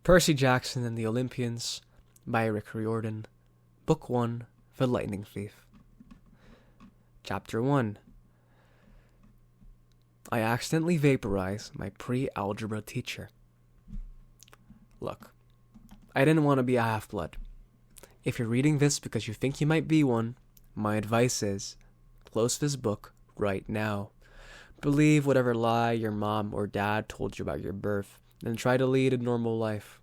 Percy Jackson and the Olympians by Rick Riordan. Book 1, The Lightning Thief. Chapter 1. I accidentally vaporized my pre-algebra teacher. Look, I didn't want to be a half-blood. If you're reading this because you think you might be one, my advice is, close this book right now. Believe whatever lie your mom or dad told you about your birth, and try to lead a normal life.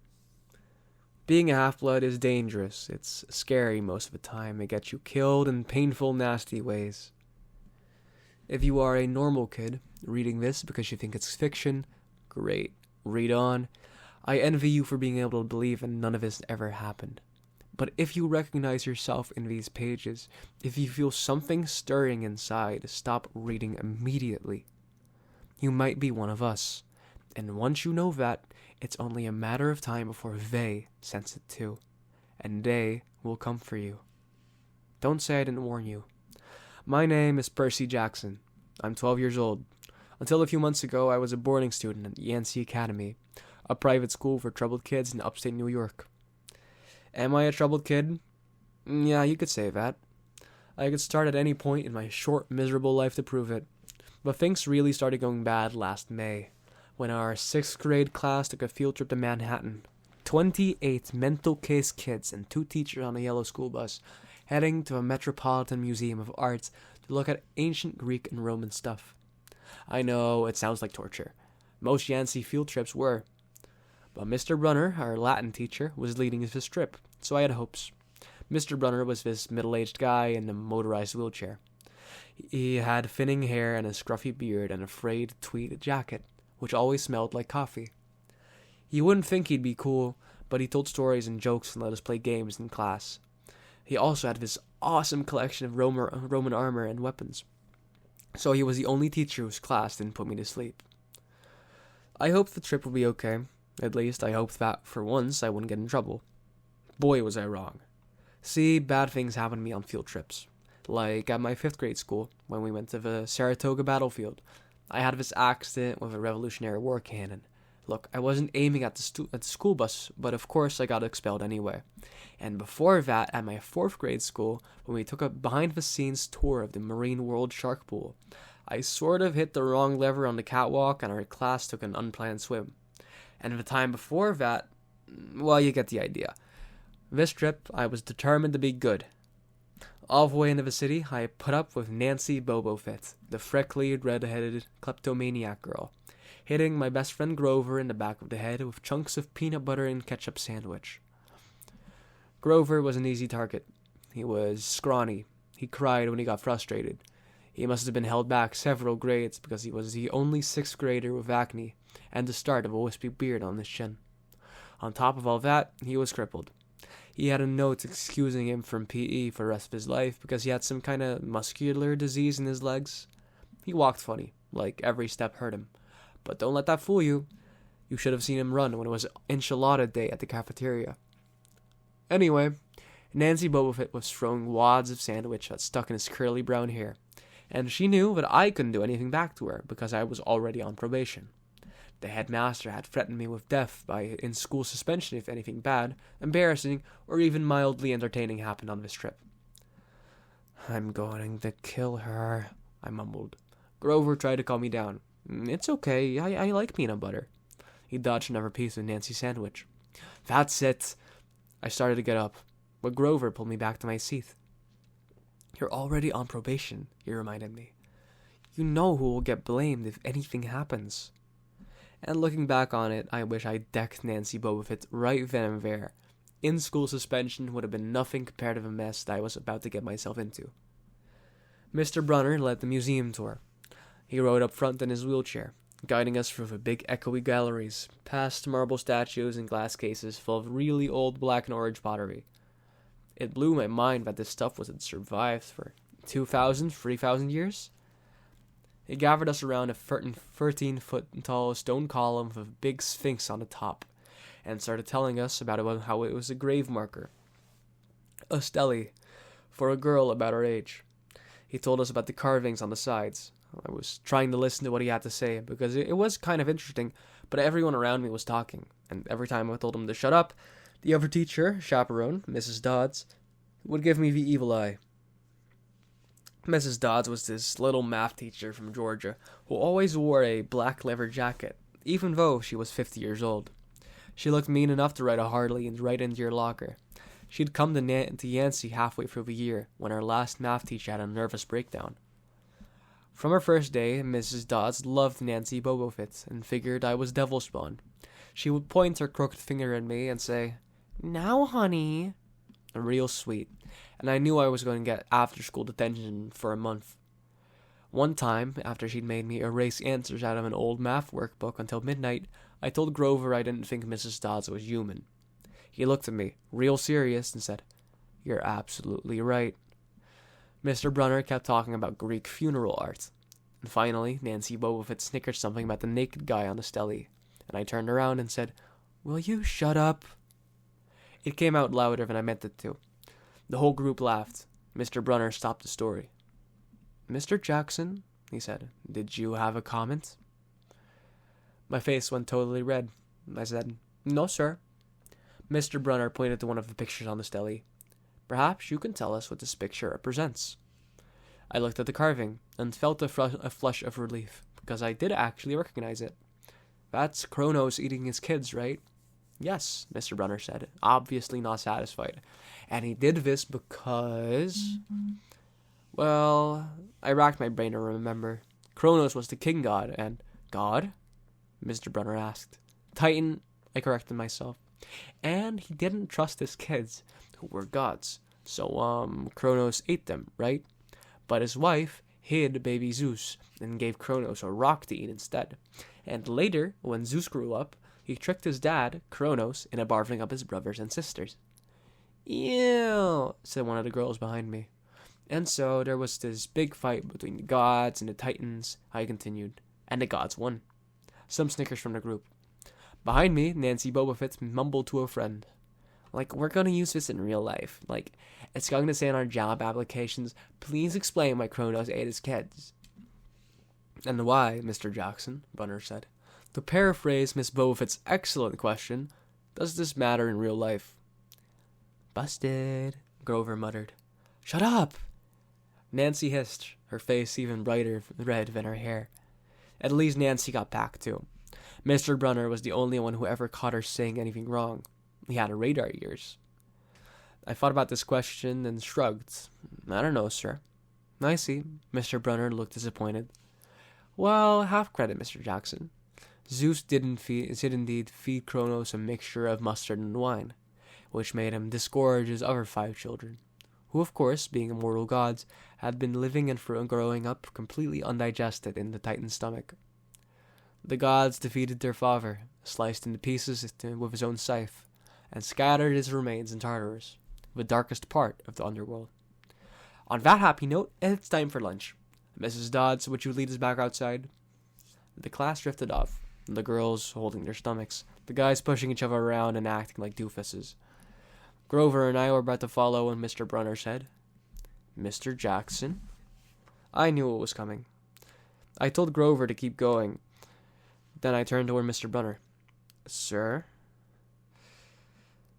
Being a half-blood is dangerous. It's scary most of the time. It gets you killed in painful, nasty ways. If you are a normal kid reading this because you think it's fiction, great. Read on. I envy you for being able to believe that none of this ever happened. But if you recognize yourself in these pages, if you feel something stirring inside, stop reading immediately. You might be one of us. And once you know that, it's only a matter of time before they sense it too. And they will come for you. Don't say I didn't warn you. My name is Percy Jackson. I'm 12 years old. Until a few months ago, I was a boarding student at Yancey Academy, a private school for troubled kids in upstate New York. Am I a troubled kid? Yeah, you could say that. I could start at any point in my short, miserable life to prove it. But things really started going bad last May, when our 6th grade class took a field trip to Manhattan. 28 mental case kids and 2 teachers on a yellow school bus, heading to a Metropolitan Museum of Arts to look at ancient Greek and Roman stuff. I know, it sounds like torture. Most Yancey field trips were. But Mr. Brunner, our Latin teacher, was leading this trip, so I had hopes. Mr. Brunner was this middle-aged guy in a motorized wheelchair. He had thinning hair and a scruffy beard and a frayed tweed jacket, which always smelled like coffee. You wouldn't think he'd be cool, but he told stories and jokes and let us play games in class. He also had this awesome collection of Roman armor and weapons. So he was the only teacher whose class didn't put me to sleep. I hoped the trip would be okay. At least I hoped that, for once, I wouldn't get in trouble. Boy, was I wrong. See, bad things happen to me on field trips. Like at my 5th grade school, when we went to the Saratoga battlefield. I had this accident with a Revolutionary War cannon. Look, I wasn't aiming at the school bus, but of course I got expelled anyway. And before that, at my 4th grade school, when we took a behind-the-scenes tour of the Marine World Shark Pool, I sort of hit the wrong lever on the catwalk and our class took an unplanned swim. And the time before that, well, you get the idea. This trip, I was determined to be good. All the way into the city, I put up with Nancy Bobofit, the freckly, red-headed kleptomaniac girl, hitting my best friend Grover in the back of the head with chunks of peanut butter and ketchup sandwich. Grover was an easy target. He was scrawny. He cried when he got frustrated. He must have been held back several grades because he was the only 6th grader with acne and the start of a wispy beard on his chin. On top of all that, he was crippled. He had a note excusing him from PE for the rest of his life because he had some kind of muscular disease in his legs. He walked funny, like every step hurt him. But don't let that fool you. You should have seen him run when it was enchilada day at the cafeteria. Anyway, Nancy Bobofit was throwing wads of sandwich that stuck in his curly brown hair, and she knew that I couldn't do anything back to her because I was already on probation. The headmaster had threatened me with death by in-school suspension if anything bad, embarrassing, or even mildly entertaining happened on this trip. I'm going to kill her, I mumbled. Grover tried to calm me down. It's okay, I like peanut butter. He dodged another piece of Nancy's sandwich. That's it. I started to get up, but Grover pulled me back to my seat. You're already on probation, he reminded me. You know who will get blamed if anything happens. And looking back on it, I wish I decked Nancy Bobofit right then and there. In-school suspension would have been nothing compared to the mess that I was about to get myself into. Mr. Brunner led the museum tour. He rode up front in his wheelchair, guiding us through the big echoey galleries, past marble statues and glass cases full of really old black and orange pottery. It blew my mind that this stuff was had survived for 2,000, 3,000 years. He gathered us around a 13-foot-tall stone column with a big sphinx on the top, and started telling us about how it was a grave marker, a stele, for a girl about our age. He told us about the carvings on the sides. I was trying to listen to what he had to say, because it was kind of interesting, but everyone around me was talking, and every time I told them to shut up, the other teacher, chaperone, Mrs. Dodds, would give me the evil eye. Mrs. Dodds was this little math teacher from Georgia who always wore a black leather jacket, even though she was 50 years old. She looked mean enough to write a Harley and right into your locker. She'd come to Yancey halfway through the year when our last math teacher had a nervous breakdown. From her first day, Mrs. Dodds loved Nancy Bobofit and figured I was devil spawn. She would point her crooked finger at me and say, "Now, honey," real sweet, and I knew I was going to get after-school detention for a month. One time, after she'd made me erase answers out of an old math workbook until midnight, I told Grover I didn't think Mrs. Dodds was human. He looked at me, real serious, and said, "You're absolutely right." Mr. Brunner kept talking about Greek funeral art. And finally, Nancy Bobofit snickered something about the naked guy on the stele, and I turned around and said, "Will you shut up?" It came out louder than I meant it to. The whole group laughed. Mr. Brunner stopped the story. "Mr. Jackson," he said, "did you have a comment?" My face went totally red. I said, "No, sir." Mr. Brunner pointed to one of the pictures on the stele. "Perhaps you can tell us what this picture represents." I looked at the carving and felt a flush of relief, because I did actually recognize it. "That's Kronos eating his kids, right?" "Yes," Mr. Brunner said, obviously not satisfied. "And he did this because..." Well, I racked my brain to remember. Kronos was the king god, and... "God?" Mr. Brunner asked. "Titan," I corrected myself. "And he didn't trust his kids, who were gods. So, Kronos ate them, right? But his wife hid baby Zeus and gave Kronos a rock to eat instead. And later, when Zeus grew up, he tricked his dad, Kronos, into barfing up his brothers and sisters." "Ew," said one of the girls behind me. "And so there was this big fight between the gods and the Titans," I continued, "and the gods won." Some snickers from the group. Behind me, Nancy Bobofit mumbled to a friend, "Like, we're going to use this in real life. Like, it's going to say in our job applications, 'Please explain why Kronos ate his kids.'" "And why, Mr. Jackson," Brunner said, "to paraphrase Miss Bobofit's excellent question, does this matter in real life?" "Busted," Grover muttered. "Shut up!" Nancy hissed, her face even brighter red than her hair. At least Nancy got back, too. Mr. Brunner was the only one who ever caught her saying anything wrong. He had radar ears. I thought about this question and shrugged. "I don't know, sir." "I see." Mr. Brunner looked disappointed. "Well, half credit, Mr. Jackson. Zeus did indeed feed Kronos a mixture of mustard and wine, which made him disgorge his other 5 children, who, of course, being immortal gods, had been living and growing up completely undigested in the Titan's stomach. The gods defeated their father, sliced into pieces with his own scythe, and scattered his remains in Tartarus, the darkest part of the underworld. On that happy note, it's time for lunch. Mrs. Dodds, would you lead us back outside?" The class drifted off, the girls holding their stomachs, the guys pushing each other around and acting like doofuses. Grover and I were about to follow when Mr. Brunner said, "Mr. Jackson?" I knew what was coming. I told Grover to keep going. Then I turned toward Mr. Brunner. "Sir?"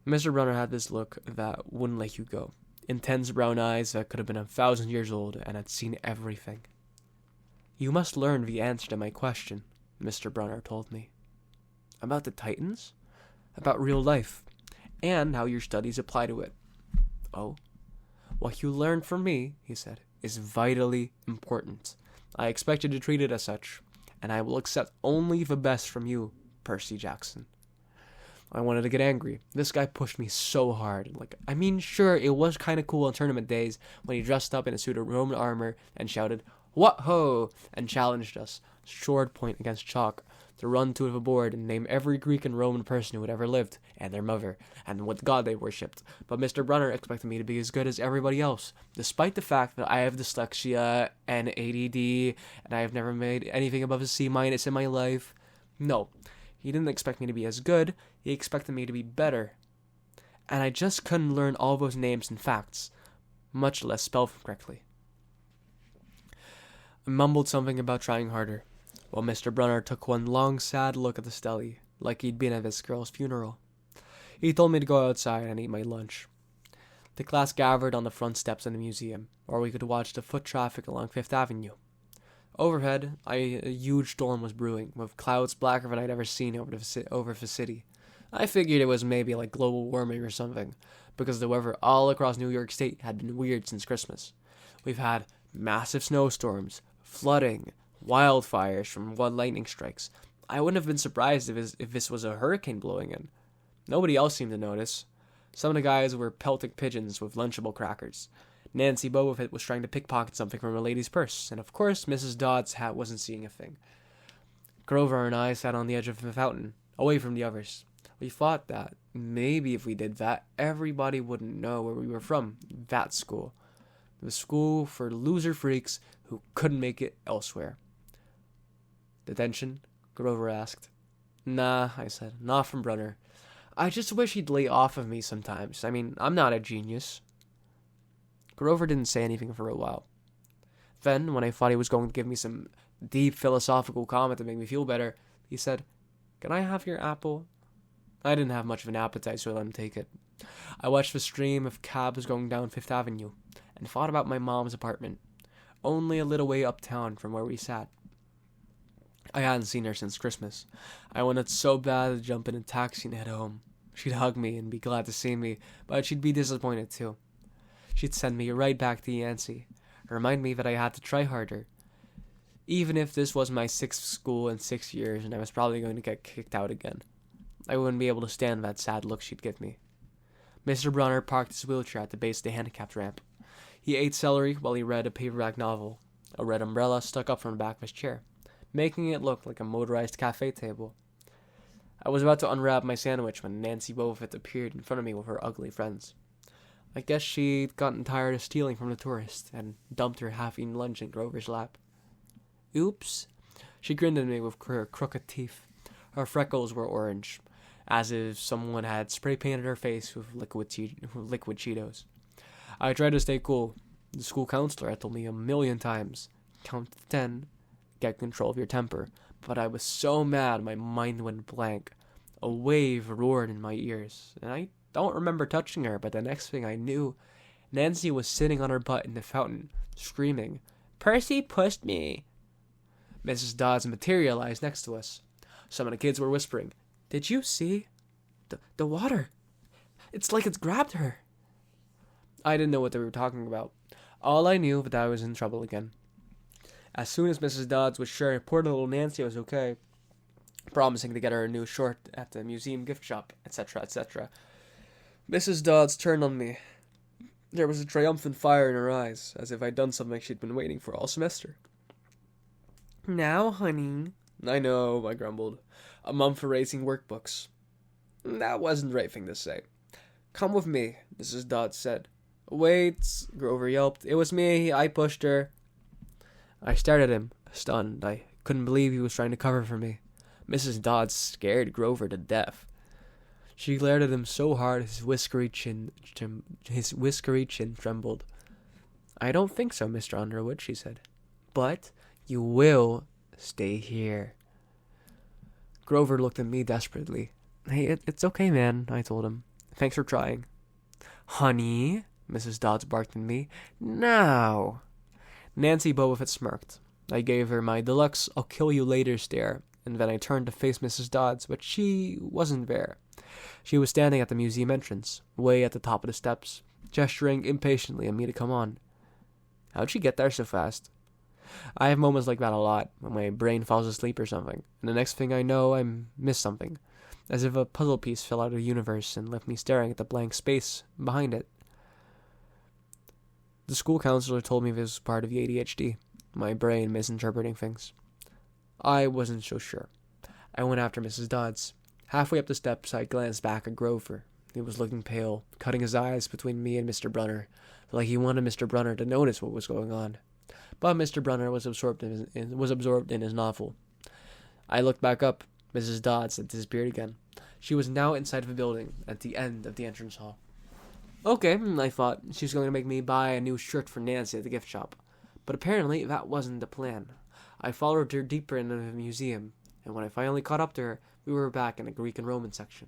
Mr. Brunner had this look that wouldn't let you go. Intense brown eyes that could have been 1,000 years old and had seen everything. "You must learn the answer to my question," Mr. Brunner told me. "About the Titans? About real life, and how your studies apply to it." "Oh? What you learned from me," he said, "is vitally important. I expect you to treat it as such, and I will accept only the best from you, Percy Jackson." I wanted to get angry. This guy pushed me so hard. Sure, it was kind of cool on tournament days when he dressed up in a suit of Roman armor and shouted, "What ho!" and challenged us, sword point against chalk, to run to the board and name every Greek and Roman person who had ever lived, and their mother, and what god they worshipped. But Mr. Brunner expected me to be as good as everybody else, despite the fact that I have dyslexia and ADD, and I have never made anything above a C- in my life. No, he didn't expect me to be as good, he expected me to be better. And I just couldn't learn all those names and facts, much less spell them correctly. I mumbled something about trying harder. while Mr. Brunner took one long, sad look at the Stelly, like he'd been at this girl's funeral. He told me to go outside and eat my lunch. The class gathered on the front steps of the museum, where we could watch the foot traffic along Fifth Avenue. Overhead, a huge storm was brewing, with clouds blacker than I'd ever seen over the city. I figured it was maybe like global warming or something, because the weather all across New York State had been weird since Christmas. We've had massive snowstorms, flooding, wildfires from one lightning strikes. I wouldn't have been surprised if this was a hurricane blowing in. Nobody else seemed to notice. Some of the guys were pelting pigeons with Lunchable crackers. Nancy Bobofit was trying to pickpocket something from a lady's purse, and of course Mrs. Dodd's hat wasn't seeing a thing. Grover and I sat on the edge of the fountain, away from the others. We thought that maybe if we did that, everybody wouldn't know where we were from. That school. The school for loser freaks who couldn't make it elsewhere. Detention? Grover asked. Nah, I said. Not from Brunner. I just wish he'd lay off of me sometimes. I mean, I'm not a genius. Grover didn't say anything for a while. Then, when I thought he was going to give me some deep philosophical comment to make me feel better, he said, "Can I have your apple?" I didn't have much of an appetite, so I let him take it. I watched the stream of cabs going down Fifth Avenue, and thought about my mom's apartment, only a little way uptown from where we sat. I hadn't seen her since Christmas. I wanted so bad to jump in a taxi and head home. She'd hug me and be glad to see me, but she'd be disappointed too. She'd send me right back to Yancey, remind me that I had to try harder. Even if this was my 6th school in 6 years and I was probably going to get kicked out again, I wouldn't be able to stand that sad look she'd give me. Mr. Brunner parked his wheelchair at the base of the handicapped ramp. He ate celery while he read a paperback novel. A red umbrella stuck up from the back of his chair, making it look like a motorized cafe table. I was about to unwrap my sandwich when Nancy Bofit appeared in front of me with her ugly friends. I guess she'd gotten tired of stealing from the tourists and dumped her half-eaten lunch in Grover's lap. Oops. She grinned at me with her crooked teeth. Her freckles were orange, as if someone had spray-painted her face with liquid Cheetos. I tried to stay cool. The school counselor had told me 1,000,000 times, count to 10, get control of your temper. But I was so mad my mind went blank. A wave roared in my ears, and I don't remember touching her, but the next thing I knew, Nancy was sitting on her butt in the fountain, screaming, "Percy pushed me!" Mrs. Dodds materialized next to us. Some of the kids were whispering, "Did you see? The water. It's like it's grabbed her." I didn't know what they were talking about. All I knew was that I was in trouble again. As soon as Mrs. Dodds was sure poor little Nancy was okay, promising to get her a new short at the museum gift shop, etc., etc., Mrs. Dodds turned on me. There was a triumphant fire in her eyes, as if I'd done something she'd been waiting for all semester. "Now, honey." "I know," I grumbled. "A month for erasing workbooks." That wasn't the right thing to say. "Come with me," Mrs. Dodds said. "Wait," Grover yelped. "It was me. I pushed her." I stared at him, stunned. I couldn't believe he was trying to cover for me. Mrs. Dodds scared Grover to death. She glared at him so hard his whiskery chin trembled. "I don't think so, Mr. Underwood," she said. "But you will stay here." Grover looked at me desperately. "Hey, it's okay, man," I told him. "Thanks for trying." "Honey," Mrs. Dodds barked at me. "Now." Nancy Bobofit smirked. I gave her my deluxe "I'll kill you later" stare, and then I turned to face Mrs. Dodds, but she wasn't there. She was standing at the museum entrance, way at the top of the steps, gesturing impatiently at me to come on. How'd she get there so fast? I have moments like that a lot, when my brain falls asleep or something, and the next thing I know, I miss something, as if a puzzle piece fell out of the universe and left me staring at the blank space behind it. The school counselor told me this was part of the ADHD, my brain misinterpreting things. I wasn't so sure. I went after Mrs. Dodds. Halfway up the steps, I glanced back at Grover. He was looking pale, cutting his eyes between me and Mr. Brunner, like he wanted Mr. Brunner to notice what was going on. But Mr. Brunner was absorbed in his novel. I looked back up. Mrs. Dodds had disappeared again. She was now inside of a building, at the end of the entrance hall. Okay, I thought, she's going to make me buy a new shirt for Nancy at the gift shop. But apparently, that wasn't the plan. I followed her deeper into the museum, and when I finally caught up to her, we were back in the Greek and Roman section.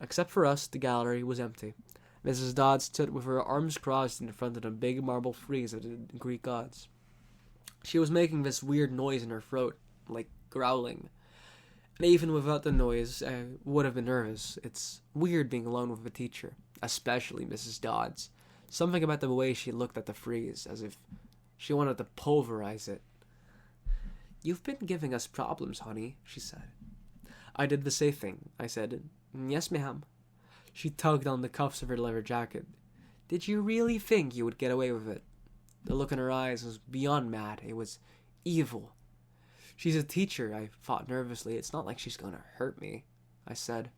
Except for us, the gallery was empty. Mrs. Dodd stood with her arms crossed in front of the big marble frieze of the Greek gods. She was making this weird noise in her throat, like growling. And even without the noise, I would have been nervous. It's weird being alone with a teacher, especially Mrs. Dodd's. Something about the way she looked at the frieze, as if she wanted to pulverize it. "You've been giving us problems, honey," she said. I did the safe thing. I said, "Yes, ma'am." She tugged on the cuffs of her leather jacket. "Did you really think you would get away with it?" The look in her eyes was beyond mad. It was evil. "She's a teacher," I thought nervously. "It's not like she's going to hurt me," I said.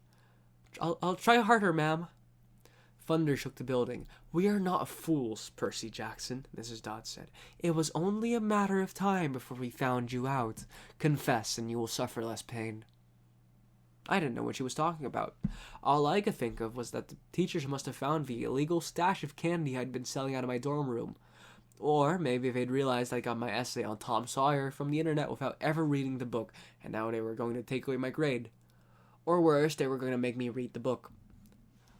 I'll try harder, ma'am." Thunder shook the building. "We are not fools, Percy Jackson," Mrs. Dodd said. "It was only a matter of time before we found you out. Confess, and you will suffer less pain." I didn't know what she was talking about. All I could think of was that the teachers must have found the illegal stash of candy I'd been selling out of my dorm room. Or maybe they'd realized I got my essay on Tom Sawyer from the internet without ever reading the book, and now they were going to take away my grade. Or worse, they were going to make me read the book.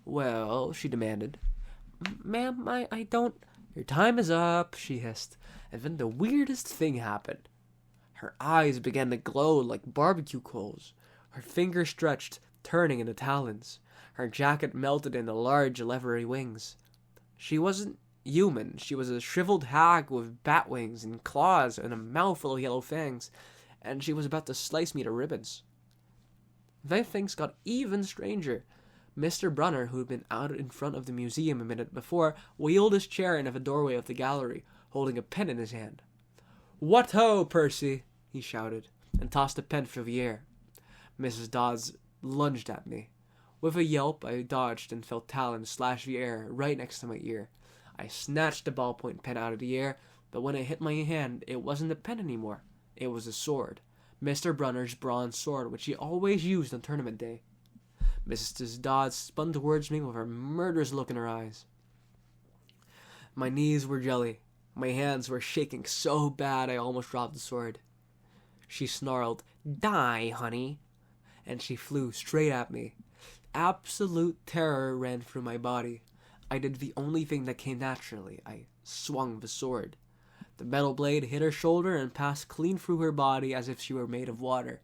"Well," she demanded. "Ma'am, I don't—" "Your time is up," she hissed. And then the weirdest thing happened. Her eyes began to glow like barbecue coals. Her fingers stretched, turning into talons. Her jacket melted into large, leathery wings. She wasn't human. She was a shriveled hag with bat wings and claws and a mouthful of yellow fangs, and she was about to slice me to ribbons. Then things got even stranger. Mr. Brunner, who had been out in front of the museum a minute before, wheeled his chair into the doorway of the gallery, holding a pen in his hand. "What ho, Percy!" he shouted, and tossed a pen through the air. Mrs. Dodds lunged at me. With a yelp, I dodged and felt talons slash the air right next to my ear. I snatched the ballpoint pen out of the air, but when it hit my hand, it wasn't a pen anymore. It was a sword. Mr. Brunner's bronze sword, which he always used on tournament day. Mrs. Dodds spun towards me with her murderous look in her eyes. My knees were jelly. My hands were shaking so bad I almost dropped the sword. She snarled, "Die, honey," and she flew straight at me. Absolute terror ran through my body. I did the only thing that came naturally. I swung the sword. The metal blade hit her shoulder and passed clean through her body as if she were made of water.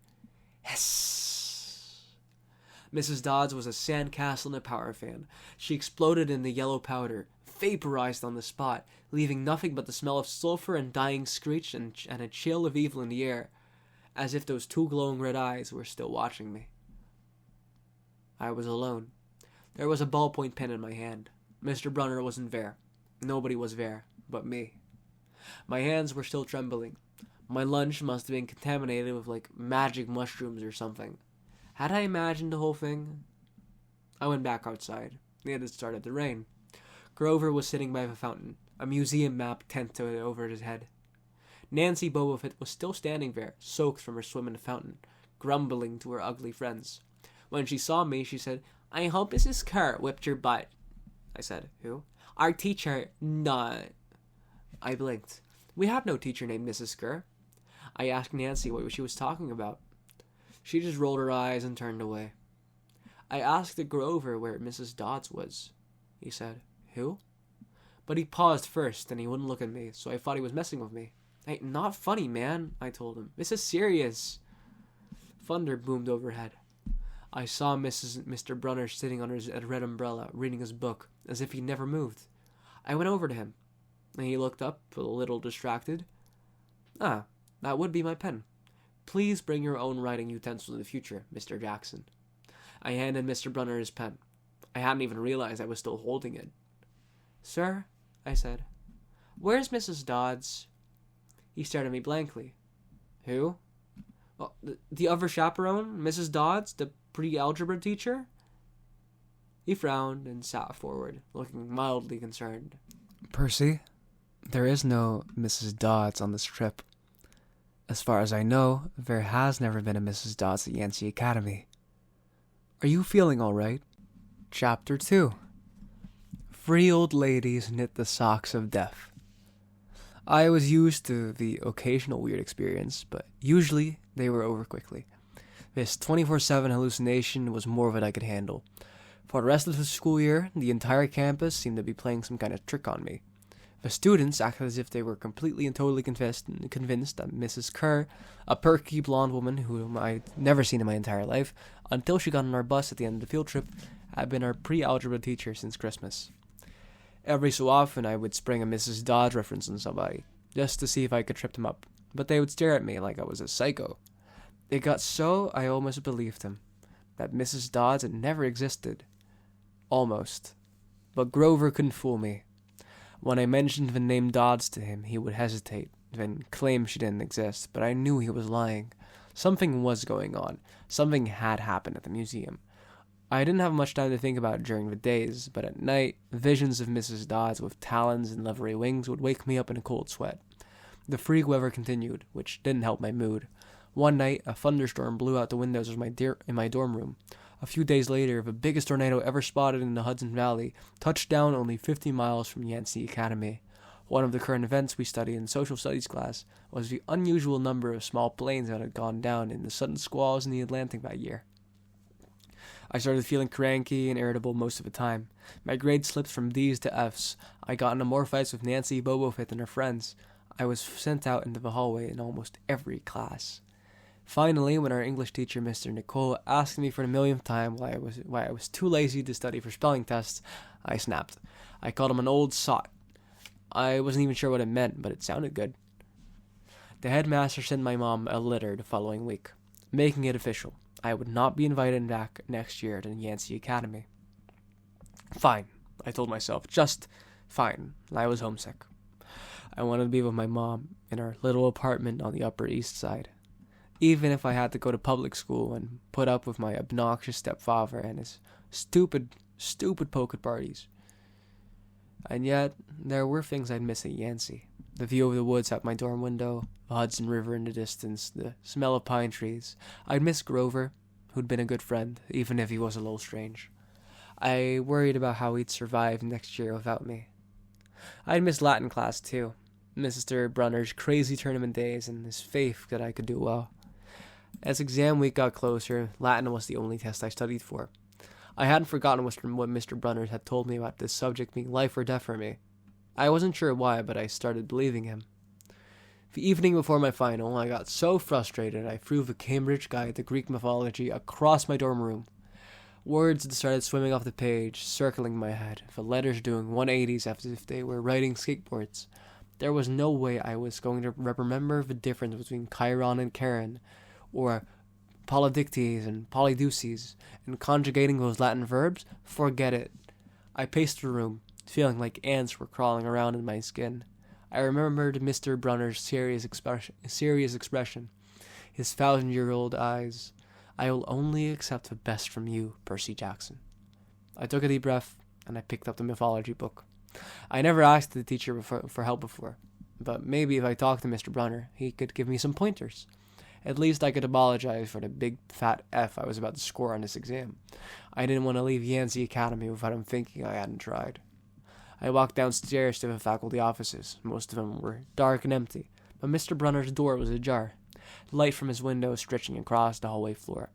Hiss! Mrs. Dodds was a sandcastle in a power fan. She exploded in the yellow powder, vaporized on the spot, leaving nothing but the smell of sulfur and dying screech and a chill of evil in the air, as if those two glowing red eyes were still watching me. I was alone. There was a ballpoint pen in my hand. Mr. Brunner wasn't there. Nobody was there but me. My hands were still trembling. My lunch must have been contaminated with like magic mushrooms or something. Had I imagined the whole thing? I went back outside. It had started to rain. Grover was sitting by the fountain, a museum map tented over his head. Nancy Bobofit was still standing there, soaked from her swim in the fountain, grumbling to her ugly friends. When she saw me, she said, "I hope Mrs. Kerr whipped your butt." I said, "Who?" "Our teacher." "Nah." I blinked. We had no teacher named Mrs. Kerr. I asked Nancy what she was talking about. She just rolled her eyes and turned away. I asked the Grover where Mrs. Dodds was. He said, "Who?" But he paused first, and he wouldn't look at me, so I thought he was messing with me. "Hey, not funny, man," I told him. "This is serious." Thunder boomed overhead. I saw Mr. Brunner sitting under his red umbrella, reading his book, as if he never moved. I went over to him, and he looked up, a little distracted. "Ah, that would be my pen. Please bring your own writing utensils in the future, Mr. Jackson." I handed Mr. Brunner his pen. I hadn't even realized I was still holding it. "Sir," I said, "where's Mrs. Dodds?" He stared at me blankly. "Who?" "Oh, the other chaperone, Mrs. Dodds, the pre-algebra teacher?" He frowned and sat forward, looking mildly concerned. "Percy, there is no Mrs. Dodds on this trip. As far as I know, there has never been a Mrs. Dodds at Yancey Academy. Are you feeling all right?" Chapter 2. 3 old ladies knit the socks of death. I was used to the occasional weird experience, but usually they were over quickly. This 24/7 hallucination was more of what I could handle. For the rest of the school year, the entire campus seemed to be playing some kind of trick on me. The students acted as if they were completely and totally convinced that Mrs. Kerr, a perky blonde woman whom I'd never seen in my entire life, until she got on our bus at the end of the field trip, had been our pre-algebra teacher since Christmas. Every so often, I would spring a Mrs. Dodge reference on somebody, just to see if I could trip them up, but they would stare at me like I was a psycho. It got so I almost believed them, that Mrs. Dodge had never existed. Almost. But Grover couldn't fool me. When I mentioned the name Dodds to him, he would hesitate, then claim she didn't exist, but I knew he was lying. Something was going on. Something had happened at the museum. I didn't have much time to think about it during the days, but at night, visions of Mrs. Dodds with talons and leathery wings would wake me up in a cold sweat. The freak weather continued, which didn't help my mood. One night, a thunderstorm blew out the windows of in my dorm room. A few days later, the biggest tornado ever spotted in the Hudson Valley touched down only 50 miles from Yancey Academy. One of the current events we studied in social studies class was the unusual number of small planes that had gone down in the sudden squalls in the Atlantic that year. I started feeling cranky and irritable most of the time. My grades slipped from D's to F's. I got into more fights with Nancy Bobofit and her friends. I was sent out into the hallway in almost every class. Finally, when our English teacher, Mr. Nicole, asked me for the millionth time why I was too lazy to study for spelling tests, I snapped. I called him an old sot. I wasn't even sure what it meant, but it sounded good. The headmaster sent my mom a letter the following week, making it official. I would not be invited back next year to Yancey Academy. Fine, I told myself, just fine. I was homesick. I wanted to be with my mom in our little apartment on the Upper East Side. Even if I had to go to public school and put up with my obnoxious stepfather and his stupid poker parties. And yet, there were things I'd miss at Yancey. The view of the woods out my dorm window, the Hudson River in the distance, the smell of pine trees. I'd miss Grover, who'd been a good friend, even if he was a little strange. I worried about how he'd survive next year without me. I'd miss Latin class, too. Mr. Brunner's crazy tournament days and his faith that I could do well. As exam week got closer, Latin was the only test I studied for. I hadn't forgotten what Mr. Brunner had told me about this subject being life or death for me. I wasn't sure why, but I started believing him. The evening before my final, I got so frustrated I threw the Cambridge Guide to Greek Mythology across my dorm room. Words started swimming off the page, circling my head, the letters doing 180s as if they were riding skateboards. There was no way I was going to remember the difference between Chiron and Charon, or polydictes and polydeuces, and conjugating those Latin verbs. Forget it. I paced the room, feeling like ants were crawling around in my skin. I remembered Mr. Brunner's serious expression, his 1,000-year-old eyes. I will only accept the best from you, Percy Jackson. I took a deep breath, and I picked up the mythology book. I never asked the teacher for help before, but maybe if I talked to Mr. Brunner, he could give me some pointers. At least I could apologize for the big fat F I was about to score on this exam. I didn't want to leave Yancey Academy without him thinking I hadn't tried. I walked downstairs to the faculty offices. Most of them were dark and empty, but Mr. Brunner's door was ajar, light from his window stretching across the hallway floor.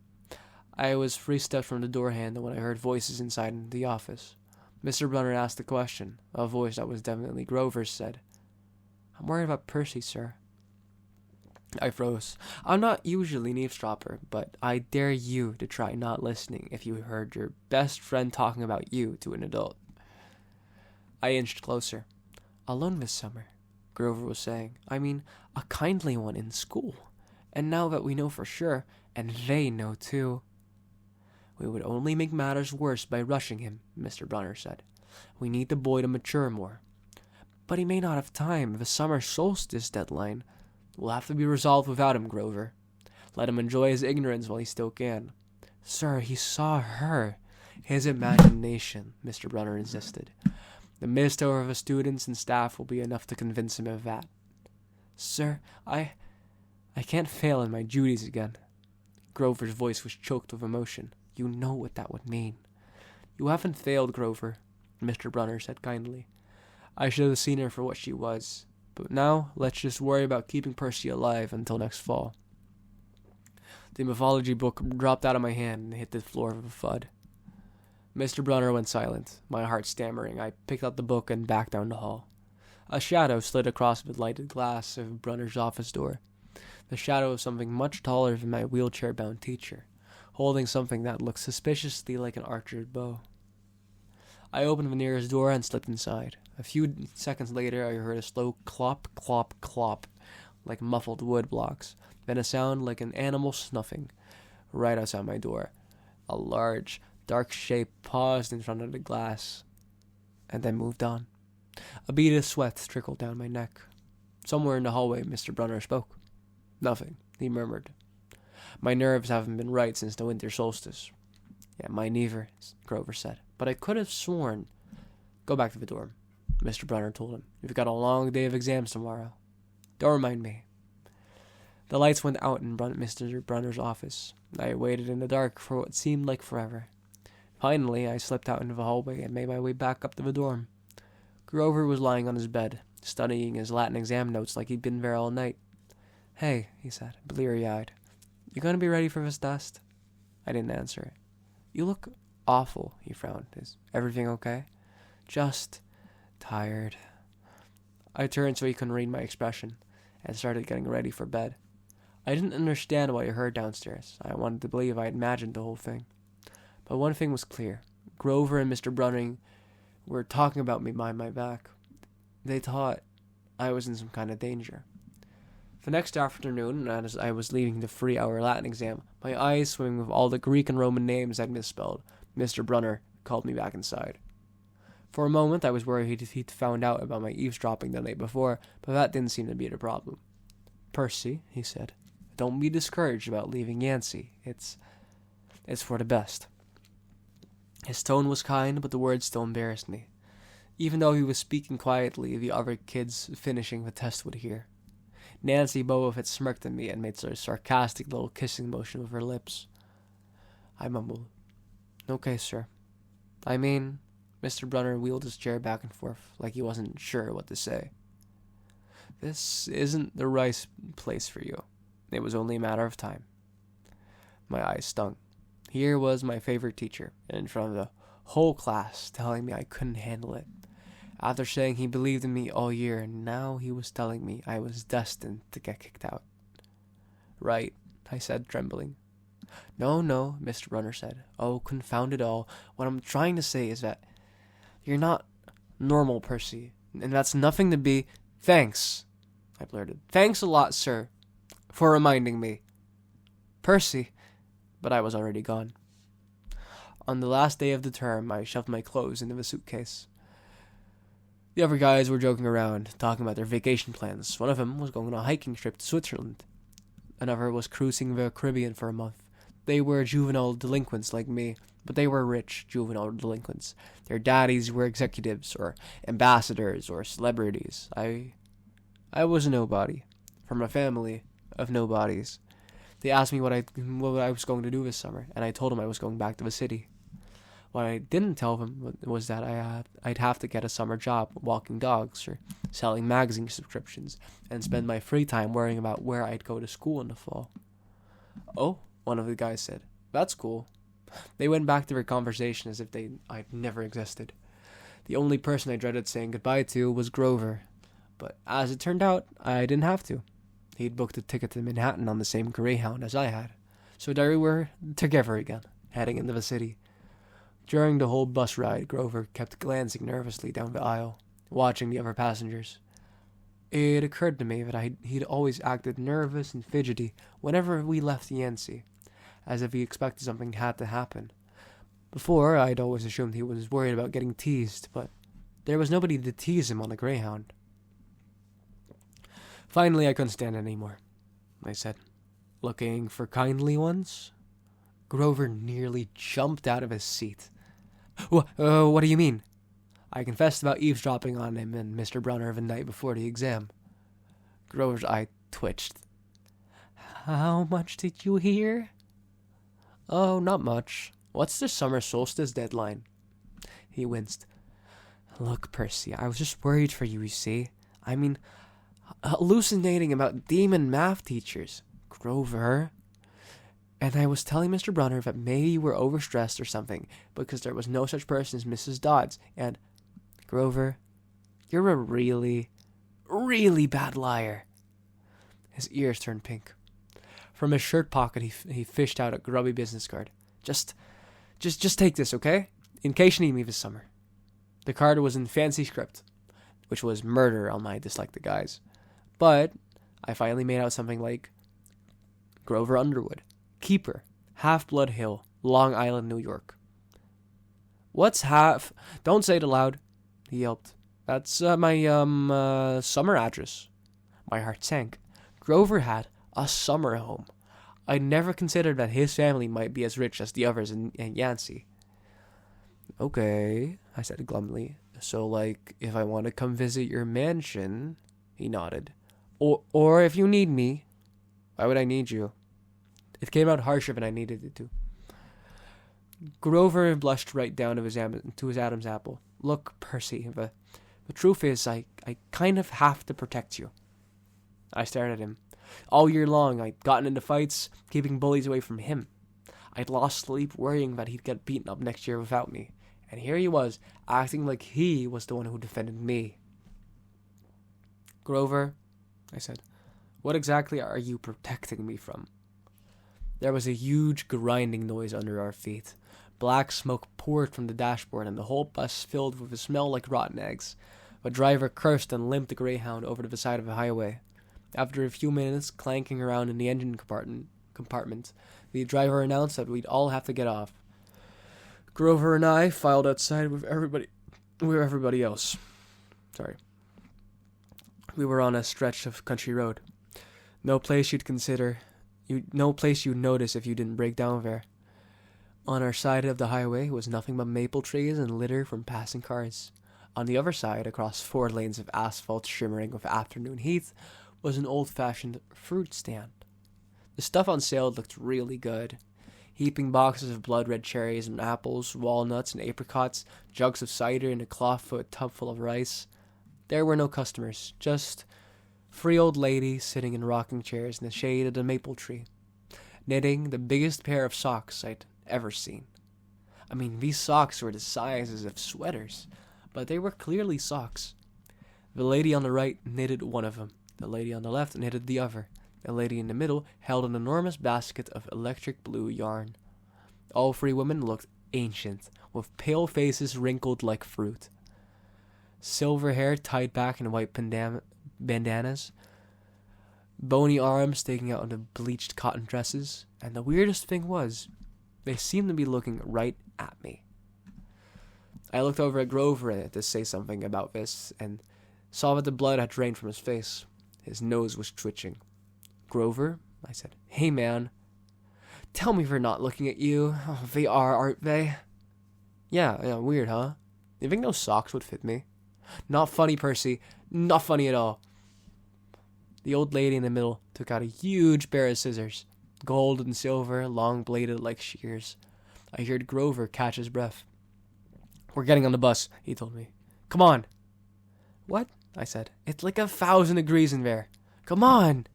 I was 3 steps from the door handle when I heard voices inside the office. Mr. Brunner asked a question. A voice that was definitely Grover's said, "I'm worried about Percy, sir." I froze. I'm not usually an eavesdropper, but I dare you to try not listening if you heard your best friend talking about you to an adult. I inched closer. "Alone this summer," Grover was saying. "I mean, a kindly one in school. And now that we know for sure, and they know too." "We would only make matters worse by rushing him," Mr. Brunner said. "We need the boy to mature more." "But he may not have time. The summer solstice deadline will have to be resolved without him, Grover. Let him enjoy his ignorance while he still can." "Sir, he saw her." "His imagination," Mr. Brunner insisted. "The mist over the students and staff will be enough to convince him of that." "Sir, I can't fail in my duties again." Grover's voice was choked with emotion. "You know what that would mean." "You haven't failed, Grover," Mr. Brunner said kindly. "I should have seen her for what she was, But now, let's just worry about keeping Percy alive until next fall. The mythology book dropped out of my hand and hit the floor with a thud. Mr. Brunner went silent, my heart stammering. I picked up the book and backed down the hall. A shadow slid across the lighted glass of Brunner's office door. The shadow of something much taller than my wheelchair-bound teacher, holding something that looked suspiciously like an archer's bow. I opened the nearest door and slipped inside. A few seconds later, I heard a slow clop, clop, clop, like muffled wood blocks, then a sound like an animal snuffing, right outside my door. A large, dark shape paused in front of the glass, and then moved on. A bead of sweat trickled down my neck. Somewhere in the hallway, Mr. Brunner spoke. Nothing, he murmured. My nerves haven't been right since the winter solstice. Yeah, mine neither, Grover said. But I could have sworn. Go back to the dorm, Mr. Brunner told him. You've got a long day of exams tomorrow. Don't remind me. The lights went out in Mr. Brunner's office. I waited in the dark for what seemed like forever. Finally, I slipped out into the hallway and made my way back up to the dorm. Grover was lying on his bed, studying his Latin exam notes like he'd been there all night. Hey, he said, bleary-eyed. You gonna be ready for this test? I didn't answer. You look awful, he frowned. Is everything okay? Just tired. I turned so he couldn't read my expression and started getting ready for bed. I didn't understand what I heard downstairs. I wanted to believe I had imagined the whole thing. But one thing was clear. Grover and Mr. Brunner were talking about me behind my back. They thought I was in some kind of danger. The next afternoon, as I was leaving the 3-hour Latin exam, my eyes swimming with all the Greek and Roman names I'd misspelled, Mr. Brunner called me back inside. For a moment, I was worried he'd found out about my eavesdropping the night before, but that didn't seem to be the problem. Percy, he said, don't be discouraged about leaving Yancey. It's for the best. His tone was kind, but the words still embarrassed me. Even though he was speaking quietly, the other kids finishing the test would hear. Nancy Boa had smirked at me and made a sarcastic little kissing motion with her lips. I mumbled, Okay, sir. I mean, Mr. Brunner wheeled his chair back and forth, like he wasn't sure what to say. This isn't the right place for you. It was only a matter of time. My eyes stung. Here was my favorite teacher, in front of the whole class, telling me I couldn't handle it. After saying he believed in me all year, now he was telling me I was destined to get kicked out. Right, I said, trembling. No, Mr. Brunner said. Oh, confound it all. What I'm trying to say is that you're not normal, Percy, and that's nothing to be... Thanks, I blurted. Thanks a lot, sir, for reminding me. Percy... But I was already gone. On the last day of the term, I shoved my clothes into the suitcase. The other guys were joking around, talking about their vacation plans. One of them was going on a hiking trip to Switzerland. Another was cruising the Caribbean for a month. They were juvenile delinquents like me, but they were rich juvenile delinquents. Their daddies were executives, or ambassadors, or celebrities. I was a nobody, from a family of nobodies. They asked me what I was going to do this summer, and I told them I was going back to the city. What I didn't tell them was that I'd have to get a summer job walking dogs or selling magazine subscriptions and spend my free time worrying about where I'd go to school in the fall. Oh, one of the guys said, that's cool. They went back to their conversation as if I'd never existed. The only person I dreaded saying goodbye to was Grover, but as it turned out, I didn't have to. He'd booked a ticket to Manhattan on the same Greyhound as I had, so there we were together again, heading into the city. During the whole bus ride, Grover kept glancing nervously down the aisle, watching the other passengers. It occurred to me that he'd always acted nervous and fidgety whenever we left Yancey, as if he expected something had to happen. Before, I'd always assumed he was worried about getting teased, but there was nobody to tease him on the Greyhound. Finally, I couldn't stand it anymore, I said. Looking for kindly ones? Grover nearly jumped out of his seat. What do you mean? I confessed about eavesdropping on him and Mr. Brunner the night before the exam. Grover's eye twitched. How much did you hear? Oh, not much. What's the summer solstice deadline? He winced. Look, Percy, I was just worried for you, you see. I mean, hallucinating about demon math teachers. Grover. And I was telling Mr. Brunner that maybe you were overstressed or something, because there was no such person as Mrs. Dodds. And, Grover, you're a really, really bad liar. His ears turned pink. From his shirt pocket, he fished out a grubby business card. Just take this, okay? In case you need me this summer. The card was in fancy script, which was murder on my dislike the guys. But I finally made out something like Grover Underwood, Keeper, Half-Blood Hill, Long Island, New York. What's half? Don't say it aloud, he yelped. That's my summer address. My heart sank. Grover had a summer home. I never considered that his family might be as rich as the others in Yancey. Okay, I said glumly. So, like, if I want to come visit your mansion, he nodded. Or if you need me. Why would I need you? It came out harsher than I needed it to. Grover blushed right down to his Adam's apple. Look, Percy, the truth is, I kind of have to protect you. I stared at him. All year long, I'd gotten into fights, keeping bullies away from him. I'd lost sleep worrying that he'd get beaten up next year without me. And here he was, acting like he was the one who defended me. Grover, I said, what exactly are you protecting me from? There was a huge grinding noise under our feet. Black smoke poured from the dashboard, and the whole bus filled with a smell like rotten eggs. The driver cursed and limped the Greyhound over to the side of the highway. After a few minutes clanking around in the engine compartment, the driver announced that we'd all have to get off. Grover and I filed outside with everybody else. Sorry. We were on a stretch of country road. No place you'd notice if you didn't break down there. On our side of the highway was nothing but maple trees and litter from passing cars. On the other side, across 4 lanes of asphalt shimmering with afternoon heat, was an old-fashioned fruit stand. The stuff on sale looked really good. Heaping boxes of blood-red cherries and apples, walnuts and apricots, jugs of cider and a clawfoot tub full of rice. There were no customers, just 3 old ladies sitting in rocking chairs in the shade of the maple tree, knitting the biggest pair of socks I'd ever seen. I mean, these socks were the sizes of sweaters, but they were clearly socks. The lady on the right knitted one of them. The lady on the left knitted the other. The lady in the middle held an enormous basket of electric blue yarn. All 3 women looked ancient, with pale faces wrinkled like fruit. Silver hair tied back in white bandanas, bony arms sticking out into bleached cotton dresses, and the weirdest thing was, they seemed to be looking right at me. I looked over at Grover to say something about this, and saw that the blood had drained from his face. His nose was twitching. Grover, I said, hey man, tell me they're not looking at you. Oh, they are, aren't they? Yeah, weird, huh? You think those socks would fit me? Not funny, Percy. Not funny at all. The old lady in the middle took out a huge pair of scissors, gold and silver, long-bladed like shears. I heard Grover catch his breath. We're getting on the bus, he told me. Come on. What? I said. It's like 1,000 degrees in there. Come on.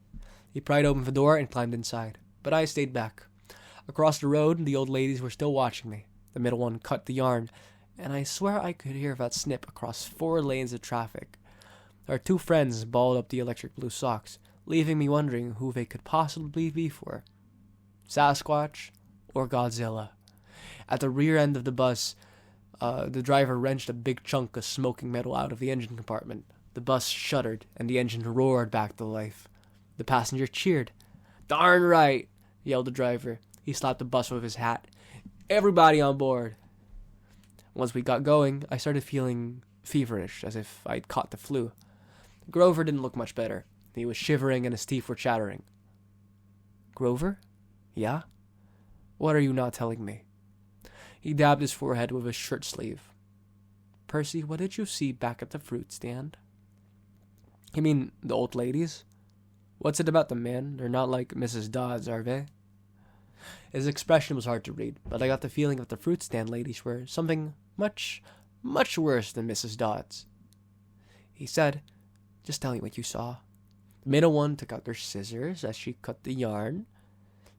He pried open the door and climbed inside, but I stayed back. Across the road, the old ladies were still watching me. The middle one cut the yarn, and I swear I could hear that snip across 4 lanes of traffic. Our 2 friends balled up the electric blue socks, leaving me wondering who they could possibly be for. Sasquatch or Godzilla. At the rear end of the bus, the driver wrenched a big chunk of smoking metal out of the engine compartment. The bus shuddered, and the engine roared back to life. The passenger cheered. Darn right, yelled the driver. He slapped the bus with his hat. Everybody on board. Once we got going, I started feeling feverish, as if I'd caught the flu. Grover didn't look much better. He was shivering and his teeth were chattering. Grover? Yeah? What are you not telling me? He dabbed his forehead with his shirt sleeve. Percy, what did you see back at the fruit stand? You mean the old ladies? What's it about them, man? They're not like Mrs. Dodds, are they? His expression was hard to read, but I got the feeling that the fruit stand ladies were something much, much worse than Mrs. Dodds. He said, just tell me what you saw. The middle one took out their scissors as she cut the yarn.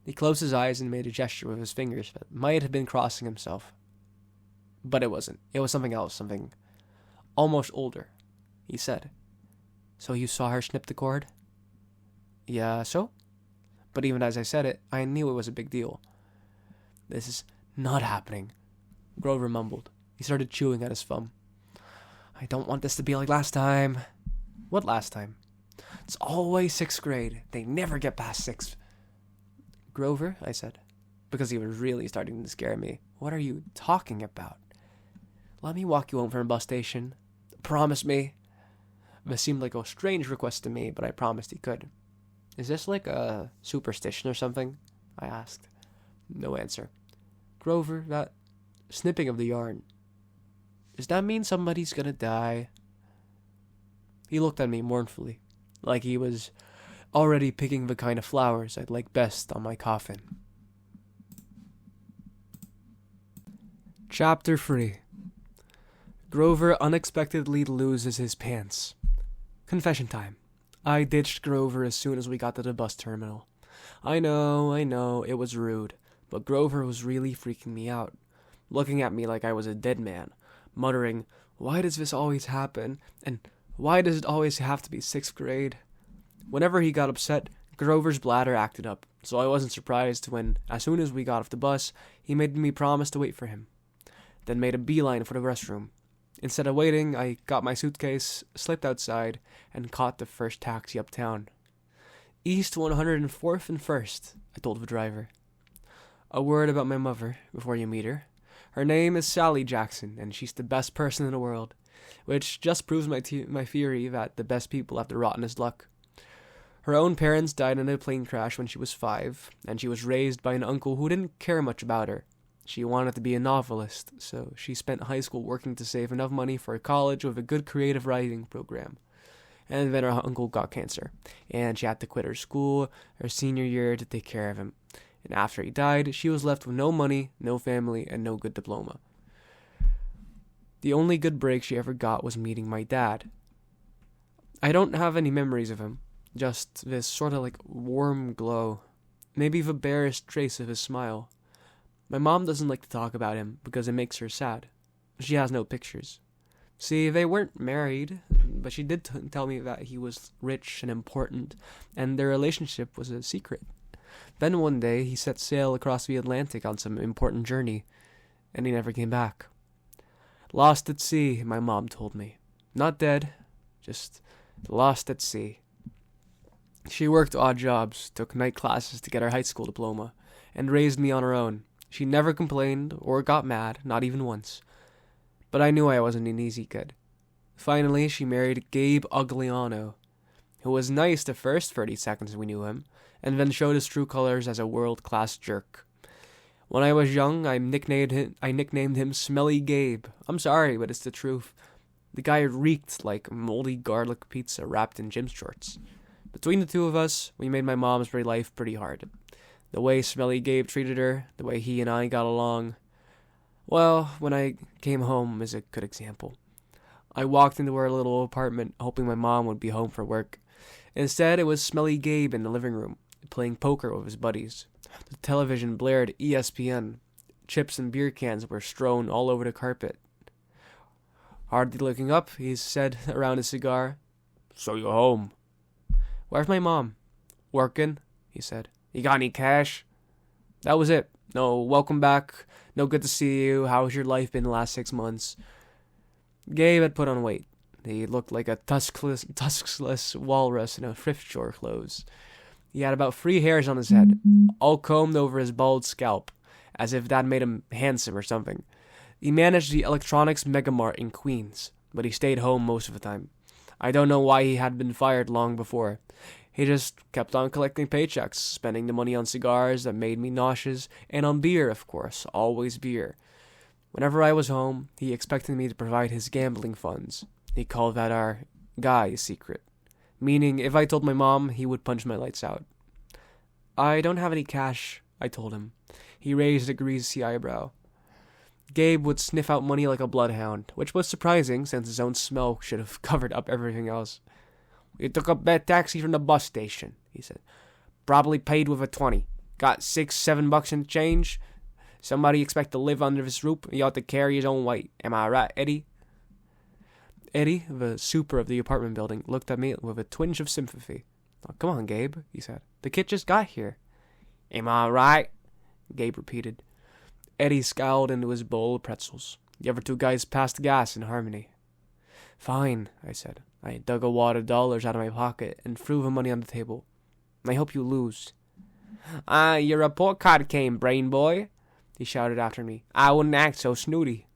He closed his eyes and made a gesture with his fingers that might have been crossing himself. But it wasn't. It was something else, something almost older. He said, "So you saw her snip the cord?" "Yeah, so?" But even as I said it, I knew it was a big deal. "This is not happening," Grover mumbled. He started chewing at his thumb. "I don't want this to be like last time." "What last time?" "It's always 6th grade. They never get past 6th. "Grover," I said, because he was really starting to scare me. "What are you talking about?" "Let me walk you home from the bus station. Promise me." This seemed like a strange request to me, but I promised he could. "Is this like a superstition or something?" I asked. No answer. "Grover, that snipping of the yarn, does that mean somebody's gonna die?" He looked at me mournfully, like he was already picking the kind of flowers I'd like best on my coffin. Chapter 3. Grover unexpectedly loses his pants. Confession time. I ditched Grover as soon as we got to the bus terminal. I know, it was rude, but Grover was really freaking me out, looking at me like I was a dead man, muttering, "Why does this always happen? And why does it always have to be 6th grade? Whenever he got upset, Grover's bladder acted up, so I wasn't surprised when, as soon as we got off the bus, he made me promise to wait for him, then made a beeline for the restroom. Instead of waiting, I got my suitcase, slipped outside, and caught the first taxi uptown. "East 104th and 1st, I told the driver. "A word about my mother, before you meet her. Her name is Sally Jackson, and she's the best person in the world, which just proves my theory that the best people have the rottenest luck. Her own parents died in a plane crash when she was 5, and she was raised by an uncle who didn't care much about her. She wanted to be a novelist, so she spent high school working to save enough money for college with a good creative writing program. And then her uncle got cancer, and she had to quit her school her senior year to take care of him. And after he died, she was left with no money, no family, and no good diploma. The only good break she ever got was meeting my dad. I don't have any memories of him, just this sort of like warm glow, maybe the barest trace of his smile. My mom doesn't like to talk about him because it makes her sad. She has no pictures. See, they weren't married, but she did tell me that he was rich and important, and their relationship was a secret. Then one day, he set sail across the Atlantic on some important journey, and he never came back. Lost at sea, my mom told me. Not dead, just lost at sea. She worked odd jobs, took night classes to get her high school diploma, and raised me on her own. She never complained or got mad, not even once. But I knew I wasn't an easy kid. Finally, she married Gabe Ugliano, who was nice the first 30 seconds we knew him, and then showed his true colors as a world-class jerk. When I was young, I nicknamed him Smelly Gabe. I'm sorry, but it's the truth. The guy reeked like moldy garlic pizza wrapped in gym shorts. Between the two of us, we made my mom's life pretty hard. The way Smelly Gabe treated her, the way he and I got along. Well, when I came home is a good example. I walked into our little apartment hoping my mom would be home for work. Instead, it was Smelly Gabe in the living room, playing poker with his buddies. The television blared ESPN. Chips and beer cans were strewn all over the carpet. Hardly looking up, he said around his cigar, "So you're home." "Where's my mom?" "Working," he said. "You got any cash?" That was it. No welcome back, no good to see you, how's your life been the last 6 months? Gabe had put on weight. He looked like a tuskless walrus in a thrift store clothes. He had about 3 hairs on his head, all combed over his bald scalp, as if that made him handsome or something. He managed the electronics megamart in Queens, but he stayed home most of the time. I don't know why he had been fired long before. He just kept on collecting paychecks, spending the money on cigars that made me nauseous, and on beer, of course, always beer. Whenever I was home, he expected me to provide his gambling funds. He called that our guy secret, meaning if I told my mom, he would punch my lights out. "I don't have any cash," I told him. He raised a greasy eyebrow. Gabe would sniff out money like a bloodhound, which was surprising since his own smell should have covered up everything else. We took a bad taxi from the bus station, he said. Probably paid with a 20. Got $6-7 in change. Somebody expect to live under his roof. He ought to carry his own weight. Am I right, Eddie? Eddie, the super of the apartment building, looked at me with a twinge of sympathy. Oh, come on, Gabe, he said. The kid just got here. Am I right? Gabe repeated. Eddie scowled into his bowl of pretzels. The other two guys passed gas in harmony. Fine, I said. I dug a wad of dollars out of my pocket and threw the money on the table. I hope you lose. Your report card came, brain boy, he shouted after me. I wouldn't act so snooty.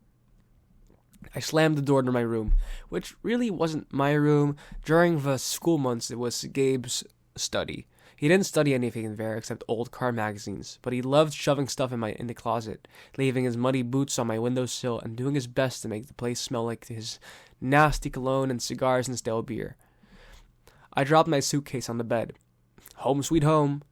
I slammed the door to my room, which really wasn't my room. During the school months, it was Gabe's study. He didn't study anything there except old car magazines, but he loved shoving stuff in the closet, leaving his muddy boots on my windowsill and doing his best to make the place smell like his nasty cologne and cigars and stale beer. I dropped my suitcase on the bed. Home sweet home.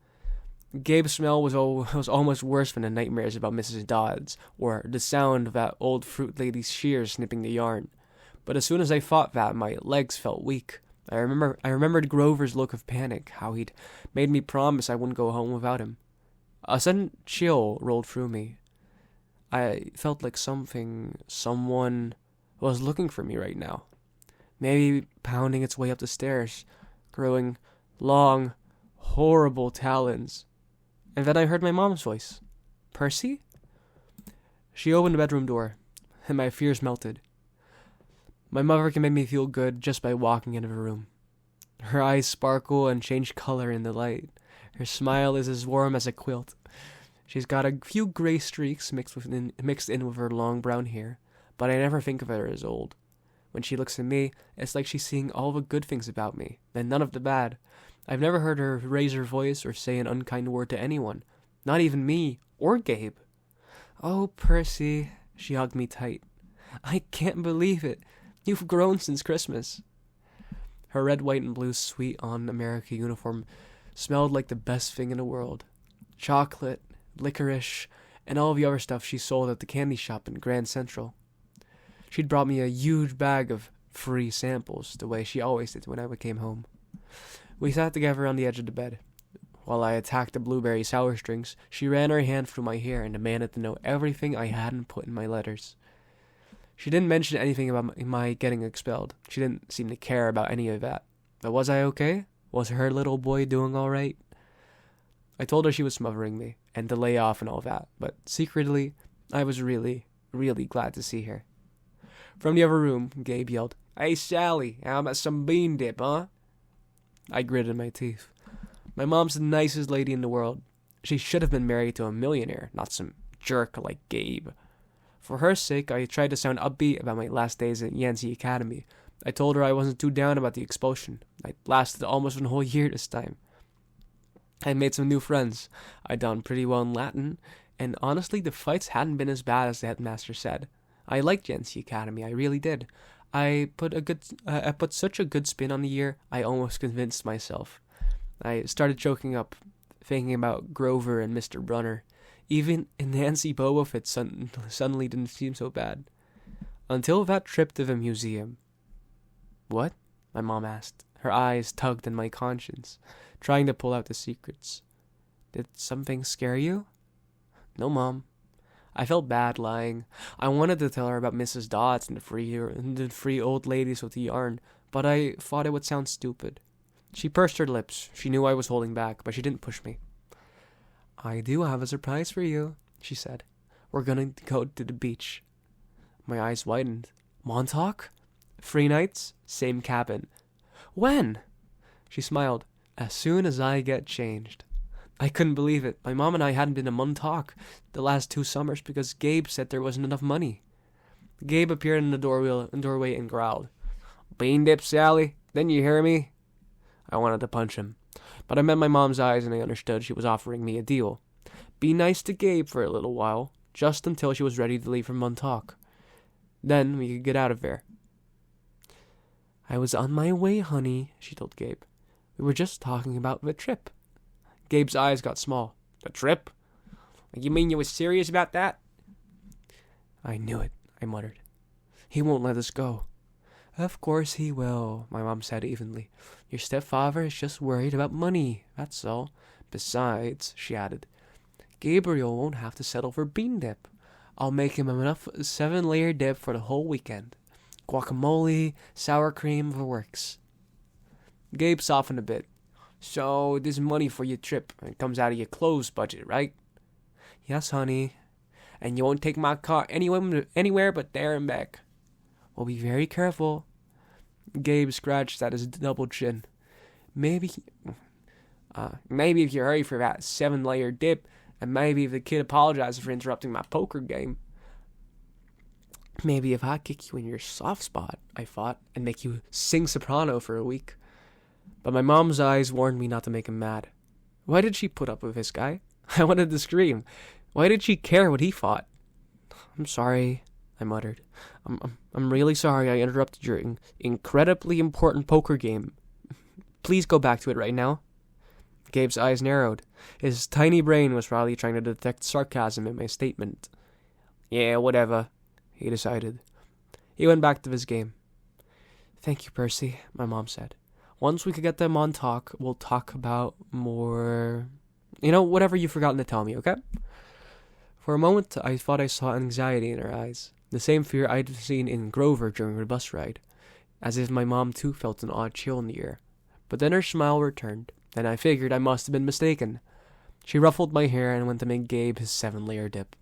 Gabe's smell was almost worse than the nightmares about Mrs. Dodds, or the sound of that old fruit lady's shears snipping the yarn. But as soon as I thought that, my legs felt weak. I remembered Grover's look of panic, how he'd made me promise I wouldn't go home without him. A sudden chill rolled through me. I felt like someone was looking for me right now. Maybe pounding its way up the stairs, growing long, horrible talons. And then I heard my mom's voice. Percy? She opened the bedroom door, and my fears melted. My mother can make me feel good just by walking into the room. Her eyes sparkle and change color in the light. Her smile is as warm as a quilt. She's got a few gray streaks mixed in with her long brown hair, but I never think of her as old. When she looks at me, it's like she's seeing all the good things about me, and none of the bad. I've never heard her raise her voice or say an unkind word to anyone, not even me or Gabe. Oh, Percy, she hugged me tight. I can't believe it. You've grown since Christmas. Her red, white, and blue sweet-on America uniform smelled like the best thing in the world. Chocolate, licorice, and all the other stuff she sold at the candy shop in Grand Central. She'd brought me a huge bag of free samples, the way she always did when I came home. We sat together on the edge of the bed. While I attacked the blueberry sour strings, she ran her hand through my hair and demanded to know everything I hadn't put in my letters. She didn't mention anything about my getting expelled. She didn't seem to care about any of that. But was I okay? Was her little boy doing all right? I told her she was smothering me, and to lay off and all that, but secretly, I was really, really glad to see her. From the other room, Gabe yelled, Hey, Sally, how about some bean dip, huh? I gritted my teeth. My mom's the nicest lady in the world. She should have been married to a millionaire, not some jerk like Gabe. For her sake, I tried to sound upbeat about my last days at Yancey Academy. I told her I wasn't too down about the expulsion. I lasted almost a whole year this time. I made some new friends. I'd done pretty well in Latin, and honestly, the fights hadn't been as bad as the headmaster said. I liked Yancey Academy, I really did. I put such a good spin on the year, I almost convinced myself. I started choking up, thinking about Grover and Mr. Brunner. Even Nancy Boba Fett suddenly didn't seem so bad. Until that trip to the museum. What? My mom asked. Her eyes tugged in my conscience, trying to pull out the secrets. Did something scare you? No, Mom. I felt bad lying. I wanted to tell her about Mrs. Dodds and the three old ladies with the yarn, but I thought it would sound stupid. She pursed her lips. She knew I was holding back, but she didn't push me. I do have a surprise for you, she said. We're going to go to the beach. My eyes widened. Montauk? 3 nights? Same cabin. When? She smiled. As soon as I get changed. I couldn't believe it. My mom and I hadn't been to Montauk the last 2 summers because Gabe said there wasn't enough money. Gabe appeared in the doorway and growled. Bean dip, Sally? Didn't you hear me? I wanted to punch him, but I met my mom's eyes and I understood she was offering me a deal. Be nice to Gabe for a little while, just until she was ready to leave for Montauk. Then we could get out of there. I was on my way, honey, she told Gabe. We were just talking about the trip. Gabe's eyes got small. The trip? You mean you was serious about that? I knew it, I muttered. He won't let us go. Of course he will, my mom said evenly. Your stepfather is just worried about money, that's all. Besides, she added, Gabriel won't have to settle for bean dip. I'll make him enough 7-layer dip for the whole weekend. Guacamole, sour cream, the works. Gabe softened a bit. So, this money for your trip, it comes out of your clothes budget, right? Yes, honey. And you won't take my car anywhere but there and back. We'll be very careful. Gabe scratched at his double chin. Maybe if you hurry for that 7-layer dip, and maybe if the kid apologizes for interrupting my poker game. Maybe if I kick you in your soft spot, I thought, and make you sing soprano for a week. But my mom's eyes warned me not to make him mad. Why did she put up with this guy? I wanted to scream. Why did she care what he thought? I'm sorry, I muttered. I'm really sorry I interrupted your incredibly important poker game. Please go back to it right now. Gabe's eyes narrowed. His tiny brain was probably trying to detect sarcasm in my statement. Yeah, whatever, he decided. He went back to his game. Thank you, Percy, my mom said. Once we could get them on talk, we'll talk about more... whatever you've forgotten to tell me, okay? For a moment, I thought I saw anxiety in her eyes. The same fear I'd seen in Grover during her bus ride. As if my mom too felt an odd chill in the air. But then her smile returned, and I figured I must have been mistaken. She ruffled my hair and went to make Gabe his 7-layer dip.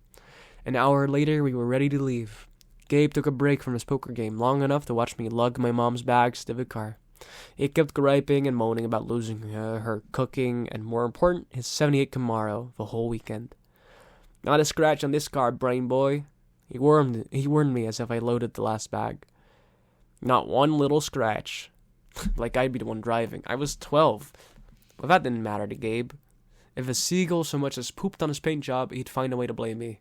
An hour later, we were ready to leave. Gabe took a break from his poker game long enough to watch me lug my mom's bags to the car. He kept griping and moaning about losing her cooking, and more important, his 78 Camaro the whole weekend. Not a scratch on this car, brain boy. He warned me as if I loaded the last bag. Not one little scratch. Like I'd be the one driving. I was 12. But that didn't matter to Gabe. If a seagull so much as pooped on his paint job, he'd find a way to blame me.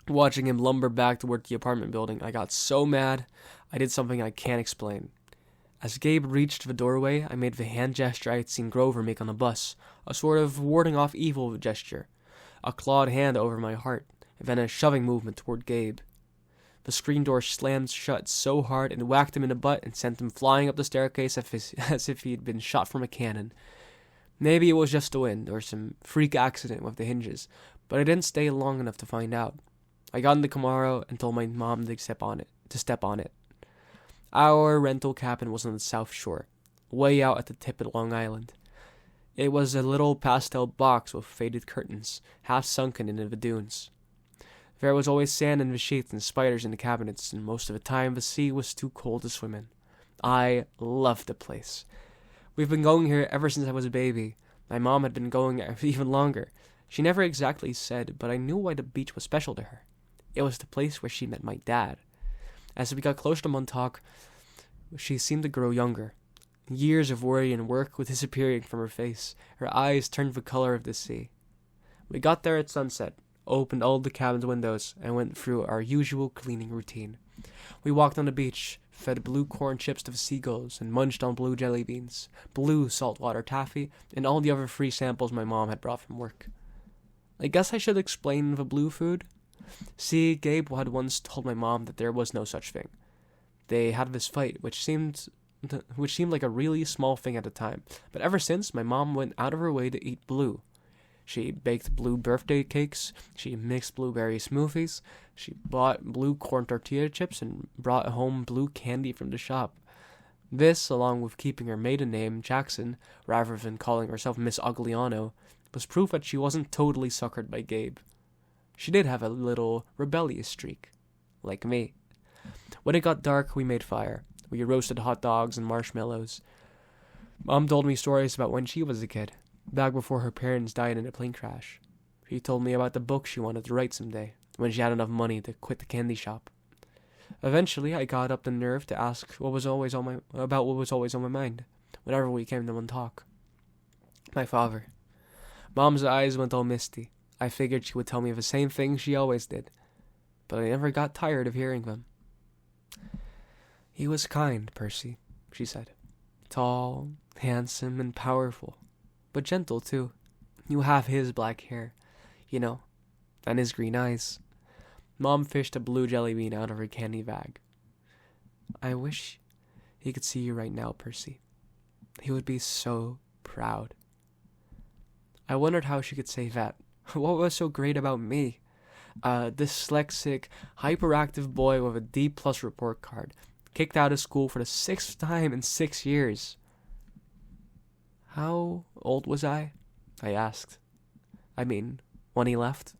Watching him lumber back toward the apartment building, I got so mad, I did something I can't explain. As Gabe reached the doorway, I made the hand gesture I had seen Grover make on the bus, a sort of warding off evil gesture. A clawed hand over my heart, and then a shoving movement toward Gabe. The screen door slammed shut so hard and whacked him in the butt and sent him flying up the staircase as if he'd been shot from a cannon. Maybe it was just the wind, or some freak accident with the hinges, but I didn't stay long enough to find out. I got in the Camaro and told my mom to step on it. Our rental cabin was on the South Shore, way out at the tip of Long Island. It was a little pastel box with faded curtains, half sunken into the dunes. There was always sand in the sheets and spiders in the cabinets, and most of the time the sea was too cold to swim in. I loved the place. We've been going here ever since I was a baby. My mom had been going even longer. She never exactly said, but I knew why the beach was special to her. It was the place where she met my dad. As we got closer to Montauk, she seemed to grow younger. Years of worry and work were disappearing from her face. Her eyes turned the color of the sea. We got there at sunset, opened all the cabin's windows, and went through our usual cleaning routine. We walked on the beach, fed blue corn chips to the seagulls, and munched on blue jelly beans, blue saltwater taffy, and all the other free samples my mom had brought from work. I guess I should explain the blue food. See, Gabe had once told my mom that there was no such thing. They had this fight, which seemed like a really small thing at the time, but ever since, my mom went out of her way to eat blue. She baked blue birthday cakes, she mixed blueberry smoothies, she bought blue corn tortilla chips, and brought home blue candy from the shop. This, along with keeping her maiden name, Jackson, rather than calling herself Miss Agliano, was proof that she wasn't totally suckered by Gabe. She did have a little rebellious streak, like me. When it got dark, we made fire. We roasted hot dogs and marshmallows. Mom told me stories about when she was a kid, back before her parents died in a plane crash. She told me about the book she wanted to write someday, when she had enough money to quit the candy shop. Eventually, I got up the nerve to ask what was always on my mind, whenever we came to one talk. My father. Mom's eyes went all misty. I figured she would tell me the same thing she always did, but I never got tired of hearing them. He was kind, Percy, she said. Tall, handsome, and powerful, but gentle, too. You have his black hair, and his green eyes. Mom fished a blue jelly bean out of her candy bag. I wish he could see you right now, Percy. He would be so proud. I wondered how she could say that. What was so great about me? A dyslexic, hyperactive boy with a D+ report card, kicked out of school for the 6th time in 6 years. How old was I asked. I mean, when he left.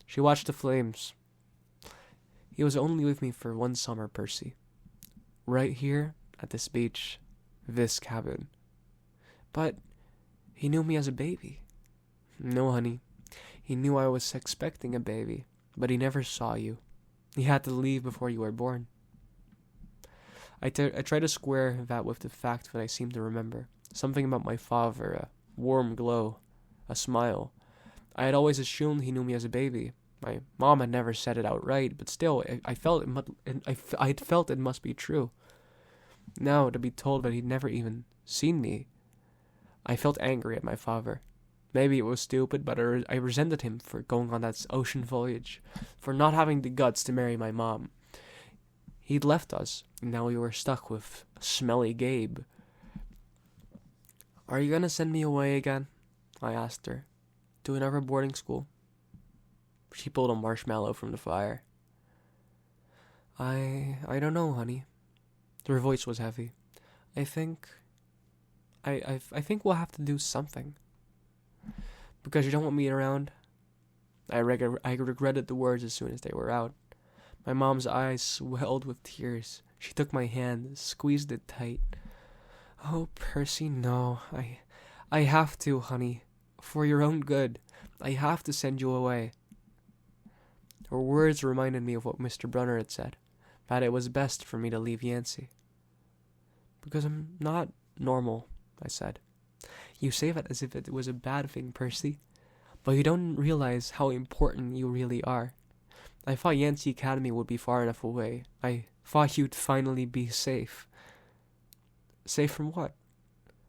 She watched the flames. He was only with me for 1 summer, Percy. Right here, at this beach, this cabin. But he knew me as a baby. No, honey. He knew I was expecting a baby, but he never saw you. He had to leave before you were born. I tried to square that with the fact that I seemed to remember. Something about my father, a warm glow, a smile. I had always assumed he knew me as a baby. My mom had never said it outright, but still, I felt it must be true. Now, to be told that he'd never even seen me, I felt angry at my father. Maybe it was stupid, but I resented him for going on that ocean voyage, for not having the guts to marry my mom. He'd left us, and now we were stuck with smelly Gabe. Are you gonna send me away again? I asked her. To another boarding school? She pulled a marshmallow from the fire. I don't know, honey. Her voice was heavy. I think we'll have to do something. Because you don't want me around? I regretted the words as soon as they were out. My mom's eyes swelled with tears. She took my hand, squeezed it tight. Oh, Percy, no. I have to, honey. For your own good. I have to send you away. Her words reminded me of what Mr. Brunner had said, that it was best for me to leave Yancey. Because I'm not normal, I said. You say that as if it was a bad thing, Percy, but you don't realize how important you really are. I thought Yancey Academy would be far enough away. I thought you'd finally be safe. Safe from what?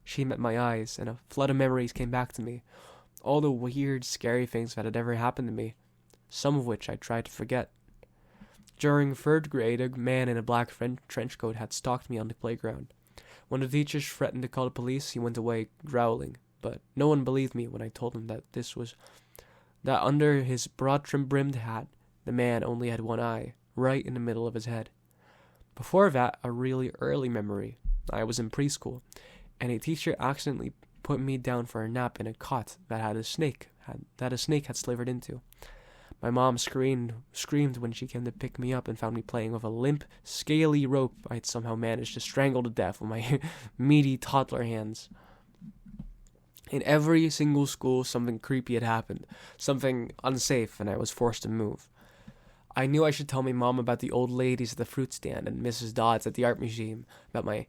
She met my eyes, and a flood of memories came back to me. All the weird, scary things that had ever happened to me, some of which I tried to forget. During 3rd grade, a man in a black trench coat had stalked me on the playground. When the teachers threatened to call the police, he went away growling, but no one believed me when I told him that under his broad trim-brimmed hat, the man only had one eye, right in the middle of his head. Before that, a really early memory. I was in preschool, and a teacher accidentally put me down for a nap in a cot that a snake had slithered into. My mom screamed when she came to pick me up and found me playing with a limp, scaly rope I'd somehow managed to strangle to death with my meaty toddler hands. In every single school, something creepy had happened, something unsafe, and I was forced to move. I knew I should tell my mom about the old ladies at the fruit stand and Mrs. Dodds at the art museum, about my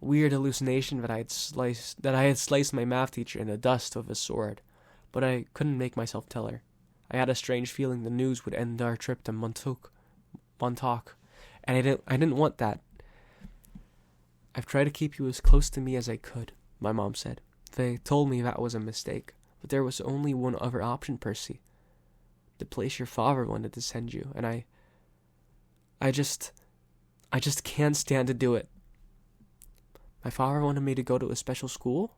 weird hallucination that I had sliced my math teacher in the dust with a sword, but I couldn't make myself tell her. I had a strange feeling the news would end our trip to Montauk, and I didn't want that. I've tried to keep you as close to me as I could, my mom said. They told me that was a mistake, but there was only one other option, Percy. The place your father wanted to send you, and I just can't stand to do it. My father wanted me to go to a special school?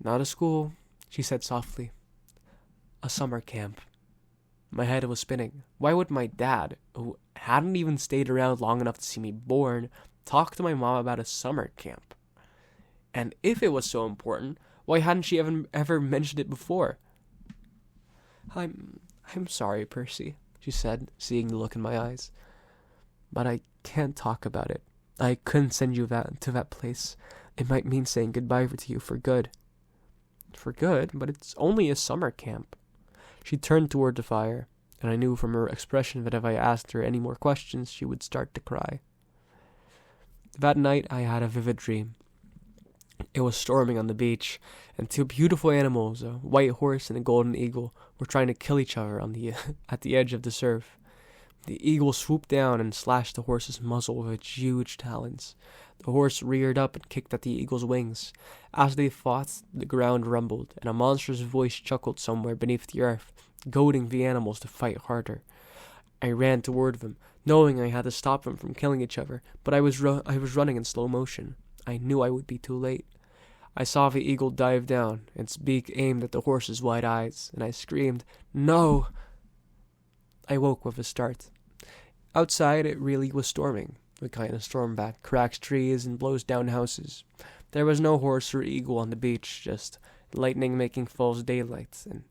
Not a school, she said softly. A summer camp. My head was spinning. Why would my dad, who hadn't even stayed around long enough to see me born, talk to my mom about a summer camp? And if it was so important, why hadn't she ever mentioned it before? I'm sorry, Percy, she said, seeing the look in my eyes. But I can't talk about it. I couldn't send you to that place. It might mean saying goodbye to you for good. For good? But it's only a summer camp. She turned toward the fire, and I knew from her expression that if I asked her any more questions, she would start to cry. That night, I had a vivid dream. It was storming on the beach, and 2 beautiful animals, a white horse and a golden eagle, were trying to kill each other at the edge of the surf. The eagle swooped down and slashed the horse's muzzle with its huge talons. The horse reared up and kicked at the eagle's wings. As they fought, the ground rumbled, and a monstrous voice chuckled somewhere beneath the earth, goading the animals to fight harder. I ran toward them, knowing I had to stop them from killing each other, but I was running in slow motion. I knew I would be too late. I saw the eagle dive down, its beak aimed at the horse's wide eyes, and I screamed, "No!" I woke with a start. Outside, it really was storming, the kind of storm that cracks trees and blows down houses. There was no horse or eagle on the beach, just lightning making false daylight, and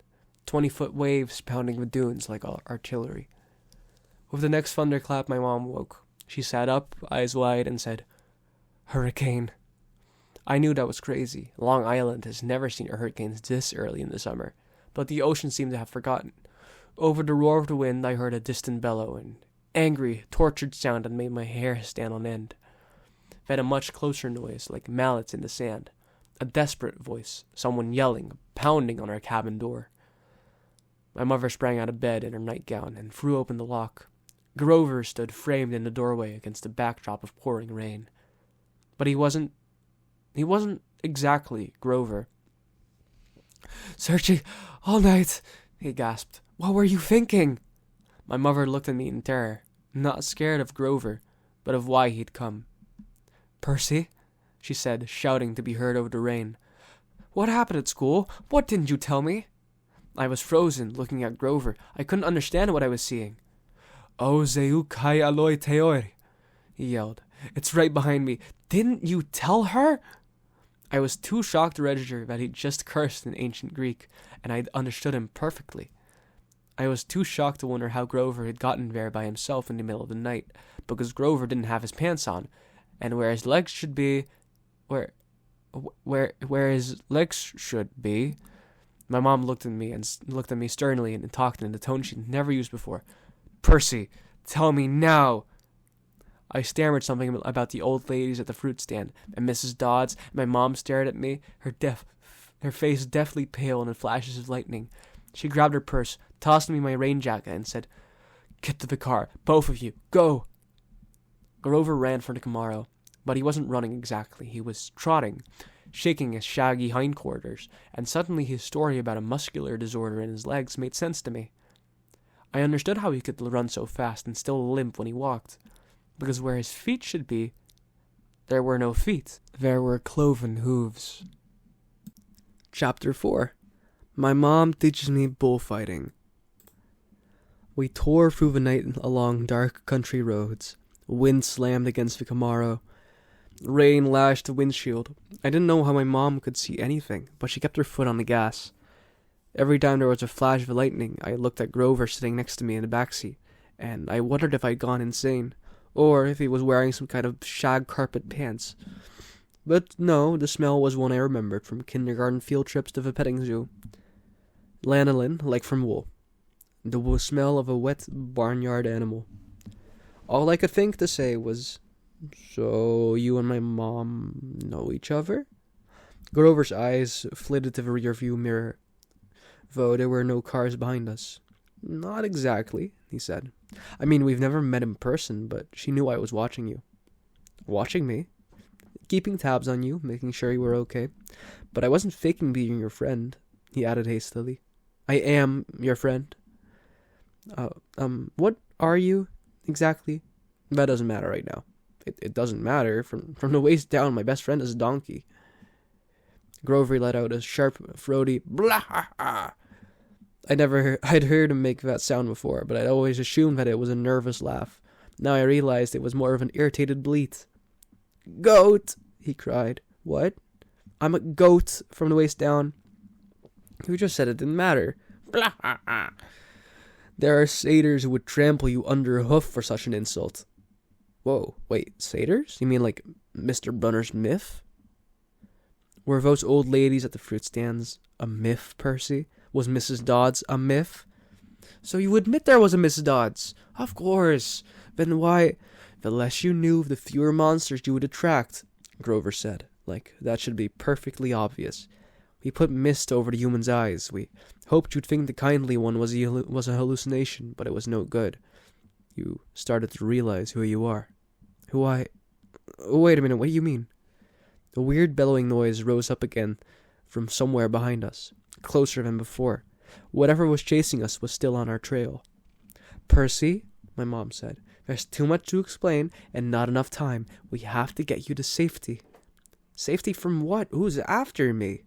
20-foot waves pounding the dunes like artillery. With the next thunderclap, my mom woke. She sat up, eyes wide, and said, "Hurricane." I knew that was crazy. Long Island has never seen hurricanes this early in the summer, but the ocean seemed to have forgotten. Over the roar of the wind, I heard a distant bellow, an angry, tortured sound that made my hair stand on end. Then a much closer noise, like mallets in the sand. A desperate voice, someone yelling, pounding on our cabin door. My mother sprang out of bed in her nightgown and threw open the lock. Grover stood framed in the doorway against the backdrop of pouring rain. But he wasn't exactly Grover. "Searching all night," he gasped. "What were you thinking?" My mother looked at me in terror, not scared of Grover, but of why he'd come. "Percy," she said, shouting to be heard over the rain. "What happened at school? What didn't you tell me?" I was frozen, looking at Grover. I couldn't understand what I was seeing. "O Zeu kai aloi teori," he yelled. "It's right behind me. Didn't you tell her?" I was too shocked to register that he'd just cursed in ancient Greek, and I'd understood him perfectly. I was too shocked to wonder how Grover had gotten there by himself in the middle of the night, because Grover didn't have his pants on, and where his legs should be, where his legs should be. My mom looked at me sternly and talked in a tone she'd never used before. "Percy, tell me now." I stammered something about the old ladies at the fruit stand, and Mrs. Dodds, and my mom stared at me, her face deathly pale in flashes of lightning. She grabbed her purse, tossed me my rain jacket, and said, "Get to the car, both of you, go." Grover ran for the Camaro, but he wasn't running exactly. He was trotting, shaking his shaggy hindquarters, and suddenly his story about a muscular disorder in his legs made sense to me. I understood how he could run so fast and still limp when he walked, because where his feet should be, there were no feet. There were cloven hooves. Chapter 4. My mom teaches me bullfighting. We tore through the night along dark country roads. Wind slammed against the Camaro. Rain lashed the windshield. I didn't know how my mom could see anything, but she kept her foot on the gas. Every time there was a flash of lightning, I looked at Grover sitting next to me in the backseat, and I wondered if I'd gone insane, or if he was wearing some kind of shag carpet pants. But no, the smell was one I remembered from kindergarten field trips to the petting zoo. Lanolin, like from wool. The smell of a wet barnyard animal. All I could think to say was, "So you and my mom know each other?" Grover's eyes flitted to the rearview mirror, though there were no cars behind us. "Not exactly," he said. "I mean, we've never met in person, but she knew I was watching you." "Watching me?" "Keeping tabs on you, making sure you were okay. But I wasn't faking being your friend," he added hastily. "I am your friend." What are you exactly?" "That doesn't matter right now." It doesn't matter. From the waist down, my best friend is a donkey." Grover let out a sharp, throaty blah. I'd heard him make that sound before, but I'd always assumed that it was a nervous laugh. Now I realized it was more of an irritated bleat. "Goat!" he cried. "What?" "I'm a goat from the waist down." "You just said it didn't matter." "Blah. There are satyrs who would trample you under a hoof for such an insult." "Whoa, wait, satyrs? You mean like Mr. Brunner's myth?" "Were those old ladies at the fruit stands a myth, Percy? Was Mrs. Dodds a myth?" "So you admit there was a Mrs. Dodds?" "Of course. Then why—" "The less you knew, the fewer monsters you would attract," Grover said, like that should be perfectly obvious. "We put mist over the human's eyes. We hoped you'd think the kindly one was a hallucination, but it was no good. You started to realize who you are." "Who I— Wait a minute, what do you mean?" The weird bellowing noise rose up again from somewhere behind us, closer than before. Whatever was chasing us was still on our trail. "Percy, my mom said. There's too much to explain and not enough time. We have to get you to safety. Safety from what? Who's after me?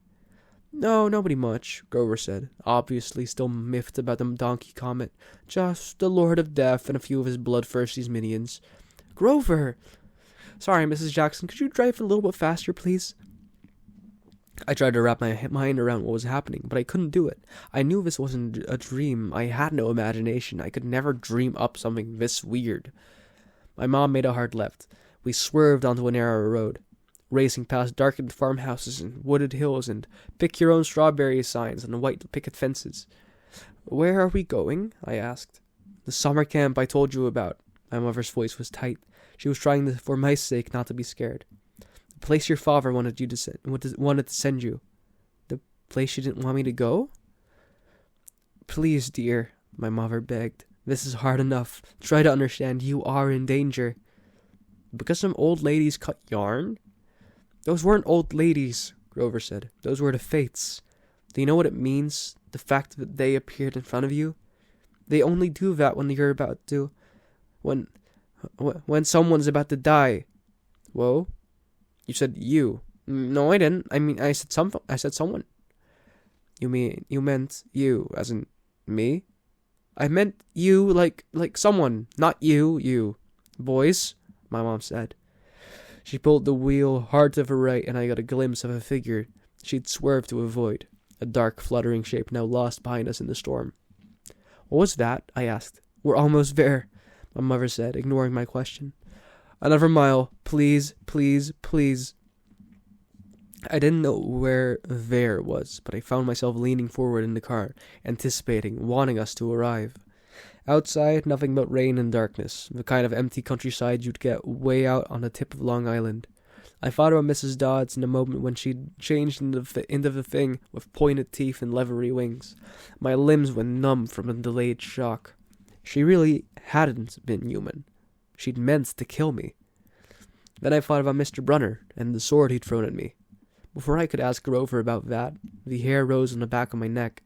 No, nobody much, Grover said, obviously still miffed about the donkey comet. Just the Lord of Death and a few of his bloodthirsty minions. Grover! Sorry, Mrs. Jackson, could you drive a little bit faster, please? I tried to wrap my mind around what was happening, but I couldn't do it. I knew this wasn't a dream. I had no imagination. I could never dream up something this weird. My mom made a hard left. We swerved onto a narrow road, racing past darkened farmhouses and wooded hills and pick-your-own-strawberry signs and white picket fences. Where are we going? I asked. The summer camp I told you about. My mother's voice was tight. She was trying, for my sake, not to be scared. The place your father wanted to send you. The place you didn't want me to go? Please, dear, my mother begged. This is hard enough. Try to understand. You are in danger. Because some old ladies cut yarn? Those weren't old ladies, Grover said. Those were the fates. Do you know what it means? The fact that they appeared in front of you? They only do that when you're about to... When someone's about to die. Whoa? You said you. No, I didn't. I mean, I said someone. You meant you, as in me? I meant you like someone, not you. Boys, my mom said. She pulled the wheel hard to the right, and I got a glimpse of a figure she'd swerved to avoid, a dark, fluttering shape now lost behind us in the storm. What was that? I asked. We're almost there, my mother said, ignoring my question. Another mile, please, please, please. I didn't know where there was, but I found myself leaning forward in the car, anticipating, wanting us to arrive. Outside, nothing but rain and darkness, the kind of empty countryside you'd get way out on the tip of Long Island. I thought about Mrs. Dodds in the moment when she'd changed into the thing with pointed teeth and leathery wings. My limbs went numb from a delayed shock. She really hadn't been human. She'd meant to kill me. Then I thought about Mr. Brunner and the sword he'd thrown at me. Before I could ask Grover about that, the hair rose on the back of my neck.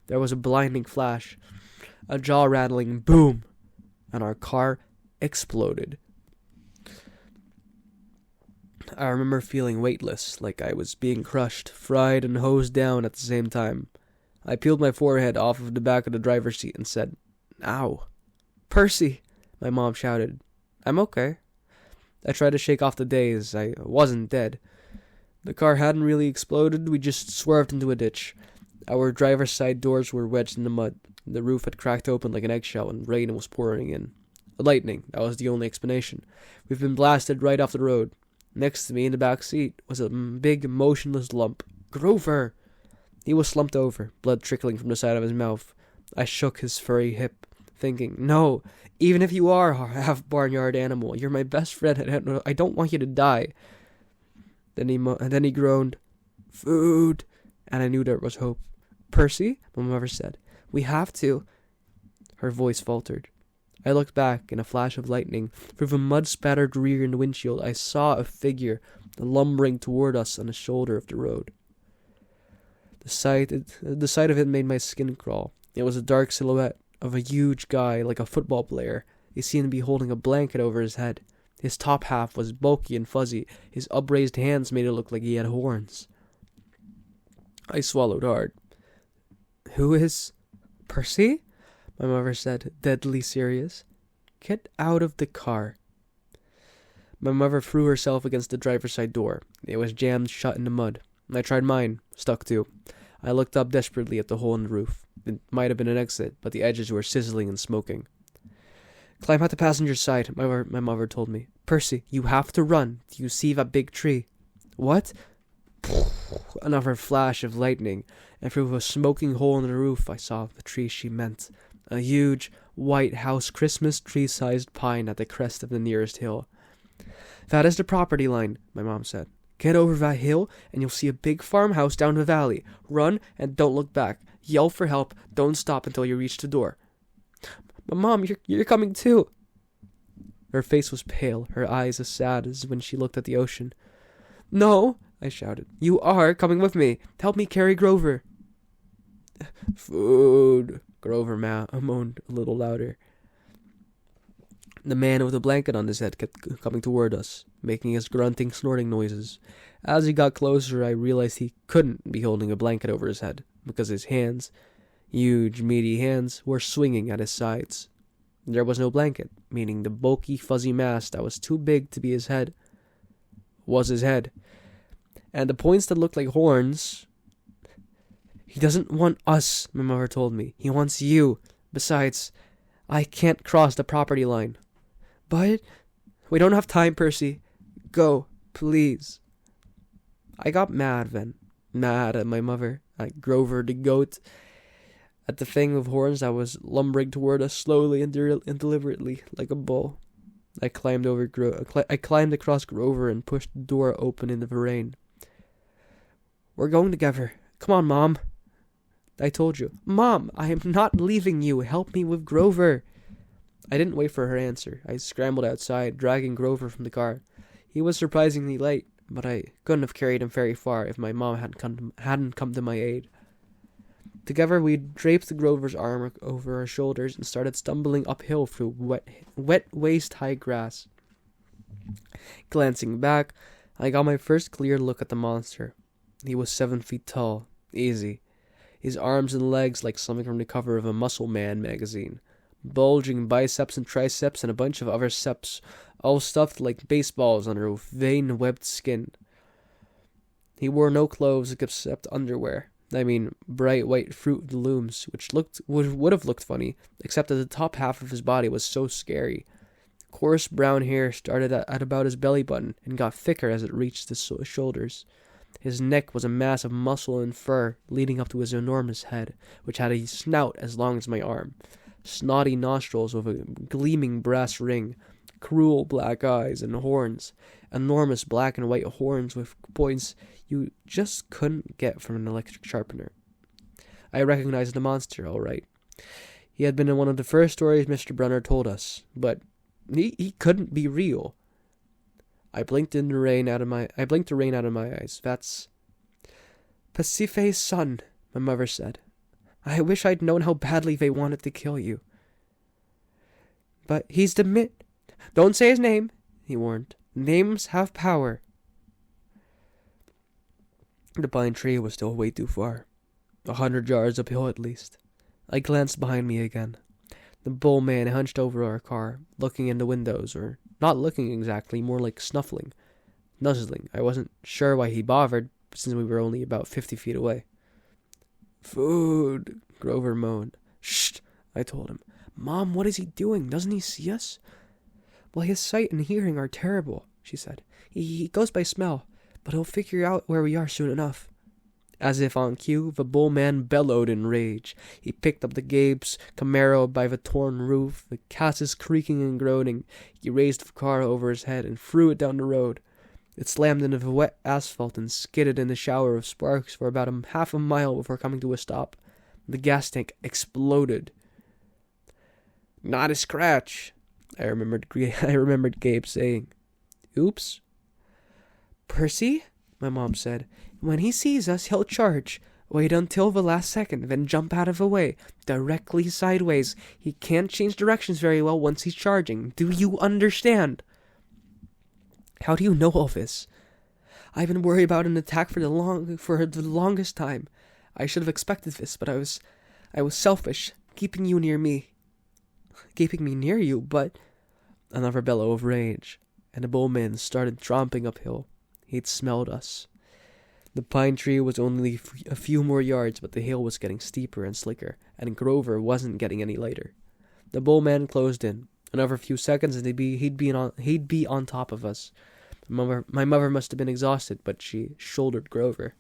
There was a blinding flash, a jaw-rattling boom, and our car exploded. I remember feeling weightless, like I was being crushed, fried, and hosed down at the same time. I peeled my forehead off of the back of the driver's seat and said, Ow. Percy, my mom shouted. I'm okay. I tried to shake off the daze. I wasn't dead. The car hadn't really exploded. We just swerved into a ditch. Our driver's side doors were wedged in the mud. The roof had cracked open like an eggshell and rain was pouring in. Lightning, that was the only explanation. We've been blasted right off the road. Next to me in the back seat was a big, motionless lump. Grover! He was slumped over, blood trickling from the side of his mouth. I shook his furry hip, thinking, No, even if you are a half-barnyard animal, you're my best friend. I don't want you to die. Then he groaned, Food! And I knew there was hope. Percy, my mother said, we have to. Her voice faltered. I looked back. In a flash of lightning, through the mud-spattered rear in the windshield, I saw a figure lumbering toward us on the shoulder of the road. The sight of it made my skin crawl. It was a dark silhouette of a huge guy, like a football player. He seemed to be holding a blanket over his head. His top half was bulky and fuzzy. His upraised hands made it look like he had horns. I swallowed hard. Who is... Percy? My mother said, deadly serious. Get out of the car. My mother threw herself against the driver's side door. It was jammed shut in the mud. I tried mine, stuck too. I looked up desperately at the hole in the roof. It might have been an exit, but the edges were sizzling and smoking. Climb out the passenger side, my mother told me. Percy, you have to run. Do you see that big tree? What? Another flash of lightning, and through a smoking hole in the roof I saw the tree she meant. A huge, white house Christmas tree-sized pine at the crest of the nearest hill. That is the property line, my mom said. Get over that hill, and you'll see a big farmhouse down the valley. Run, and don't look back. Yell for help. Don't stop until you reach the door. But Mom, you're coming too. Her face was pale, her eyes as sad as when she looked at the ocean. No, I shouted. You are coming with me. Help me carry Grover. Food, Grover moaned a little louder. The man with a blanket on his head kept coming toward us, making his grunting, snorting noises. As he got closer, I realized he couldn't be holding a blanket over his head, because his hands, huge, meaty hands, were swinging at his sides. There was no blanket, meaning the bulky, fuzzy mass that was too big to be his head was his head. And the points that looked like horns... He doesn't want us, my mother told me. He wants you. Besides, I can't cross the property line. But we don't have time, Percy. Go, please. I got mad then. Mad at my mother, at Grover the goat, at the thing of horns that was lumbering toward us slowly and deliberately, like a bull. I climbed across Grover and pushed the door open in the rain. We're going together. Come on, Mom. I told you. Mom, I am not leaving you. Help me with Grover. I didn't wait for her answer. I scrambled outside, dragging Grover from the car. He was surprisingly light, but I couldn't have carried him very far if my mom hadn't come to my aid. Together we draped Grover's arm over our shoulders and started stumbling uphill through wet waist-high grass. Glancing back, I got my first clear look at the monster. He was 7 feet tall. Easy. His arms and legs like something from the cover of a Muscle Man magazine. Bulging biceps and triceps and a bunch of other seps, all stuffed like baseballs under vein-webbed skin. He wore no clothes except underwear. I mean, bright white Fruit Looms, which would have looked funny, except that the top half of his body was so scary. Coarse brown hair started at about his belly button and got thicker as it reached his shoulders. His neck was a mass of muscle and fur leading up to his enormous head, which had a snout as long as my arm, snotty nostrils with a gleaming brass ring, cruel black eyes and horns, enormous black and white horns with points you just couldn't get from an electric sharpener. I recognized the monster, all right. He had been in one of the first stories Mr. Brunner told us, but he couldn't be real. I blinked the rain out of my eyes. That's Pasiphae's son, my mother said. I wish I'd known how badly they wanted to kill you. But he's the Don't say his name, he warned. Names have power. The pine tree was still way too far. 100 yards uphill at least. I glanced behind me again. The bull man hunched over our car, looking in the windows, or not looking exactly, more like snuffling. Nuzzling. I wasn't sure why he bothered, since we were only about 50 feet away. Food, Grover moaned. Shh, I told him. Mom, what is he doing? Doesn't he see us? Well, his sight and hearing are terrible, she said. He goes by smell, but he'll figure out where we are soon enough. As if on cue, the bull man bellowed in rage. He picked up the Gabe's Camaro by the torn roof, the chassis creaking and groaning. He raised the car over his head and threw it down the road. It slammed into the wet asphalt and skidded in a shower of sparks for about half a mile before coming to a stop. The gas tank exploded. Not a scratch, I remembered Gabe saying. Oops. Percy, my mom said, when he sees us, he'll charge. Wait until the last second, then jump out of the way, directly sideways. He can't change directions very well once he's charging. Do you understand? How do you know all this? I've been worried about an attack for the longest time. I should have expected this, but I was selfish, keeping me near you, but... Another bellow of rage, and the bullman started tromping uphill. He'd smelled us. The pine tree was only a few more yards, but the hill was getting steeper and slicker, and Grover wasn't getting any lighter. The bullman closed in. Another few seconds, and he'd be on top of us. My mother must have been exhausted, but she shouldered Grover.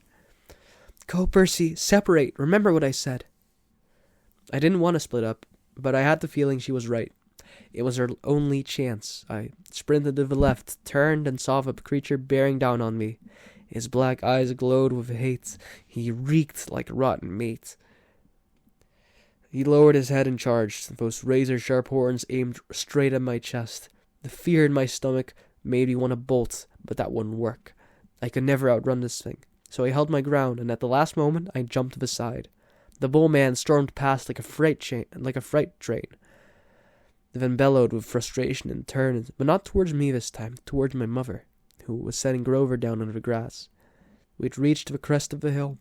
Go, Percy, separate. Remember what I said. I didn't want to split up, but I had the feeling she was right. It was our only chance. I sprinted to the left, turned, and saw the creature bearing down on me. His black eyes glowed with hate. He reeked like rotten meat. He lowered his head and charged, those razor-sharp horns aimed straight at my chest. The fear in my stomach made me want to bolt, but that wouldn't work. I could never outrun this thing, so I held my ground, and at the last moment I jumped to the side. The bullman stormed past like a freight train. then bellowed with frustration and turned, but not towards me this time, towards my mother, who was setting Grover down under the grass. We'd reached the crest of the hill.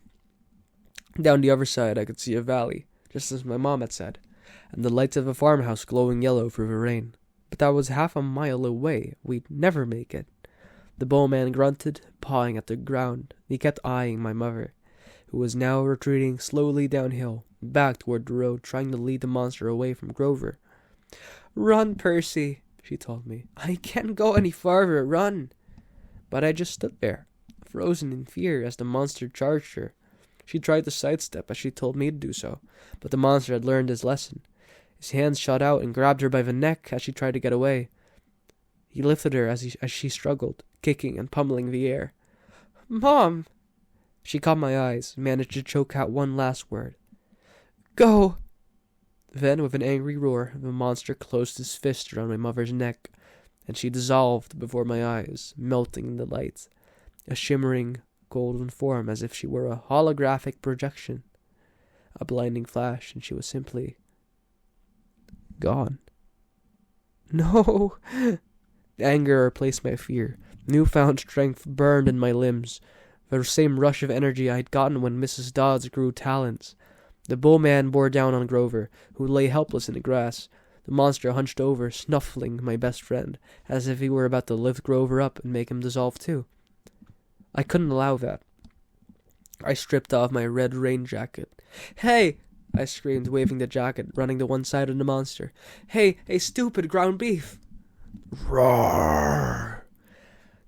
Down the other side I could see a valley, just as my mom had said, and the lights of a farmhouse glowing yellow through the rain. But that was half a mile away. We'd never make it. The bowman grunted, pawing at the ground. He kept eyeing my mother, who was now retreating slowly downhill, back toward the road, trying to lead the monster away from Grover. "Run, Percy," she told me. "I can't go any farther. Run." But I just stood there, frozen in fear as the monster charged her. She tried to sidestep as she told me to do so, but the monster had learned his lesson. His hands shot out and grabbed her by the neck as she tried to get away. He lifted her as she struggled, kicking and pummeling the air. "Mom!" She caught my eyes, managed to choke out one last word. "Go!" Then, with an angry roar, the monster closed his fist around my mother's neck, and she dissolved before my eyes, melting in the light, a shimmering golden form as if she were a holographic projection. A blinding flash, and she was simply gone. No! Anger replaced my fear. Newfound strength burned in my limbs, the same rush of energy I had gotten when Mrs. Dodds grew talons. The bullman bore down on Grover, who lay helpless in the grass. The monster hunched over, snuffling my best friend, as if he were about to lift Grover up and make him dissolve too. I couldn't allow that. I stripped off my red rain jacket. "Hey!" I screamed, waving the jacket, running to one side of the monster. Hey, stupid ground beef!" Roar!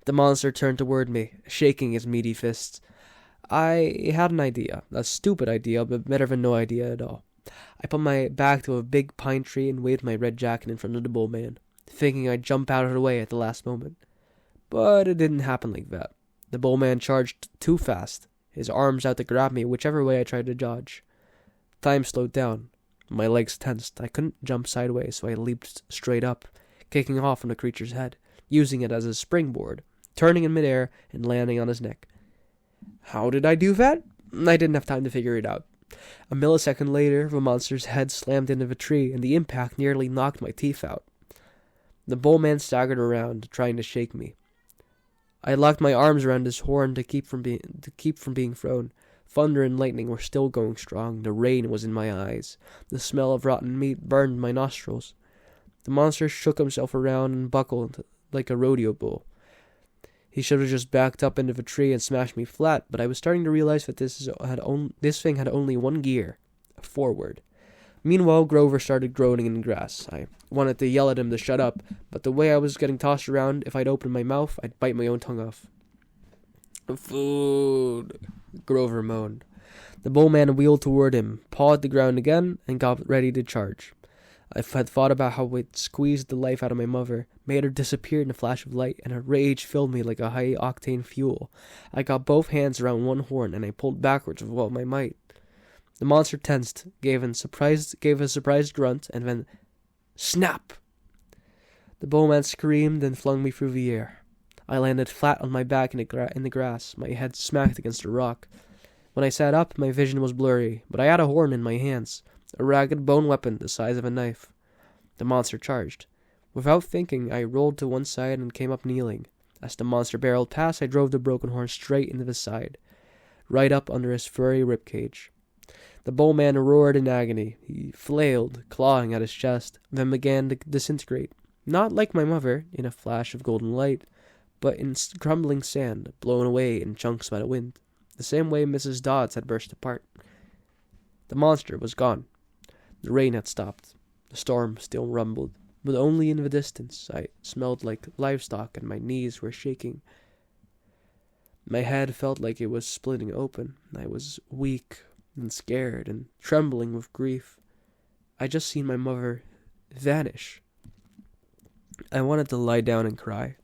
The monster turned toward me, shaking his meaty fists. I had an idea, a stupid idea, but better than no idea at all. I put my back to a big pine tree and waved my red jacket in front of the bullman, thinking I'd jump out of the way at the last moment. But it didn't happen like that. The bullman charged too fast, his arms out to grab me whichever way I tried to dodge. Time slowed down. My legs tensed. I couldn't jump sideways, so I leaped straight up, kicking off on the creature's head, using it as a springboard, turning in midair and landing on his neck. How did I do that? I didn't have time to figure it out. A millisecond later, the monster's head slammed into the tree, and the impact nearly knocked my teeth out. The bullman staggered around, trying to shake me. I locked my arms around his horn to keep from being thrown. Thunder and lightning were still going strong. The rain was in my eyes. The smell of rotten meat burned my nostrils. The monster shook himself around and buckled like a rodeo bull. He should have just backed up into the tree and smashed me flat, but I was starting to realize that this thing had only one gear, forward. Meanwhile, Grover started groaning in the grass. I wanted to yell at him to shut up, but the way I was getting tossed around, if I'd opened my mouth, I'd bite my own tongue off. "Food," Grover moaned. The bullman wheeled toward him, pawed the ground again, and got ready to charge. I had thought about how it squeezed the life out of my mother, made her disappear in a flash of light, and her rage filled me like a high-octane fuel. I got both hands around one horn, and I pulled backwards with all my might. The monster tensed, gave a surprised grunt, and then snap! The bowman screamed and flung me through the air. I landed flat on my back in the grass, my head smacked against a rock. When I sat up, my vision was blurry, but I had a horn in my hands, a ragged bone weapon the size of a knife. The monster charged. Without thinking, I rolled to one side and came up kneeling. As the monster barreled past, I drove the broken horn straight into the side, right up under his furry ribcage. The bowman roared in agony. He flailed, clawing at his chest, then began to disintegrate, not like my mother, in a flash of golden light, but in crumbling sand, blown away in chunks by the wind, the same way Mrs. Dodds had burst apart. The monster was gone. The rain had stopped. The storm still rumbled, but only in the distance. I smelled like livestock, and my knees were shaking. My head felt like it was splitting open. I was weak and scared and trembling with grief. I just seen my mother vanish. I wanted to lie down and cry,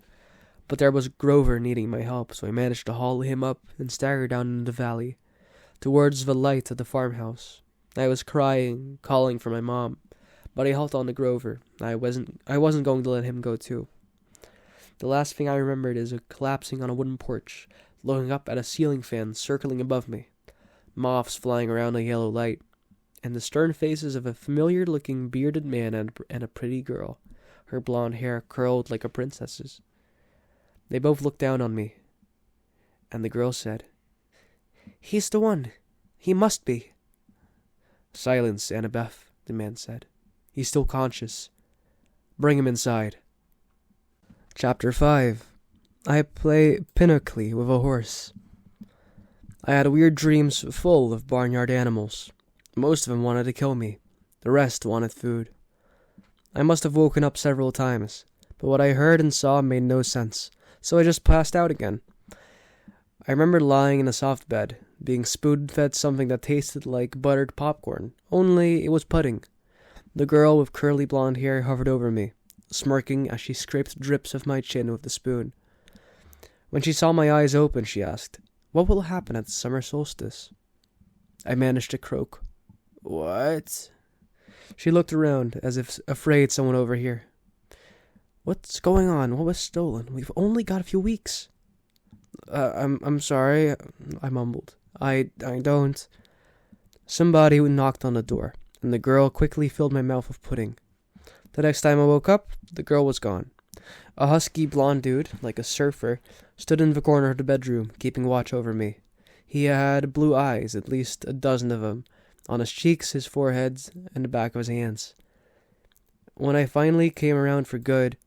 but there was Grover needing my help, so I managed to haul him up and stagger down into the valley, towards the light of the farmhouse. I was crying, calling for my mom, but I held on to Grover. I wasn't going to let him go too. The last thing I remembered is collapsing on a wooden porch, looking up at a ceiling fan circling above me, moths flying around a yellow light, and the stern faces of a familiar-looking bearded man and a pretty girl, her blonde hair curled like a princess's. They both looked down on me, and the girl said, "He's the one. He must be." "Silence, Annabeth," the man said. "He's still conscious. Bring him inside." Chapter 5. I play Pinochle with a horse. I had weird dreams full of barnyard animals. Most of them wanted to kill me. The rest wanted food. I must have woken up several times, but what I heard and saw made no sense, so I just passed out again. I remember lying in a soft bed, being spoon-fed something that tasted like buttered popcorn, only it was pudding. The girl with curly blonde hair hovered over me, smirking as she scraped drips of my chin with the spoon. When she saw my eyes open, she asked, "What will happen at the summer solstice?" I managed to croak, "What?" She looked around, as if afraid someone over here. "What's going on? What was stolen? We've only got a few weeks." I'm sorry," I mumbled. I don't." Somebody knocked on the door, and the girl quickly filled my mouth with pudding. The next time I woke up, the girl was gone. A husky blonde dude, like a surfer, stood in the corner of the bedroom, keeping watch over me. He had blue eyes, at least a dozen of them, on his cheeks, his forehead, and the back of his hands. When I finally came around for good,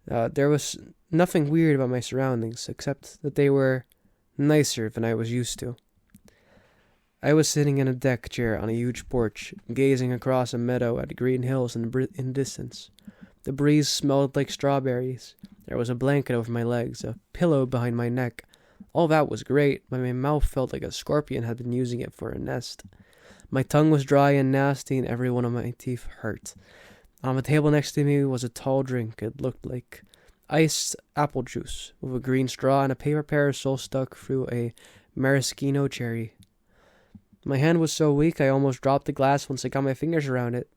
there was nothing weird about my surroundings, except that they were nicer than I was used to. I was sitting in a deck chair on a huge porch, gazing across a meadow at green hills in the distance. The breeze smelled like strawberries. There was a blanket over my legs, a pillow behind my neck. All that was great, but my mouth felt like a scorpion had been using it for a nest. My tongue was dry and nasty, and every one of my teeth hurt. On the table next to me was a tall drink. It looked like iced apple juice, with a green straw and a paper parasol stuck through a maraschino cherry. My hand was so weak I almost dropped the glass once I got my fingers around it.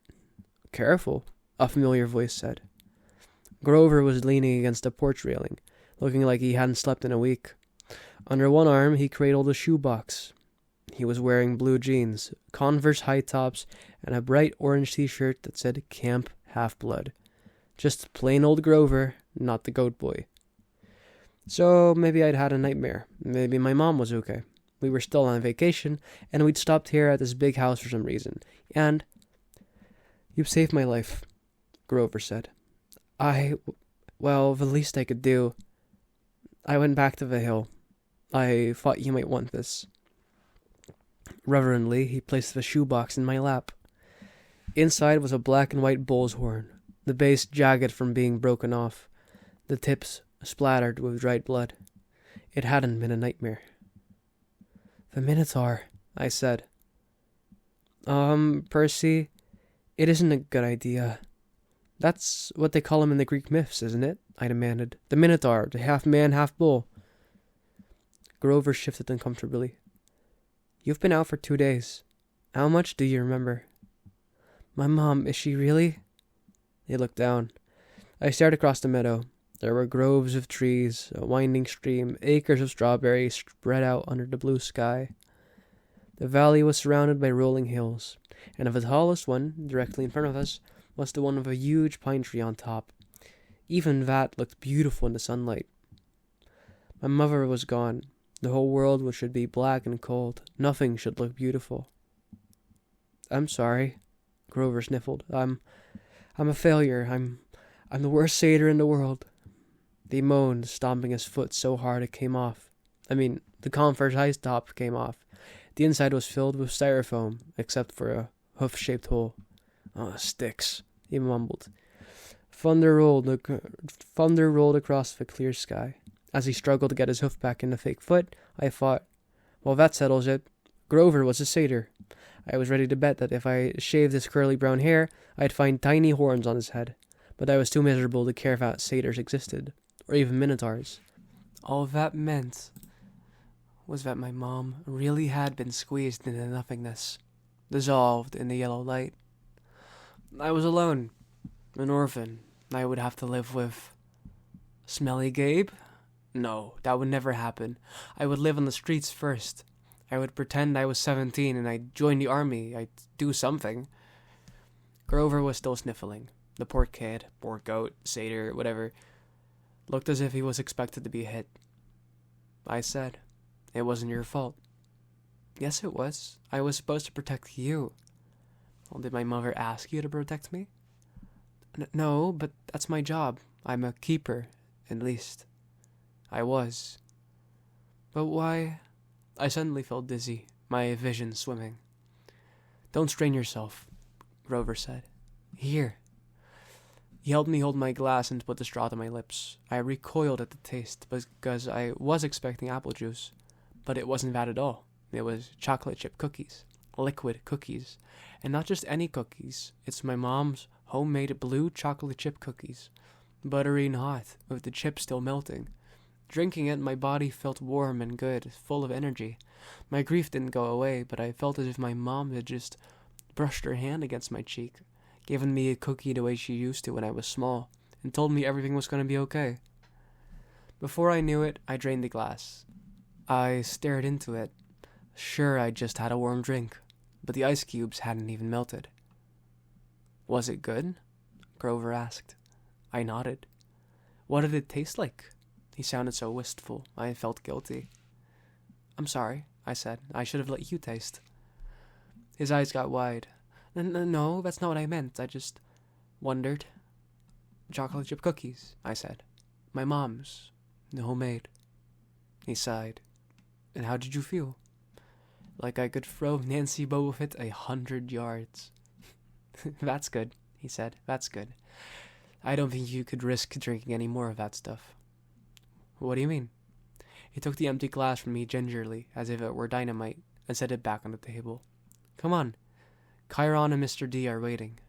"Careful," a familiar voice said. Grover was leaning against the porch railing, looking like he hadn't slept in a week. Under one arm, he cradled a shoebox. He was wearing blue jeans, Converse high tops, and a bright orange t-shirt that said Camp Half-Blood. Just plain old Grover, not the goat boy. So maybe I'd had a nightmare. Maybe my mom was okay. We were still on vacation, and we'd stopped here at this big house for some reason. And, "You've saved my life," Grover said. Well, the least I could do. I went back to the hill. I thought you might want this." Reverently, he placed the shoebox in my lap. Inside was a black and white bull's horn, the base jagged from being broken off, the tips splattered with dried blood. It hadn't been a nightmare. "The Minotaur," I said. Percy, it isn't a good idea." "That's what they call him in the Greek myths, isn't it?" I demanded. "The Minotaur, the half-man, half-bull." Grover shifted uncomfortably. "You've been out for 2 days. How much do you remember?" "My mom, is she really?" He looked down. I stared across the meadow. There were groves of trees, a winding stream, acres of strawberries spread out under the blue sky. The valley was surrounded by rolling hills, and the tallest one, directly in front of us, was the one with a huge pine tree on top. Even that looked beautiful in the sunlight. My mother was gone. The whole world should be black and cold. Nothing should look beautiful. "I'm sorry," Grover sniffled. I'm a failure. I'm the worst satyr in the world." He moaned, stomping his foot so hard it came off. The Converse high top came off. The inside was filled with styrofoam, except for a hoof-shaped hole. "Oh, sticks," he mumbled. Thunder rolled across the clear sky. As he struggled to get his hoof back in the fake foot, I thought, well, that settles it. Grover was a satyr. I was ready to bet that if I shaved his curly brown hair, I'd find tiny horns on his head. But I was too miserable to care that satyrs existed, or even minotaurs. All that meant was that my mom really had been squeezed into nothingness, dissolved in the yellow light. I was alone, an orphan. I would have to live with Smelly Gabe? No, that would never happen. I would live on the streets first. I would pretend I was 17 and I'd join the army. I'd do something. Grover was still sniffling. The poor kid, poor goat, satyr, whatever, looked as if he was expected to be hit. I said, "It wasn't your fault." "Yes, it was. I was supposed to protect you." "Well, did my mother ask you to protect me?" No, but that's my job. I'm a keeper, at least. I was. But why? I suddenly felt dizzy, my vision swimming. "Don't strain yourself," Grover said. "Here." He helped me hold my glass and put the straw to my lips. I recoiled at the taste because I was expecting apple juice, but it wasn't that at all. It was chocolate chip cookies, liquid cookies, and not just any cookies. It's my mom's homemade blue chocolate chip cookies, buttery and hot, with the chip still melting. Drinking it, my body felt warm and good, full of energy. My grief didn't go away, but I felt as if my mom had just brushed her hand against my cheek, given me a cookie the way she used to when I was small, and told me everything was going to be okay. Before I knew it, I drained the glass. I stared into it. Sure, I just had a warm drink, but the ice cubes hadn't even melted. "Was it good?" Grover asked. I nodded. "What did it taste like?" He sounded so wistful, I felt guilty. "I'm sorry," I said. "I should have let you taste." His eyes got wide. No, that's not what I meant. I just wondered." "Chocolate chip cookies," I said. "My mom's. Homemade." He sighed. "And how did you feel?" "Like I could throw Nancy Bofitt 100 yards. "That's good," he said. "That's good. I don't think you could risk drinking any more of that stuff." "What do you mean?" He took the empty glass from me gingerly, as if it were dynamite, and set it back on the table. "Come on. Chiron and Mr. D are waiting."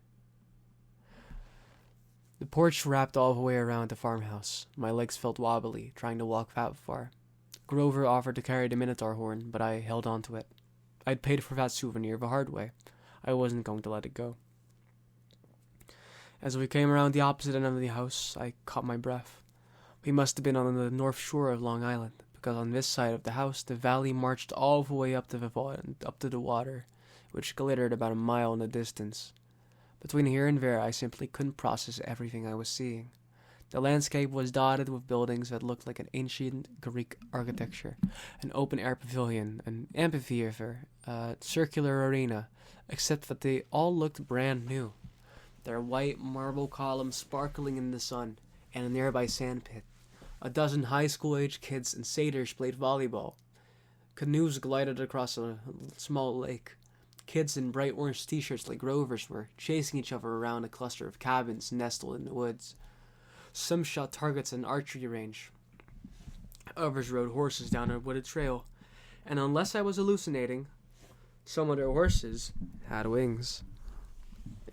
The porch wrapped all the way around the farmhouse. My legs felt wobbly, trying to walk that far. Grover offered to carry the Minotaur horn, but I held on to it. I'd paid for that souvenir the hard way. I wasn't going to let it go. As we came around the opposite end of the house, I caught my breath. We must have been on the north shore of Long Island, because on this side of the house, the valley marched all the way up to the water, which glittered about a mile in the distance. Between here and there, I simply couldn't process everything I was seeing. The landscape was dotted with buildings that looked like an ancient Greek architecture, an open-air pavilion, an amphitheater, a circular arena, except that they all looked brand new. Their white marble columns sparkling in the sun, and a nearby sandpit. A dozen high school-age kids and satyrs played volleyball. Canoes glided across a small lake. Kids in bright orange t-shirts like Grover's were chasing each other around a cluster of cabins nestled in the woods. Some shot targets at an archery range. Others rode horses down a wooded trail. And unless I was hallucinating, some of their horses had wings.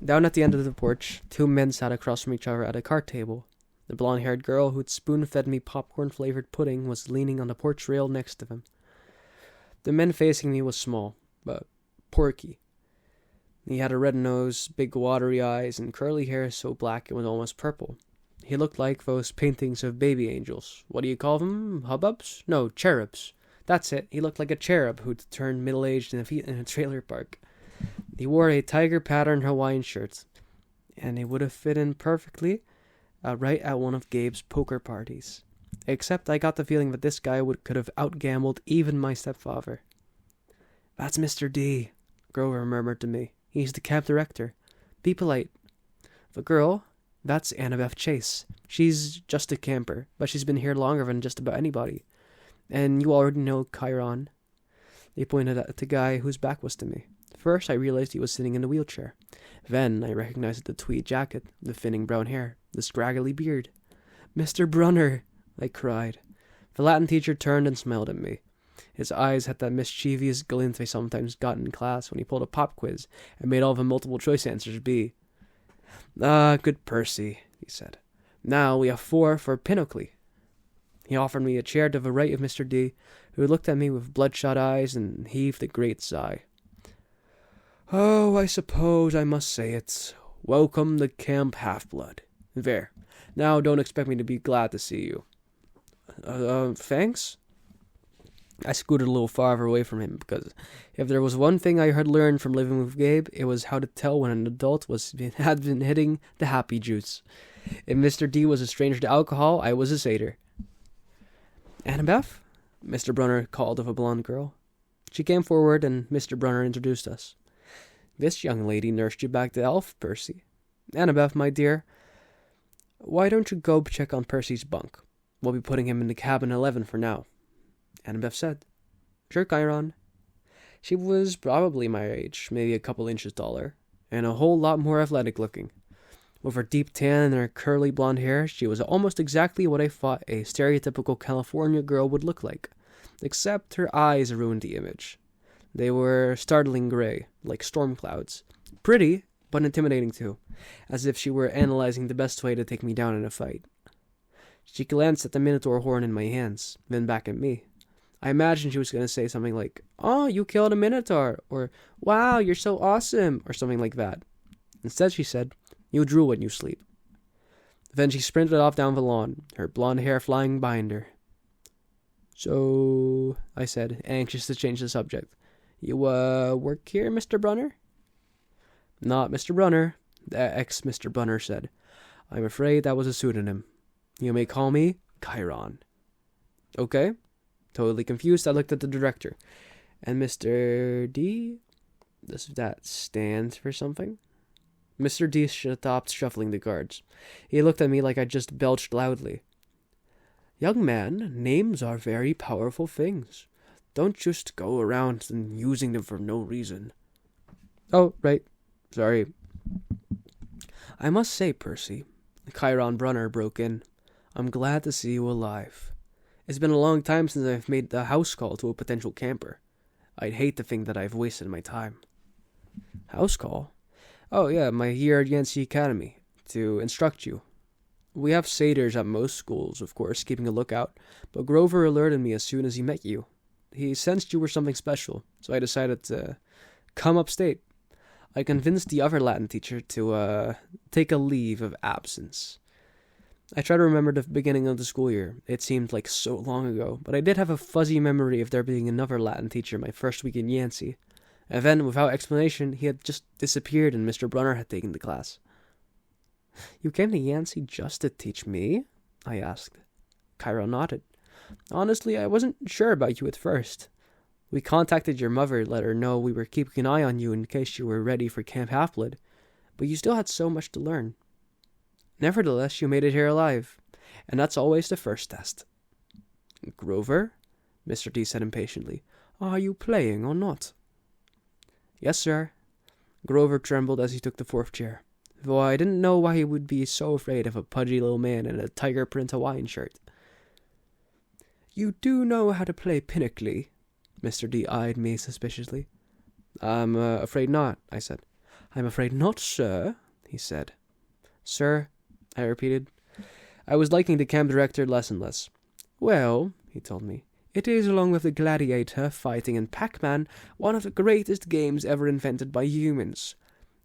Down at the end of the porch, two men sat across from each other at a card table. The blonde-haired girl who'd spoon-fed me popcorn-flavored pudding was leaning on the porch rail next to them. The man facing me was small, but porky. He had a red nose, big watery eyes, and curly hair so black it was almost purple. He looked like those paintings of baby angels. What do you call them? Hubbubs? No, cherubs. That's it. He looked like a cherub who'd turned middle-aged in a trailer park. He wore a tiger-patterned Hawaiian shirt, and it would have fit in perfectly right at one of Gabe's poker parties. Except I got the feeling that this guy could have outgambled even my stepfather. "That's Mr. D," Grover murmured to me. "He's the camp director. Be polite." The girl, that's Annabeth Chase. She's just a camper, but she's been here longer than just about anybody. And you already know Chiron. They pointed at the guy whose back was to me. First, I realized he was sitting in a wheelchair. Then, I recognized the tweed jacket, the thinning brown hair, the scraggly beard. "Mr. Brunner!" I cried. The Latin teacher turned and smiled at me. His eyes had that mischievous glint I sometimes got in class when he pulled a pop quiz and made all the multiple-choice answers B. "Ah, good Percy," he said. "Now we have 4 for Pinochle." He offered me a chair to the right of Mr. D, who looked at me with bloodshot eyes and heaved a great sigh. "Oh, I suppose I must say it. Welcome to Camp Half-Blood. There. Now don't expect me to be glad to see you." Thanks?" I scooted a little farther away from him, because if there was one thing I had learned from living with Gabe, it was how to tell when an adult had been hitting the happy juice. If Mr. D was a stranger to alcohol, I was a satyr. Annabeth? Mr. Brunner called of a blonde girl. She came forward, and Mr. Brunner introduced us. This young lady nursed you back to health, Percy. Annabeth, my dear, why don't you go check on Percy's bunk? We'll be putting him in the cabin 11 for now. Annabeth said. Sure, Chiron. She was probably my age, maybe a couple inches taller, and a whole lot more athletic looking. With her deep tan and her curly blonde hair, she was almost exactly what I thought a stereotypical California girl would look like, except her eyes ruined the image. They were startling gray, like storm clouds. Pretty, but intimidating too, as if she were analyzing the best way to take me down in a fight. She glanced at the Minotaur horn in my hands, then back at me. I imagined she was going to say something like, "Oh, you killed a Minotaur," or "Wow, you're so awesome," or something like that. Instead, she said, "You drool when you sleep." Then she sprinted off down the lawn, her blonde hair flying behind her. So, I said, anxious to change the subject, "You, work here, Mr. Brunner?" "Not Mr. Brunner," the ex-Mr. Brunner said. "I'm afraid that was a pseudonym. You may call me Chiron." Okay. Totally confused, I looked at the director. "And Mr. D? Does that stand for something?" Mr. D stopped shuffling the cards. He looked at me like I just belched loudly. "Young man, names are very powerful things. Don't just go around and using them for no reason." "Oh, right. Sorry." "I must say, Percy," Chiron Brunner broke in, "I'm glad to see you alive. It's been a long time since I've made the house call to a potential camper. I'd hate to think that I've wasted my time." "House call?" "Oh, yeah, my year at Yancey Academy, to instruct you. We have satyrs at most schools, of course, keeping a lookout, but Grover alerted me as soon as he met you. He sensed you were something special, so I decided to come upstate. I convinced the other Latin teacher to take a leave of absence. I try to remember the beginning of the school year. It seemed like so long ago, but I did have a fuzzy memory of there being another Latin teacher my first week in Yancey. And then, without explanation, he had just disappeared and Mr. Brunner had taken the class." "You came to Yancey just to teach me?" I asked. Chiron nodded. "Honestly, I wasn't sure about you at first. We contacted your mother, let her know we were keeping an eye on you in case you were ready for Camp Half-Blood, but you still had so much to learn. Nevertheless, you made it here alive, and that's always the first test." "Grover?" Mr. D said impatiently. "Are you playing or not?" "Yes, sir." Grover trembled as he took the fourth chair, though I didn't know why he would be so afraid of a pudgy little man in a tiger print Hawaiian shirt. "You do know how to play Pinnacle?" Mr. D eyed me suspiciously. "I'm afraid not," I said. "I'm afraid not, sir," he said. "Sir," I repeated. I was liking the camp director less and less. "Well," he told me, "it is, along with the gladiator, fighting, and Pac-Man, one of the greatest games ever invented by humans.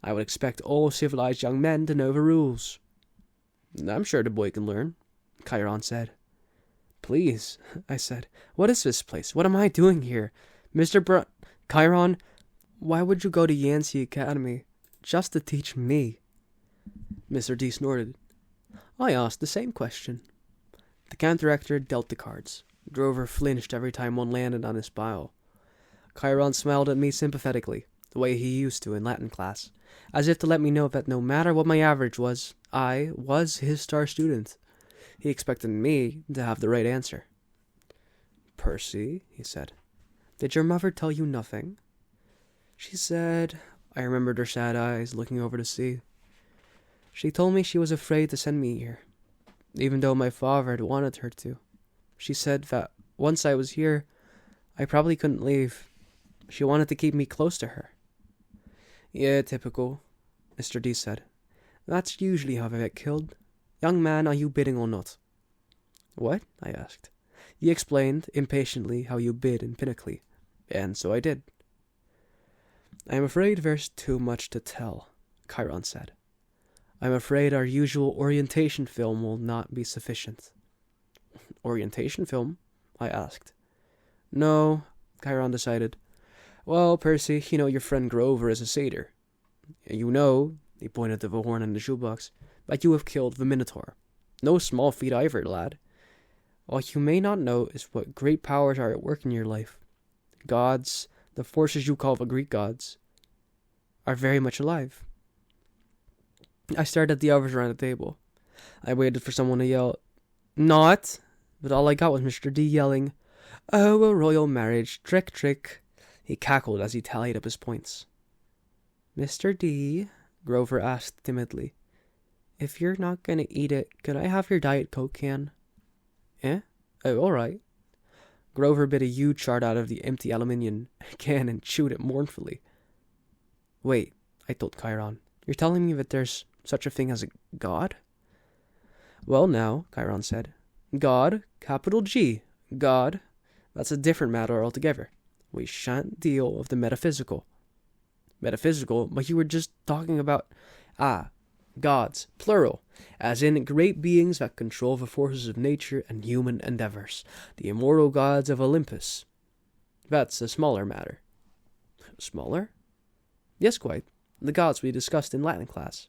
I would expect all civilized young men to know the rules." "I'm sure the boy can learn," Chiron said. "Please," I said. "What is this place? What am I doing here? Chiron, why would you go to Yancey Academy? Just to teach me?" Mr. D snorted. "I asked the same question." The camp director dealt the cards. Grover flinched every time one landed on his pile. Chiron smiled at me sympathetically, the way he used to in Latin class, as if to let me know that no matter what my average was, I was his star student. He expected me to have the right answer. "Percy," he said, "did your mother tell you nothing?" "She said," I remembered her sad eyes looking over the sea. "She told me she was afraid to send me here, even though my father had wanted her to. She said that once I was here, I probably couldn't leave. She wanted to keep me close to her." "Yeah, typical," Mr. D said. "That's usually how they get killed. Young man, are you bidding or not?" "What?" I asked. He explained, impatiently, how you bid in Pinnacle, and so I did. "I'm afraid there's too much to tell," Chiron said. "I'm afraid our usual orientation film will not be sufficient." "Orientation film?" I asked. No, Chiron decided. Well, Percy, you know your friend Grover is a satyr. You know, he pointed to the horn in the shoebox, that you have killed the Minotaur. No small feat either, lad. What you may not know is what great powers are at work in your life. Gods, the forces you call the Greek gods, are very much alive. I stared at the others around the table. I waited for someone to yell, "Not!" But all I got was Mr. D yelling, "Oh, a royal marriage, trick, trick." He cackled as he tallied up his points. "Mr. D," Grover asked timidly, "if you're not going to eat it, could I have your Diet Coke can?" "Eh? Oh, all right." Grover bit a huge shard out of the empty aluminium can and chewed it mournfully. "Wait," I told Chiron. "You're telling me that there's such a thing as a god?" "Well, now," Chiron said. "God, capital G, God. That's a different matter altogether. We shan't deal with the metaphysical." "Metaphysical? But you were just talking about..." "Gods, plural, as in great beings that control the forces of nature and human endeavors, the immortal gods of Olympus. That's a smaller matter." "Smaller?" "Yes, quite. The gods we discussed in Latin class."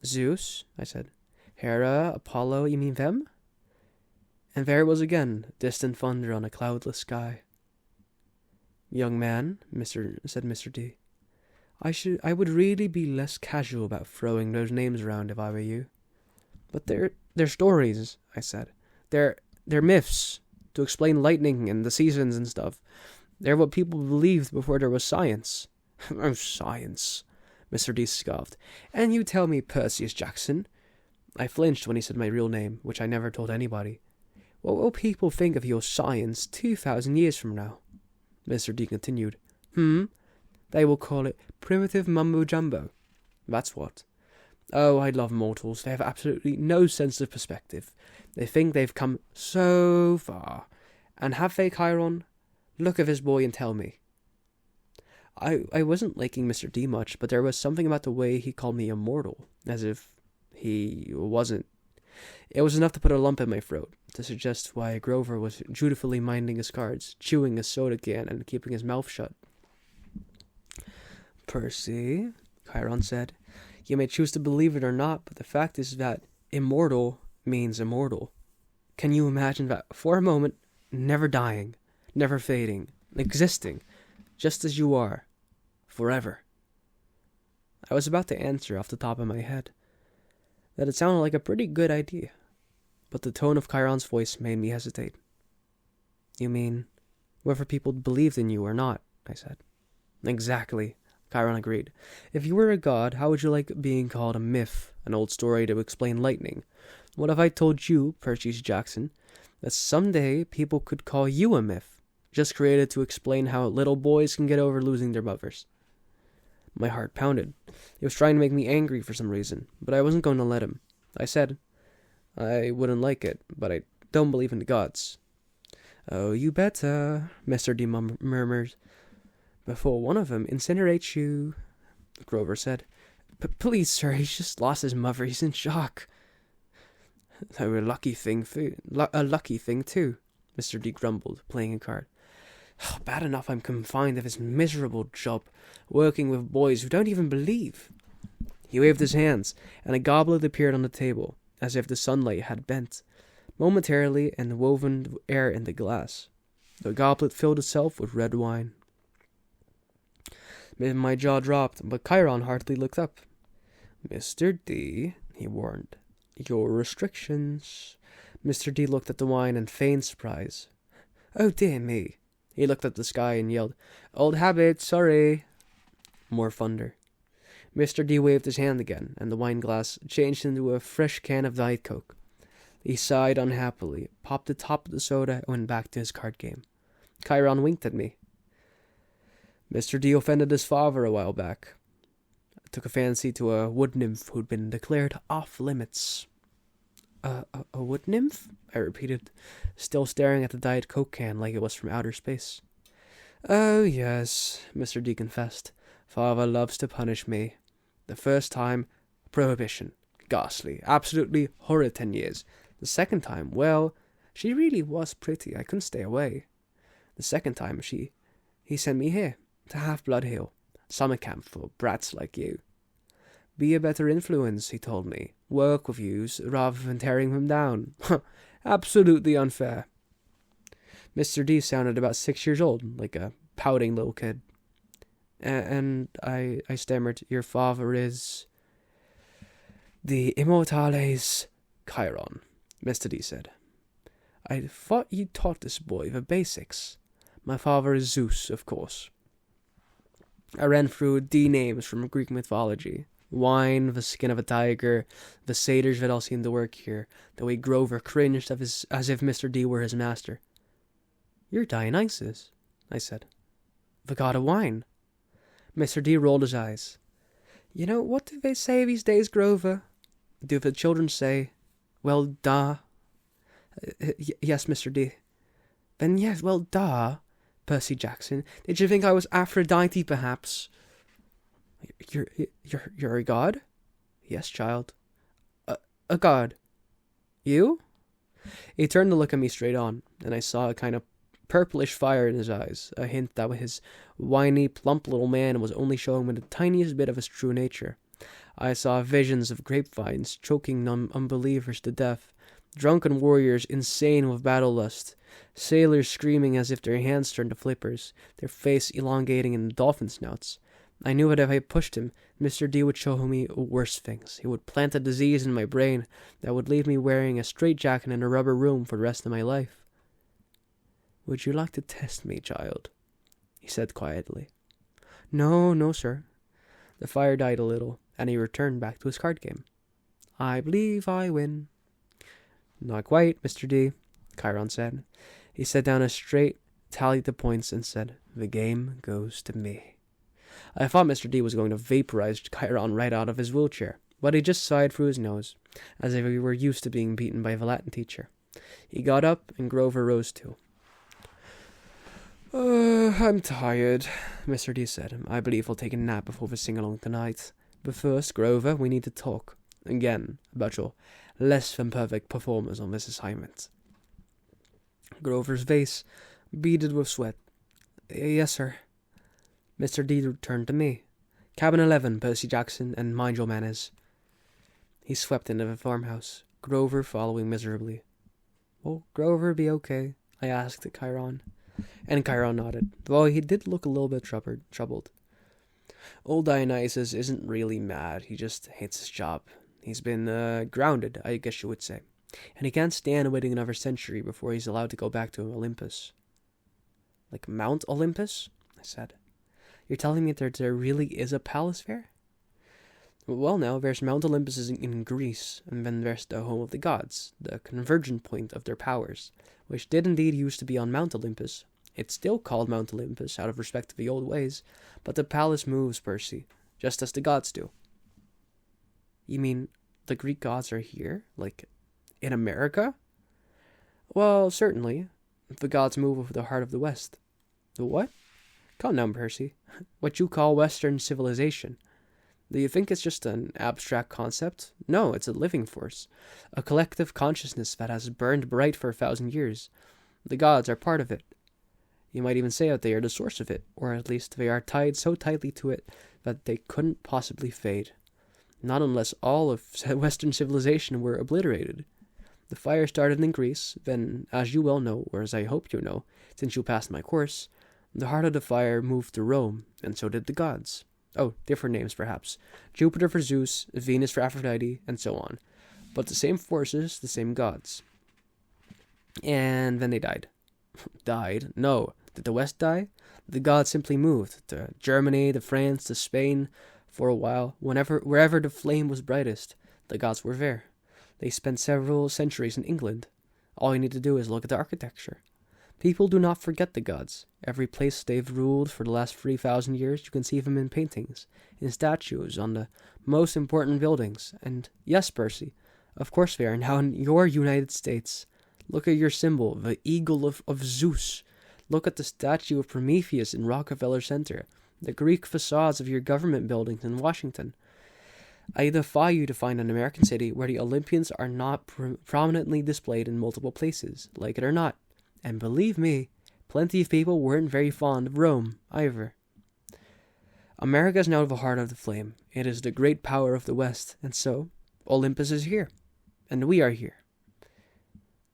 "Zeus," I said. "Hera, Apollo, you mean them?" And there it was again, distant thunder on a cloudless sky. "Young man," said Mr. D, I would really be less casual about throwing those names around if I were you." "But they're stories," I said. They're myths, to explain lightning and the seasons and stuff. They're what people believed before there was science." "Oh, science," Mr. D scoffed. "And you tell me Percy Jackson." I flinched when he said my real name, which I never told anybody. "What will people think of your science 2,000 years from now?" Mr. D continued. They will call it primitive mumbo-jumbo. That's what. Oh, I love mortals. They have absolutely no sense of perspective. They think they've come so far. And have they, Chiron? Look at this boy and tell me." I wasn't liking Mr. D much, but there was something about the way he called me immortal, as if he wasn't. It was enough to put a lump in my throat, to suggest why Grover was dutifully minding his cards, chewing a soda can, and keeping his mouth shut. "Percy," Chiron said, "you may choose to believe it or not, but the fact is that immortal means immortal. Can you imagine that for a moment, never dying, never fading, existing, just as you are, forever?" I was about to answer off the top of my head that it sounded like a pretty good idea, but the tone of Chiron's voice made me hesitate. "You mean, whether people believed in you or not?" I said. "Exactly," Chiron agreed. "If you were a god, how would you like being called a myth, an old story to explain lightning? What if I told you, Percy Jackson, that someday people could call you a myth, just created to explain how little boys can get over losing their mothers?" My heart pounded. He was trying to make me angry for some reason, but I wasn't going to let him. I said, "I wouldn't like it, but I don't believe in the gods." "Oh, you better," Mr. D murmured. "Before one of them incinerates you," Grover said. Please, sir, he's just lost his mother. He's in shock." "A lucky thing, too," Mr. D grumbled, playing a card. "Bad enough I'm confined to this miserable job, working with boys who don't even believe." He waved his hands, and a goblet appeared on the table, as if the sunlight had bent, momentarily, and woven air in the glass. The goblet filled itself with red wine. My jaw dropped, but Chiron hardly looked up. "Mr. D," he warned, "your restrictions." Mr. D looked at the wine in feigned surprise. "Oh, dear me." He looked at the sky and yelled, "Old habit, sorry." More thunder. Mr. D waved his hand again, and the wine glass changed into a fresh can of Diet Coke. He sighed unhappily, popped the top of the soda, and went back to his card game. Chiron winked at me. "Mr. D offended his father a while back. Took a fancy to a wood nymph who'd been declared off limits." A wood nymph?" I repeated, still staring at the Diet Coke can like it was from outer space. "Oh, yes," Mr. D confessed. "Father loves to punish me. The first time, prohibition. Ghastly. Absolutely horrid 10 years. The second time, well, she really was pretty. I couldn't stay away. The second time, he sent me here, to Half-Blood Hill, summer camp for brats like you. Be a better influence, he told me. Work with yous rather than tearing them down. Absolutely unfair. Mr. D sounded about 6 years old, like a pouting little kid. And I stammered, your father is... The Immortales Chiron, Mr. D said. I thought you taught this boy the basics. My father is Zeus, of course. I ran through D names from Greek mythology. Wine, the skin of a tiger, the satyrs that all seemed to work here. The way Grover cringed as if Mr. D were his master. You're Dionysus, I said. The god of wine. Mr. D rolled his eyes. You know, what do they say these days, Grover? Do the children say, well, duh? Yes, Mr. D. Then yes, well, duh, Percy Jackson. Did you think I was Aphrodite, perhaps? You're a god? Yes, child. A god. You? He turned to look at me straight on, and I saw a kind of purplish fire in his eyes, a hint that his whiny, plump little man was only showing me the tiniest bit of his true nature. I saw visions of grapevines choking unbelievers to death, drunken warriors insane with battle lust, sailors screaming as if their hands turned to flippers, their face elongating into dolphin snouts. I knew that if I pushed him, Mr. D would show me worse things. He would plant a disease in my brain that would leave me wearing a straitjacket in a rubber room for the rest of my life. Would you like to test me, child? He said quietly. No, sir. The fire died a little, and he returned back to his card game. I believe I win. Not quite, Mr. D, Chiron said. He set down a straight, tallied the points, and said, the game goes to me. I thought Mr. D was going to vaporize Chiron right out of his wheelchair, but he just sighed through his nose, as if he were used to being beaten by the Latin teacher. He got up, and Grover rose too. I'm tired, Mr. D said. I believe I'll take a nap before we sing along tonight. But first, Grover, we need to talk, again, about your less-than-perfect performance on this assignment. Grover's face beaded with sweat. Yes, sir. Mr. D turned to me. Cabin 11, Percy Jackson, and mind your manners. He swept into the farmhouse, Grover following miserably. Will Grover be okay? I asked Chiron. And Chiron nodded, though he did look a little bit troubled. Old Dionysus isn't really mad, he just hates his job. He's been grounded, I guess you would say. And he can't stand waiting another century before he's allowed to go back to Olympus. Like Mount Olympus? I said. You're telling me that there really is a palace there? Well, now, there's Mount Olympus in Greece, and then there's the home of the gods, the convergent point of their powers, which did indeed used to be on Mount Olympus. It's still called Mount Olympus, out of respect to the old ways, but the palace moves, Percy, just as the gods do. You mean the Greek gods are here? Like, in America? Well, certainly. The gods move with the heart of the West. The what? Calm down, Percy. What you call Western civilization. Do you think it's just an abstract concept? No, it's a living force. A collective consciousness that has burned bright for 1,000 years. The gods are part of it. You might even say that they are the source of it, or at least they are tied so tightly to it that they couldn't possibly fade. Not unless all of Western civilization were obliterated. The fire started in Greece, then, as you well know, or as I hope you know, since you passed my course, the heart of the fire moved to Rome, and so did the gods. Oh, different names perhaps. Jupiter for Zeus, Venus for Aphrodite, and so on. But the same forces, the same gods. And then they died. Died? No. Did the West die? The gods simply moved. To Germany, to France, to Spain. For a while, wherever the flame was brightest, the gods were there. They spent several centuries in England. All you need to do is look at the architecture. People do not forget the gods. Every place they've ruled for the last 3,000 years, you can see them in paintings, in statues, on the most important buildings. And yes, Percy, of course they are now in your United States. Look at your symbol, the eagle of Zeus. Look at the statue of Prometheus in Rockefeller Center, the Greek facades of your government buildings in Washington. I defy you to find an American city where the Olympians are not prominently displayed in multiple places, like it or not. And believe me, plenty of people weren't very fond of Rome, either. America is now the heart of the flame. It is the great power of the West, and so Olympus is here, and we are here.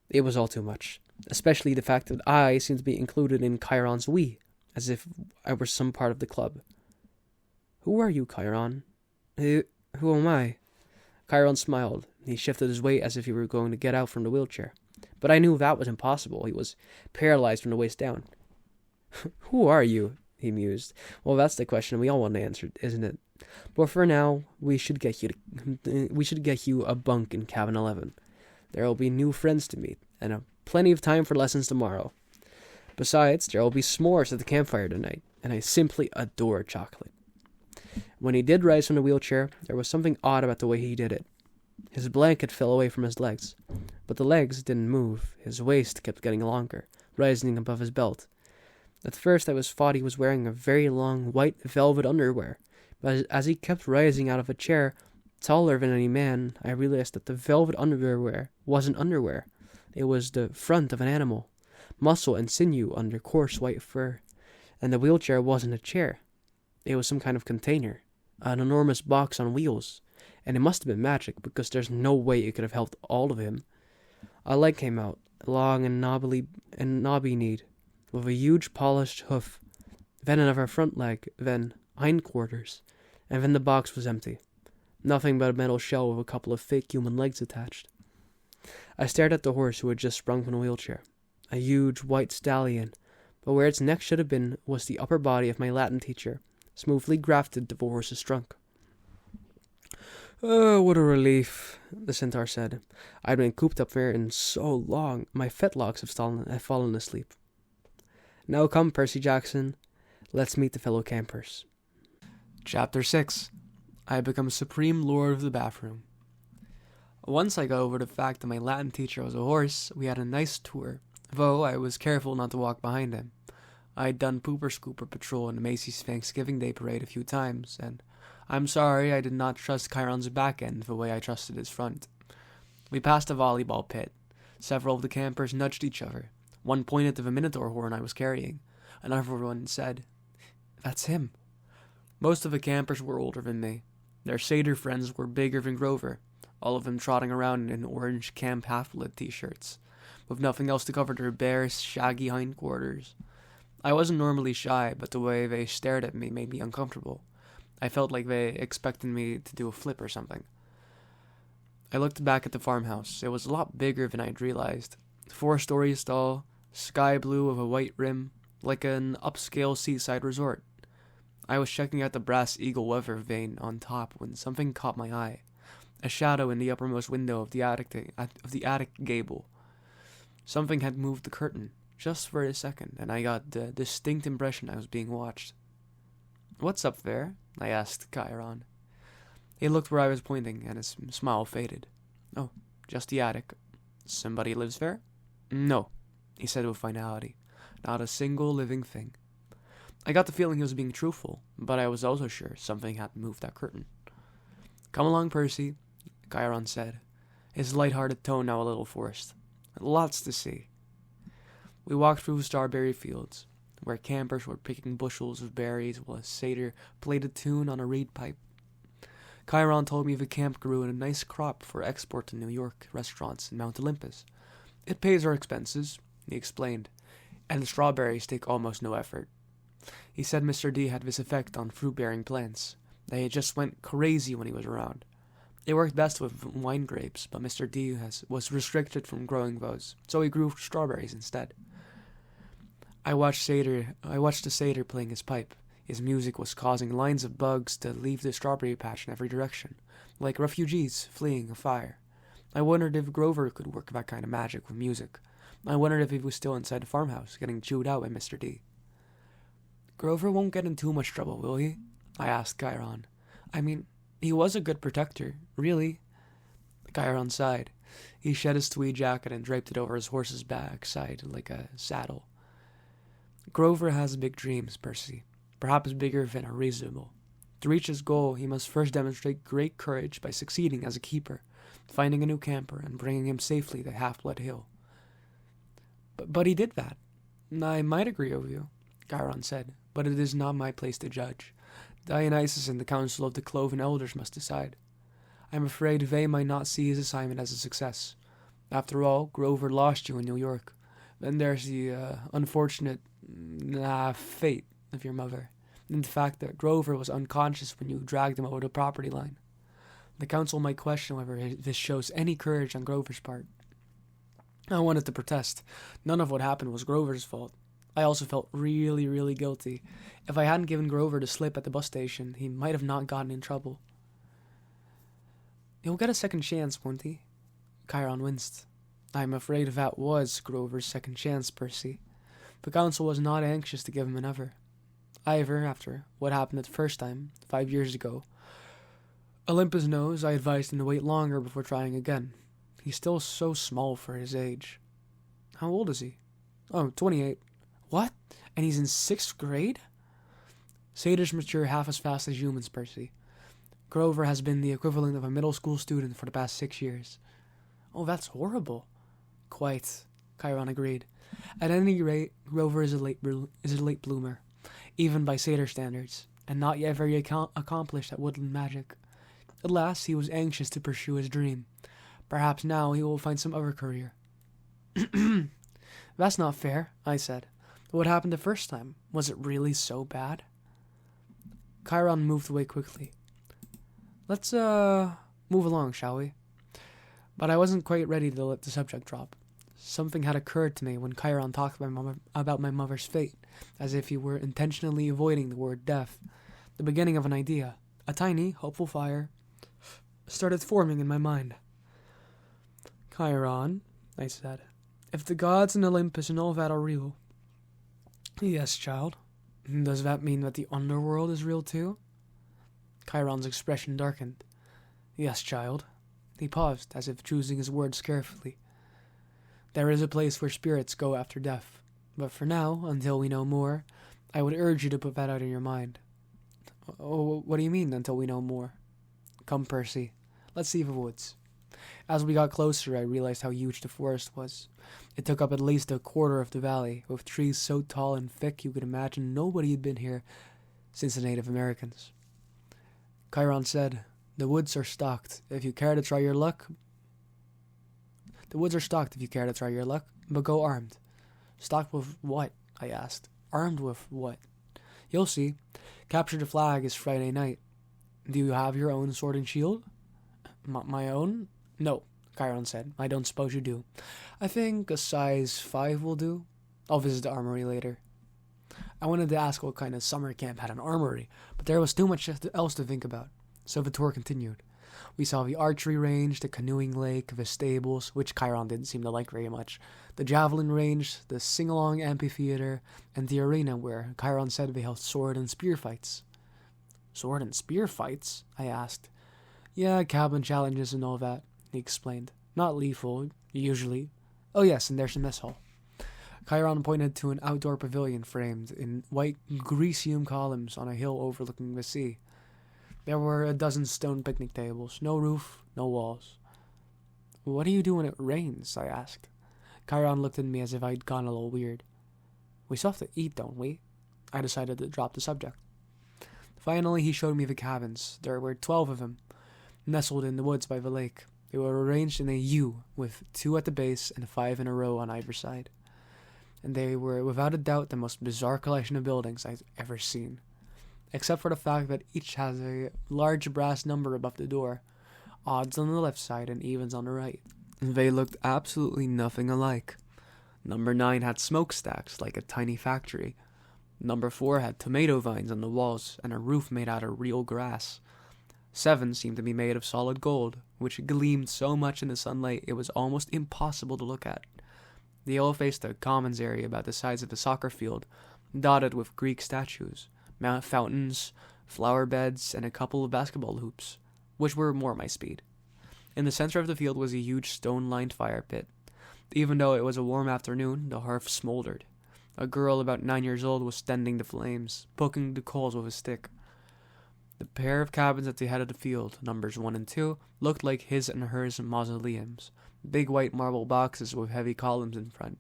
It was all too much, especially the fact that I seemed to be included in Chiron's we, as if I were some part of the club. Who are you, Chiron? Who am I? Chiron smiled. He shifted his weight as if he were going to get out from the wheelchair. But I knew that was impossible. He was paralyzed from the waist down. Who are you? He mused. Well, that's the question we all want answered, isn't it? But for now, we should get you a bunk in cabin 11. There will be new friends to meet, and plenty of time for lessons tomorrow. Besides, there will be s'mores at the campfire tonight, and I simply adore chocolate. When he did rise from the wheelchair, there was something odd about the way he did it. His blanket fell away from his legs, but the legs didn't move. His waist kept getting longer, rising above his belt. At first I thought he was wearing a very long white velvet underwear, but as he kept rising out of a chair, taller than any man, I realized that the velvet underwear wasn't underwear. It was the front of an animal, muscle and sinew under coarse white fur, and the wheelchair wasn't a chair. It was some kind of container, an enormous box on wheels, and it must have been magic because there's no way it could have helped all of him. A leg came out, long and knobby-kneed, with a huge polished hoof, then another front leg, then hindquarters, and then the box was empty. Nothing but a metal shell with a couple of fake human legs attached. I stared at the horse who had just sprung from the wheelchair, a huge white stallion, but where its neck should have been was the upper body of my Latin teacher, smoothly grafted to the horse's trunk. Oh, what a relief, the centaur said. I'd been cooped up there in so long, my fetlocks have fallen asleep. Now come, Percy Jackson, let's meet the fellow campers. Chapter 6. I become Supreme Lord of the Bathroom. Once I got over the fact that my Latin teacher was a horse, we had a nice tour, though I was careful not to walk behind him. I'd done Pooper Scooper Patrol in the Macy's Thanksgiving Day Parade a few times, and I'm sorry I did not trust Chiron's back end the way I trusted his front. We passed a volleyball pit. Several of the campers nudged each other. One pointed to the Minotaur horn I was carrying. Another one said, "That's him." Most of the campers were older than me. Their satyr friends were bigger than Grover, all of them trotting around in orange Camp Half-Blood t-shirts, with nothing else to cover their bare, shaggy hindquarters. I wasn't normally shy, but the way they stared at me made me uncomfortable. I felt like they expected me to do a flip or something. I looked back at the farmhouse. It was a lot bigger than I'd realized. 4 stories tall, sky blue with a white rim, like an upscale seaside resort. I was checking out the brass eagle weather vane on top when something caught my eye. A shadow in the uppermost window of the attic gable. Something had moved the curtain, just for a second, and I got the distinct impression I was being watched. "What's up there?" I asked Chiron. He looked where I was pointing, and his smile faded. "Oh, just the attic. Somebody lives there?" "No," he said with finality. "Not a single living thing." I got the feeling he was being truthful, but I was also sure something had moved that curtain. "Come along, Percy," Chiron said, his light-hearted tone now a little forced. "Lots to see." We walked through strawberry fields, where campers were picking bushels of berries while a satyr played a tune on a reed pipe. Chiron told me the camp grew a nice crop for export to New York restaurants in Mount Olympus. "It pays our expenses," he explained, "and the strawberries take almost no effort." He said Mr. D had this effect on fruit-bearing plants. They just went crazy when he was around. It worked best with wine grapes, but Mr. D was restricted from growing those, so he grew strawberries instead. I watched the satyr playing his pipe. His music was causing lines of bugs to leave the strawberry patch in every direction, like refugees fleeing a fire. I wondered if Grover could work that kind of magic with music. I wondered if he was still inside the farmhouse, getting chewed out by Mr. D. "Grover won't get in too much trouble, will he?" I asked Chiron. "I mean, he was a good protector, really." Chiron sighed. He shed his tweed jacket and draped it over his horse's backside like a saddle. "Grover has big dreams, Percy, perhaps bigger than are reasonable. To reach his goal, he must first demonstrate great courage by succeeding as a keeper, finding a new camper and bringing him safely to Half-Blood Hill." But he did that. I might agree with you, Chiron said, but it is not my place to judge. Dionysus and the Council of the Cloven Elders must decide. I am afraid they might not see his assignment as a success. After all, Grover lost you in New York. Then there's the unfortunate fate of your mother, and the fact that Grover was unconscious when you dragged him over the property line. The council might question whether this shows any courage on Grover's part. I wanted to protest. None of what happened was Grover's fault. I also felt really, really guilty. If I hadn't given Grover the slip at the bus station, he might have not gotten in trouble. He'll get a second chance, won't he? Chiron winced. I'm afraid that was Grover's second chance, Percy. The council was not anxious to give him another. Either, after what happened the first time, 5 years ago, Olympus knows I advised him to wait longer before trying again. He's still so small for his age. How old is he? Oh, 28. What? And he's in 6th grade? Satyrs mature half as fast as humans, Percy. Grover has been the equivalent of a middle school student for the past 6 years. Oh, that's horrible. Quite, Chiron agreed. At any rate, Grover is a late bloomer, even by satyr standards, and not yet very accomplished at woodland magic. At last, he was anxious to pursue his dream. Perhaps now he will find some other career. That's not fair, I said. What happened the first time? Was it really so bad? Chiron moved away quickly. Let's, move along, shall we? But I wasn't quite ready to let the subject drop. Something had occurred to me when Chiron talked about my mother's fate, as if he were intentionally avoiding the word death. The beginning of an idea, a tiny, hopeful fire, started forming in my mind. Chiron, I said, if the gods and Olympus and all that are real. Yes, child. Does that mean that the underworld is real too? Chiron's expression darkened. Yes, child. He paused, as if choosing his words carefully. There is a place where spirits go after death. But for now, until we know more, I would urge you to put that out in your mind. Oh, what do you mean, until we know more? Come, Percy. Let's see the woods. As we got closer, I realized how huge the forest was. It took up at least a quarter of the valley, with trees so tall and thick you could imagine nobody had been here since the Native Americans. Chiron said, The woods are stocked if you care to try your luck, but go armed. Stocked with what? I asked. Armed with what? You'll see. Capture the flag is Friday night. Do you have your own sword and shield? My own? No, Chiron said. I don't suppose you do. I think a size 5 will do. I'll visit the armory later. I wanted to ask what kind of summer camp had an armory, but there was too much else to think about. So the tour continued. We saw the archery range, the canoeing lake, the stables, which Chiron didn't seem to like very much, the javelin range, the sing-along amphitheater, and the arena where Chiron said they held sword and spear fights. Sword and spear fights? I asked. Yeah, cabin challenges and all that, he explained. Not lethal, usually. Oh yes, and there's the mess hall. Chiron pointed to an outdoor pavilion framed in white Grecium columns on a hill overlooking the sea. There were a dozen stone picnic tables, no roof, no walls. What do you do when it rains? I asked. Chiron looked at me as if I'd gone a little weird. We still have to eat, don't we? I decided to drop the subject. Finally, he showed me the cabins. There were 12 of them, nestled in the woods by the lake. They were arranged in a U, with 2 at the base and 5 in a row on either side. And they were without a doubt the most bizarre collection of buildings I've ever seen. Except for the fact that each has a large brass number above the door, odds on the left side and evens on the right. They looked absolutely nothing alike. Number 9 had smokestacks like a tiny factory. Number 4 had tomato vines on the walls and a roof made out of real grass. 7 seemed to be made of solid gold, which gleamed so much in the sunlight it was almost impossible to look at. They all faced a commons area about the size of a soccer field, dotted with Greek statues, fountains, flower beds, and a couple of basketball hoops, which were more my speed. In the center of the field was a huge stone-lined fire pit. Even though it was a warm afternoon, the hearth smoldered. A girl about 9 years old was tending the flames, poking the coals with a stick. The pair of cabins at the head of the field, numbers 1 and 2, looked like his and hers mausoleums, big white marble boxes with heavy columns in front.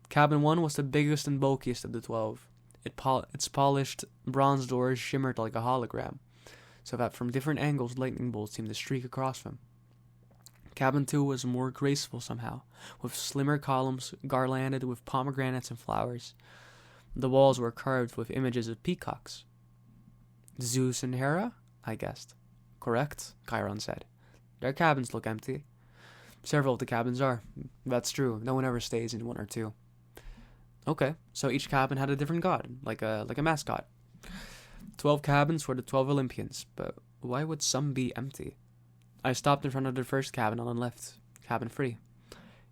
Cabin 1 was the biggest and bulkiest of the 12. Its polished bronze doors shimmered like a hologram, so that from different angles lightning bolts seemed to streak across them. Cabin 2 was more graceful somehow, with slimmer columns garlanded with pomegranates and flowers. The walls were carved with images of peacocks. Zeus and Hera? I guessed. Correct, Chiron said. Their cabins look empty. Several of the cabins are. That's true. No one ever stays in one or two. Okay, so each cabin had a different god, like a mascot. 12 cabins for the 12 Olympians, but why would some be empty? I stopped in front of the first cabin on the left, cabin 3.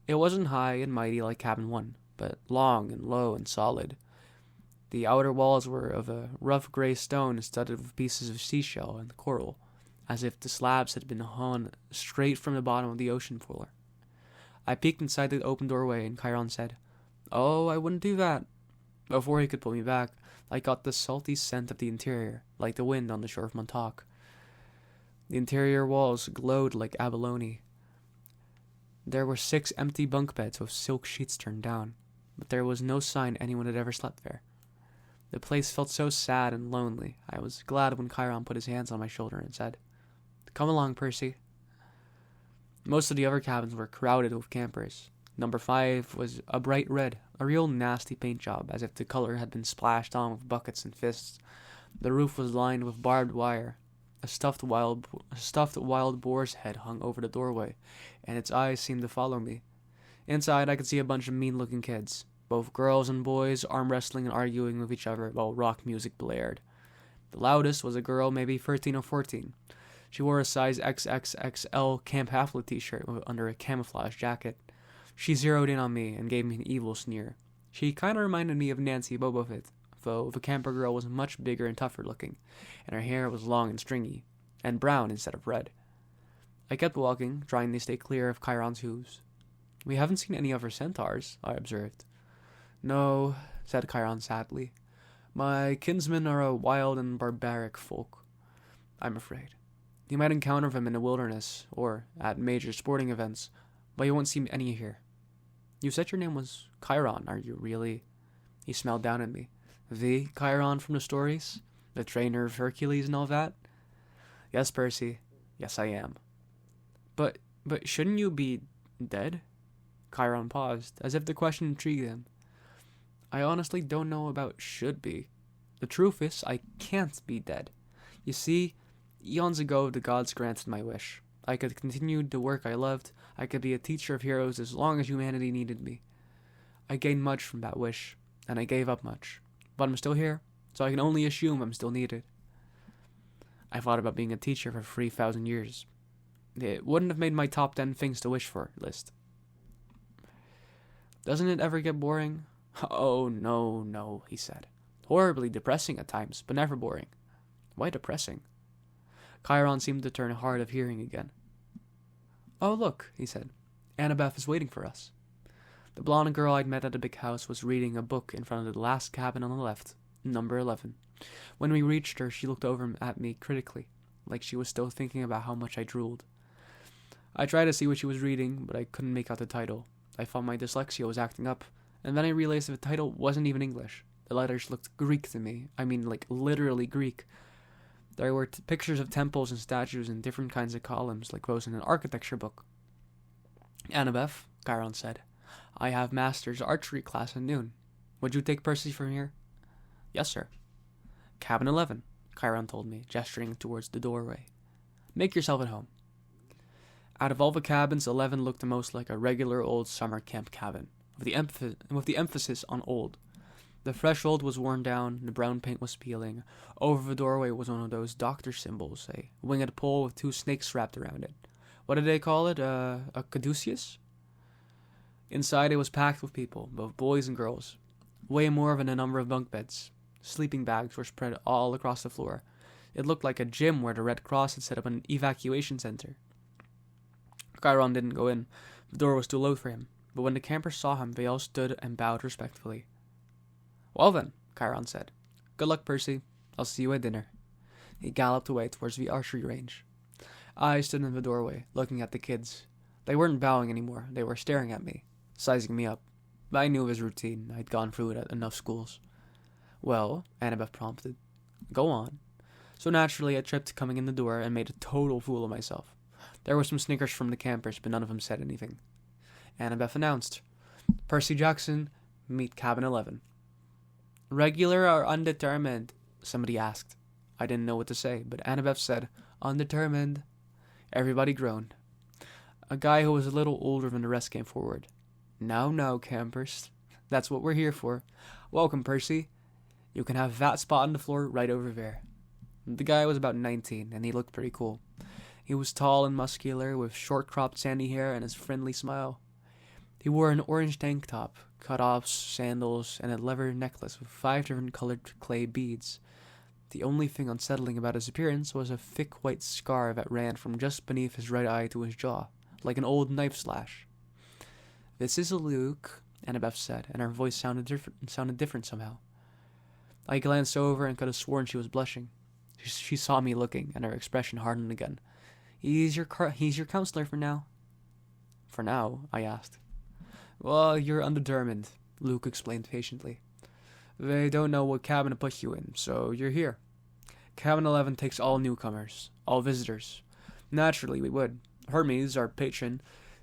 It wasn't high and mighty like cabin 1, but long and low and solid. The outer walls were of a rough gray stone studded with pieces of seashell and coral, as if the slabs had been hewn straight from the bottom of the ocean floor. I peeked inside the open doorway, and Chiron said, "Oh, I wouldn't do that." Before he could pull me back, I got the salty scent of the interior, like the wind on the shore of Montauk. The interior walls glowed like abalone. There were 6 empty bunk beds with silk sheets turned down, but there was no sign anyone had ever slept there. The place felt so sad and lonely. I was glad when Chiron put his hands on my shoulder and said, "Come along, Percy." Most of the other cabins were crowded with campers. Number 5 was a bright red, a real nasty paint job, as if the color had been splashed on with buckets and fists. The roof was lined with barbed wire. A stuffed wild boar's head hung over the doorway, and its eyes seemed to follow me. Inside, I could see a bunch of mean-looking kids, both girls and boys, arm wrestling and arguing with each other while rock music blared. The loudest was a girl, maybe 13 or 14. She wore a size XXXL Camp Half-Blood t-shirt under a camouflage jacket. She zeroed in on me and gave me an evil sneer. She kind of reminded me of Nancy Bobofit, though the camper girl was much bigger and tougher looking, and her hair was long and stringy, and brown instead of red. I kept walking, trying to stay clear of Chiron's hooves. "We haven't seen any other centaurs," I observed. "No," said Chiron sadly. "My kinsmen are a wild and barbaric folk, I'm afraid. You might encounter them in the wilderness, or at major sporting events, but you won't see any here." "You said your name was Chiron, are you really?" He smiled down at me. "The Chiron from the stories? The trainer of Hercules and all that?" "Yes, Percy. Yes, I am." But shouldn't you be dead?" Chiron paused, as if the question intrigued him. "I honestly don't know about should be. The truth is, I can't be dead. You see, eons ago the gods granted my wish. I could continue the work I loved. I could be a teacher of heroes as long as humanity needed me. I gained much from that wish, and I gave up much. But I'm still here, so I can only assume I'm still needed. I thought about being a teacher for 3,000 years. It wouldn't have made my top 10 things to wish for list." "Doesn't it ever get boring?" "Oh, no, he said. "Horribly depressing at times, but never boring." "Why depressing?" Chiron seemed to turn hard of hearing again. "Oh, look," he said. "Annabeth is waiting for us." The blonde girl I'd met at the big house was reading a book in front of the last cabin on the left, number 11. When we reached her, she looked over at me critically, like she was still thinking about how much I drooled. I tried to see what she was reading, but I couldn't make out the title. I thought my dyslexia was acting up, and then I realized the title wasn't even English. The letters looked Greek to me. I mean, like, literally Greek. There were pictures of temples and statues in different kinds of columns, like those in an architecture book. "Annabeth," Chiron said, "I have master's archery class at noon. Would you take Percy from here?" "Yes, sir." "Cabin 11, Chiron told me, gesturing towards the doorway. "Make yourself at home." Out of all the cabins, 11 looked the most like a regular old summer camp cabin, with the emphasis on old. The threshold was worn down, the brown paint was peeling. Over the doorway was one of those doctor symbols, a winged pole with 2 snakes wrapped around it. What did they call it? A caduceus? Inside it was packed with people, both boys and girls. Way more than a number of bunk beds. Sleeping bags were spread all across the floor. It looked like a gym where the Red Cross had set up an evacuation center. Chiron didn't go in. The door was too low for him, but when the campers saw him, they all stood and bowed respectfully. "Well then," Chiron said. "Good luck, Percy. I'll see you at dinner." He galloped away towards the archery range. I stood in the doorway, looking at the kids. They weren't bowing anymore. They were staring at me, sizing me up. but I knew of his routine. I'd gone through it at enough schools. Well, Annabeth prompted. Go on. So naturally, I tripped coming in the door and made a total fool of myself. There were some snickers from the campers, but none of them said anything. Annabeth announced, Percy Jackson, meet Cabin 11. Regular or undetermined? Somebody asked. I didn't know what to say, but Annabeth said, undetermined. Everybody groaned. A guy who was a little older than the rest came forward. Now, campers. That's what we're here for. Welcome, Percy. You can have that spot on the floor right over there. The guy was about 19, and he looked pretty cool. He was tall and muscular, with short-cropped sandy hair and his friendly smile. He wore an orange tank top, cut-offs, sandals, and a leather necklace with 5 different colored clay beads. The only thing unsettling about his appearance was a thick white scar that ran from just beneath his right eye to his jaw, like an old knife slash. This is Luke, Annabeth said, and her voice sounded different somehow. I glanced over and could have sworn she was blushing. She saw me looking, and her expression hardened again. He's your counselor for now. For now? I asked. Well, you're undetermined, Luke explained patiently. They don't know what cabin to put you in, so you're here. Cabin 11 takes all newcomers, all visitors. Naturally, we would. Hermes, our patron,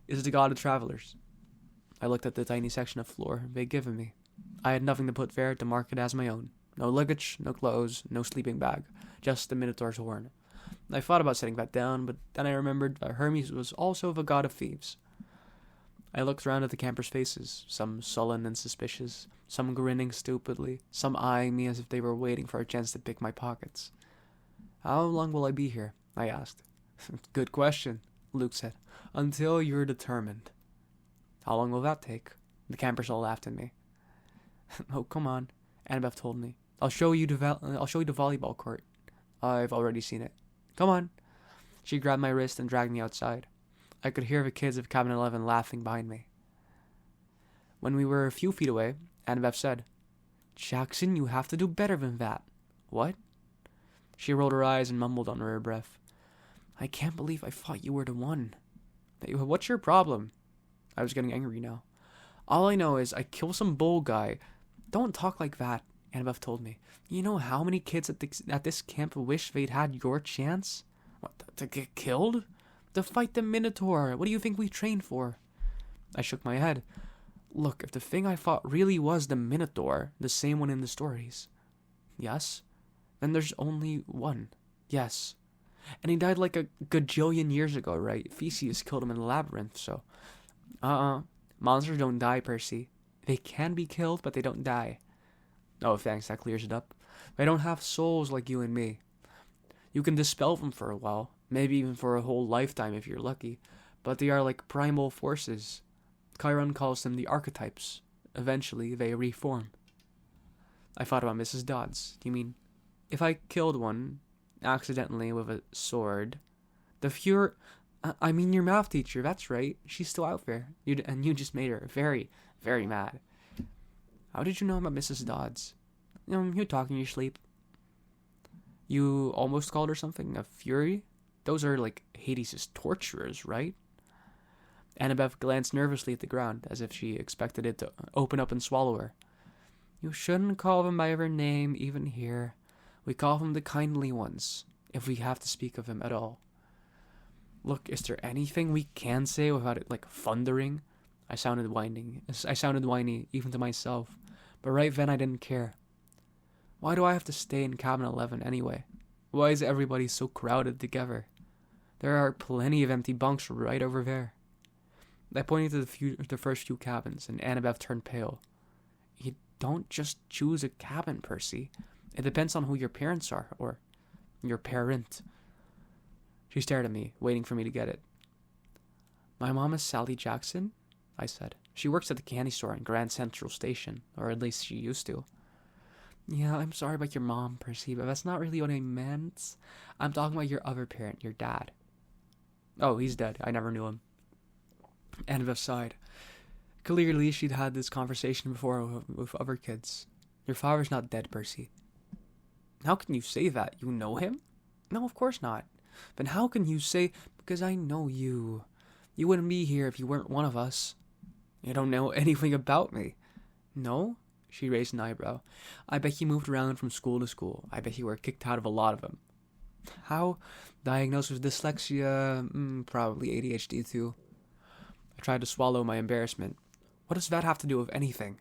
is the god of travelers. I looked at the tiny section of floor they'd given me. I had nothing to put there to mark it as my own. No luggage, no clothes, no sleeping bag, just the Minotaur's horn. I thought about setting that down, but then I remembered that Hermes was also the god of thieves. I looked around at the campers' faces, some sullen and suspicious, some grinning stupidly, some eyeing me as if they were waiting for a chance to pick my pockets. How long will I be here? I asked. Good question, Luke said. Until you're determined. How long will that take? The campers all laughed at me. Oh, come on, Annabeth told me. I'll show you the volleyball court. I've already seen it. Come on. She grabbed my wrist and dragged me outside. I could hear the kids of Cabin 11 laughing behind me. When we were a few feet away, Annabeth said, Jackson, you have to do better than that. What? She rolled her eyes and mumbled under her breath. I can't believe I thought you were the one. Hey, what's your problem? I was getting angry now. All I know is I killed some bull guy. Don't talk like that, Annabeth told me. You know how many kids at this camp wish they'd had your chance? What, to get killed? To fight the Minotaur. What do you think we trained for? I shook my head. Look, if the thing I fought really was the Minotaur, the same one in the stories. Yes? Then there's only one. Yes. And he died like a gajillion years ago, right? Theseus killed him in the labyrinth, so... Monsters don't die, Percy. They can be killed, but they don't die. Oh, thanks, that clears it up. They don't have souls like you and me. You can dispel them for a while, maybe even for a whole lifetime if you're lucky, but they are like primal forces. Chiron calls them the archetypes. Eventually, they reform. I thought about Mrs. Dodds. You mean, if I killed one, accidentally with a sword, the Fuhrer... I mean your math teacher, that's right. She's still out there. And you just made her very, very mad. How did you know about Mrs. Dodds? You talk in your sleep. You almost called her something? A Fury? Those are like Hades' torturers, right? Annabeth glanced nervously at the ground, as if she expected it to open up and swallow her. You shouldn't call them by their name, even here. We call them the kindly ones, if we have to speak of them at all. Look, is there anything we can say without it, like, thundering? I sounded whiny, even to myself, but right then I didn't care. Why do I have to stay in Cabin 11 anyway? Why is everybody so crowded together? There are plenty of empty bunks right over there. I pointed to the first few cabins, and Annabeth turned pale. You don't just choose a cabin, Percy. It depends on who your parents are, or your parent. She stared at me, waiting for me to get it. My mom is Sally Jackson, I said. She works at the candy store in Grand Central Station, or at least she used to. Yeah, I'm sorry about your mom, Percy, but that's not really what I meant. I'm talking about your other parent, your dad. Oh, he's dead. I never knew him. Annabeth sighed. Clearly, she'd had this conversation before with other kids. Your father's not dead, Percy. How can you say that? You know him? No, of course not. Then how can you say... Because I know you. You wouldn't be here if you weren't one of us. You don't know anything about me. No? She raised an eyebrow. I bet you moved around from school to school. I bet you were kicked out of a lot of them. How? Diagnosed with dyslexia? Probably ADHD too. I tried to swallow my embarrassment. What does that have to do with anything?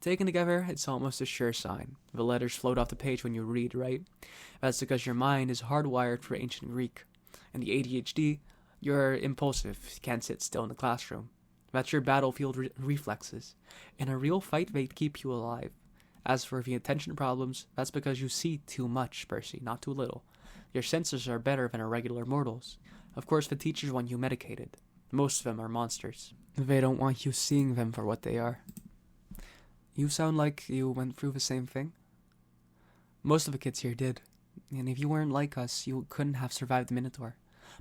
Taken together, it's almost a sure sign. The letters float off the page when you read, right? That's because your mind is hardwired for ancient Greek. And the ADHD, you're impulsive, can't sit still in the classroom. That's your battlefield reflexes. In a real fight, they keep you alive. As for the attention problems, that's because you see too much, Percy, not too little. Your senses are better than a regular mortal's. Of course, the teachers want you medicated. Most of them are monsters. They don't want you seeing them for what they are. You sound like you went through the same thing. Most of the kids here did. And if you weren't like us, you couldn't have survived the Minotaur.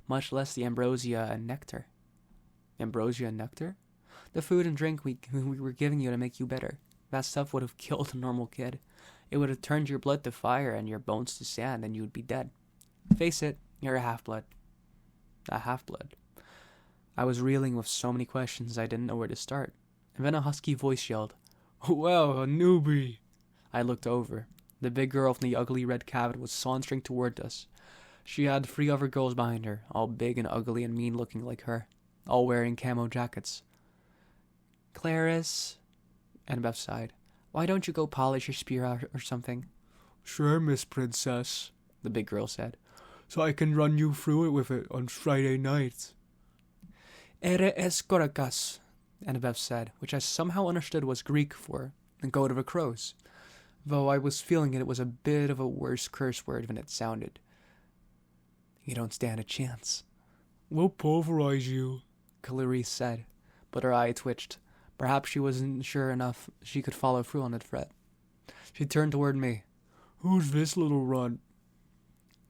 Much less the ambrosia and nectar. Ambrosia and nectar? The food and drink we were giving you to make you better. That stuff would have killed a normal kid. It would have turned your blood to fire and your bones to sand, and you would be dead. Face it, you're a half-blood. A half-blood. I was reeling with so many questions I didn't know where to start. And then a husky voice yelled, "Well, a newbie!" I looked over. The big girl from the ugly red cabin was sauntering toward us. She had 3 other girls behind her, all big and ugly and mean-looking like her, all wearing camo jackets. "Clarice," Annabeth sighed. "Why don't you go polish your spear out or something?" "Sure, Miss Princess," the big girl said. "So I can run you through it with it on Friday night." "Ere escorakas," Annabeth said, which I somehow understood was Greek for the goat of the crows, though I was feeling it was a bit of a worse curse word than it sounded. "You don't stand a chance." "We'll pulverize you," Clarice said, but her eye twitched. Perhaps she wasn't sure enough she could follow through on the threat. She turned toward me. "Who's this little runt?"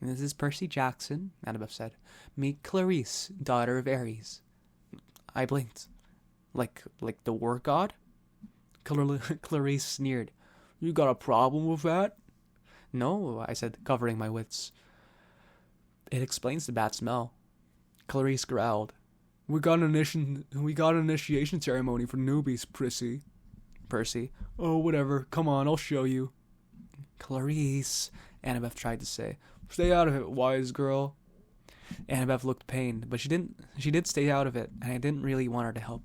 "This is Percy Jackson," Annabeth said. "Meet Clarice, daughter of Ares." I blinked. Like the war god? Clarice sneered. "You got a problem with that?" "No," I said, covering my wits. "It explains the bad smell." Clarice growled. We got an initiation ceremony for newbies, Prissy." Percy. "Oh, whatever. Come on, I'll show you." "Clarice," Annabeth tried to say. "Stay out of it, wise girl." Annabeth looked pained, but she did stay out of it, and I didn't really want her to help.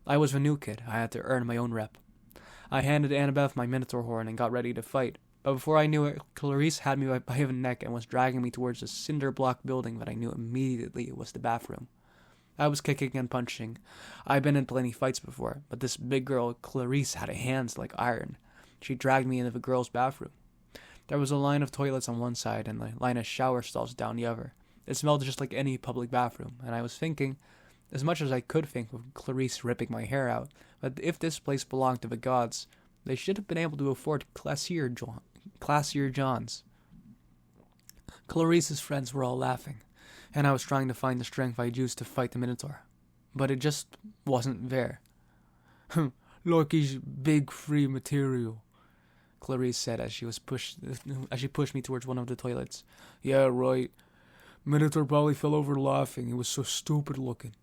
I was the new kid. I had to earn my own rep. I handed Annabeth my Minotaur horn and got ready to fight, but before I knew it, Clarice had me by the neck and was dragging me towards a cinder block building that I knew immediately was the bathroom. I was kicking and punching. I'd been in plenty fights before, but this big girl, Clarice, had hands like iron. She dragged me into the girls' bathroom. There was a line of toilets on one side and a line of shower stalls down the other. It smelled just like any public bathroom, and I was thinking, as much as I could think with Clarice ripping my hair out, that if this place belonged to the gods, they should have been able to afford classier Johns. Clarice's friends were all laughing, and I was trying to find the strength I'd used to fight the Minotaur. But it just wasn't there. "Like he's big free material," Clarice said as she pushed me towards one of the toilets. "Yeah, right. Minotaur probably fell over laughing. He was so stupid looking."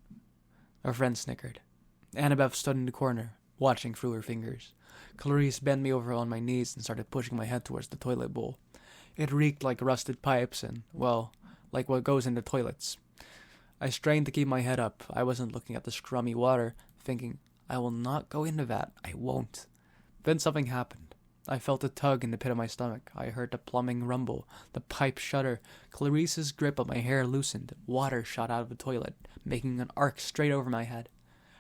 Our friend snickered. Annabeth stood in the corner, watching through her fingers. Clarice bent me over on my knees and started pushing my head towards the toilet bowl. It reeked like rusted pipes and, well, like what goes into toilets. I strained to keep my head up. I wasn't looking at the scrummy water, thinking, I will not go into that. I won't. Then something happened. I felt a tug in the pit of my stomach. I heard the plumbing rumble, the pipe shudder. Clarice's grip of my hair loosened. Water shot out of the toilet, making an arc straight over my head.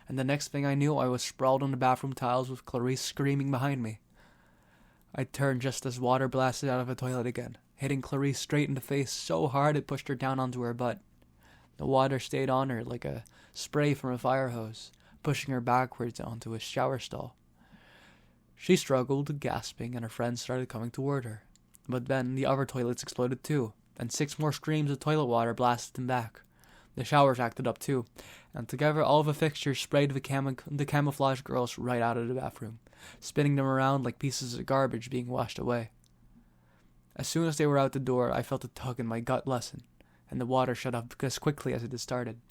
And the next thing I knew, I was sprawled on the bathroom tiles with Clarice screaming behind me. I turned just as water blasted out of the toilet again, hitting Clarice straight in the face so hard it pushed her down onto her butt. The water stayed on her like a spray from a fire hose, pushing her backwards onto a shower stall. She struggled, gasping, and her friends started coming toward her. But then the other toilets exploded too, and 6 more streams of toilet water blasted them back. The showers acted up too, and together all the fixtures sprayed the camouflage girls right out of the bathroom, spinning them around like pieces of garbage being washed away. As soon as they were out the door, I felt a tug in my gut lessen, and the water shut up as quickly as it had started.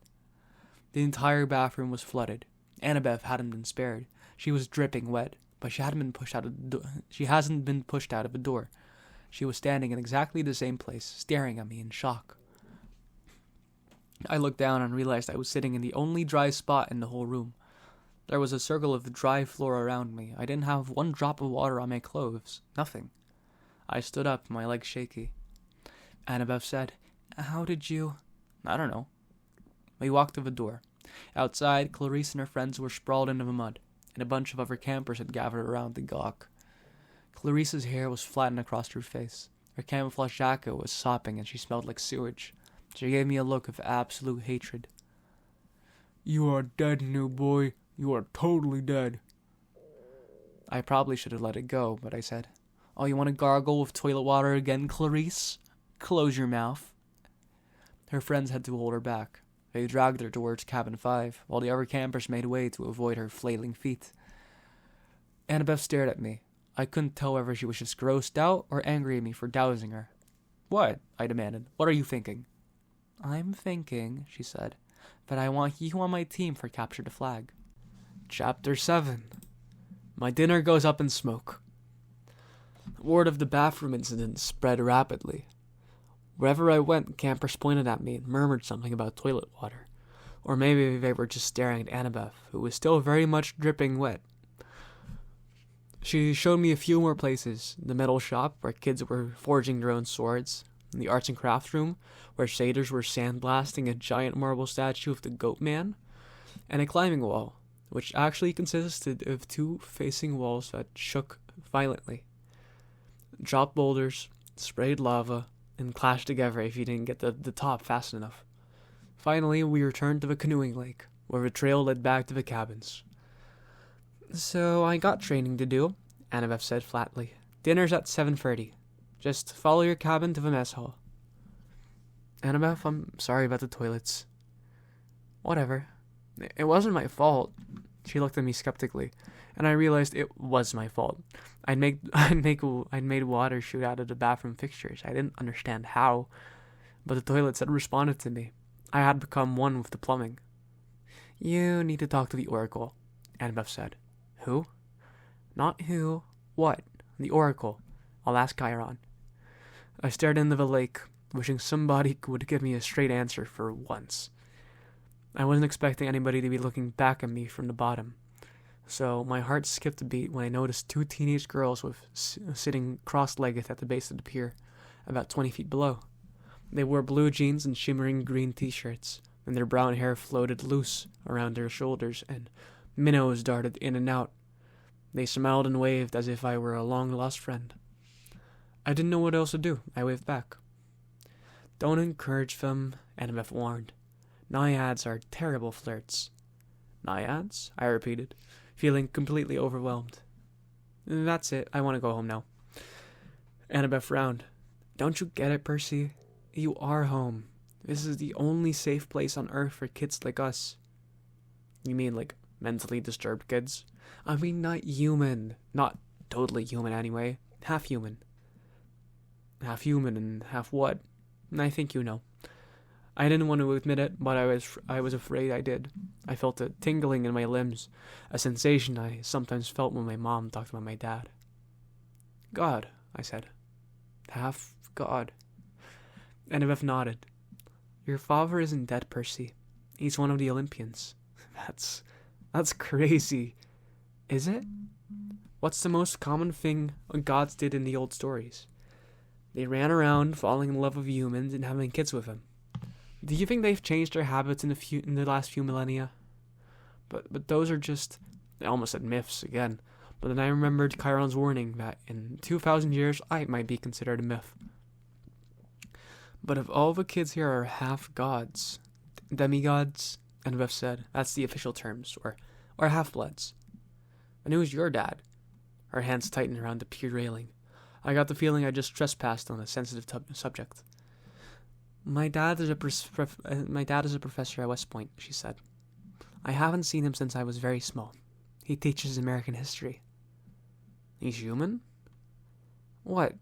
The entire bathroom was flooded. Annabeth hadn't been spared. She was dripping wet. but she hadn't been pushed out of the she hasn't been pushed out of the door. She was standing in exactly the same place, staring at me in shock. I looked down and realized I was sitting in the only dry spot in the whole room. There was a circle of dry floor around me. I didn't have one drop of water on my clothes. Nothing. I stood up, my legs shaky. Annabeth said, "How did you—" "I don't know." We walked to the door. Outside, Clarice and her friends were sprawled into the mud, and a bunch of other campers had gathered around the gawk. Clarice's hair was flattened across her face. Her camouflage jacket was sopping, and she smelled like sewage. She gave me a look of absolute hatred. You are dead, new boy. You are totally dead. I probably should have let it go, but I said, "Oh, you want to gargle with toilet water again, Clarice? Close your mouth." Her friends had to hold her back. They dragged her towards cabin 5, while the other campers made way to avoid her flailing feet. Annabeth stared at me. I couldn't tell whether she was just grossed out or angry at me for dousing her. "What?" I demanded. "What are you thinking?" "I'm thinking," she said, "that I want you on my team for Capture the Flag." Chapter 7. My dinner goes up in smoke. Word of the bathroom incident spread rapidly. Wherever I went, campers pointed at me and murmured something about toilet water. Or maybe they were just staring at Annabeth, who was still very much dripping wet. She showed me a few more places. The metal shop, where kids were forging their own swords. The arts and crafts room, where satyrs were sandblasting a giant marble statue of the Goat Man. And a climbing wall, which actually consisted of 2 facing walls that shook violently. Dropped boulders, sprayed lava, and clashed together if you didn't get the top fast enough. Finally, we returned to the canoeing lake, where the trail led back to the cabins. "So I got training to do," Annabeth said flatly. "Dinner's at 7:30. Just follow your cabin to the mess hall." "Annabeth, I'm sorry about the toilets." "Whatever. It wasn't my fault." She looked at me skeptically, and I realized it was my fault. I'd made water shoot out of the bathroom fixtures. I didn't understand how, but the toilets had responded to me. I had become one with the plumbing. "You need to talk to the Oracle," Annabeth said. "Who?" "Not who. What? The Oracle. I'll ask Chiron." I stared into the lake, wishing somebody would give me a straight answer for once. I wasn't expecting anybody to be looking back at me from the bottom, so my heart skipped a beat when I noticed 2 teenage girls sitting cross-legged at the base of the pier, about 20 feet below. They wore blue jeans and shimmering green t-shirts, and their brown hair floated loose around their shoulders, and minnows darted in and out. They smiled and waved as if I were a long-lost friend. I didn't know what else to do. I waved back. "Don't encourage them," Annabeth warned. "Naiads are terrible flirts." "Naiads?" I repeated, feeling completely overwhelmed. "That's it. I want to go home now." Annabeth frowned. "Don't you get it, Percy? You are home. This is the only safe place on Earth for kids like us." "You mean like mentally disturbed kids?" "I mean not human. Not totally human anyway. Half human." "Half human and half what?" "I think you know." I didn't want to admit it, but I was afraid I did. I felt a tingling in my limbs, a sensation I sometimes felt when my mom talked about my dad. "God," I said. "Half God." Annabeth nodded. "Your father isn't dead, Percy. He's one of the Olympians." That's crazy. Is it? What's the most common thing gods did in the old stories? They ran around falling in love with humans and having kids with them. Do you think they've changed their habits in the last few millennia? But those are just, I almost said myths again, but then I remembered Chiron's warning that in 2,000 years I might be considered a myth. "But if all the kids here are half gods, demigods," Annabeth said, "that's the official terms, or half-bloods. And who's your dad?" Her hands tightened around the pier railing. I got the feeling I just trespassed on a sensitive subject. My dad is a professor at West Point," she said. "I haven't seen him since I was very small. He teaches American history." "He's human?" "What?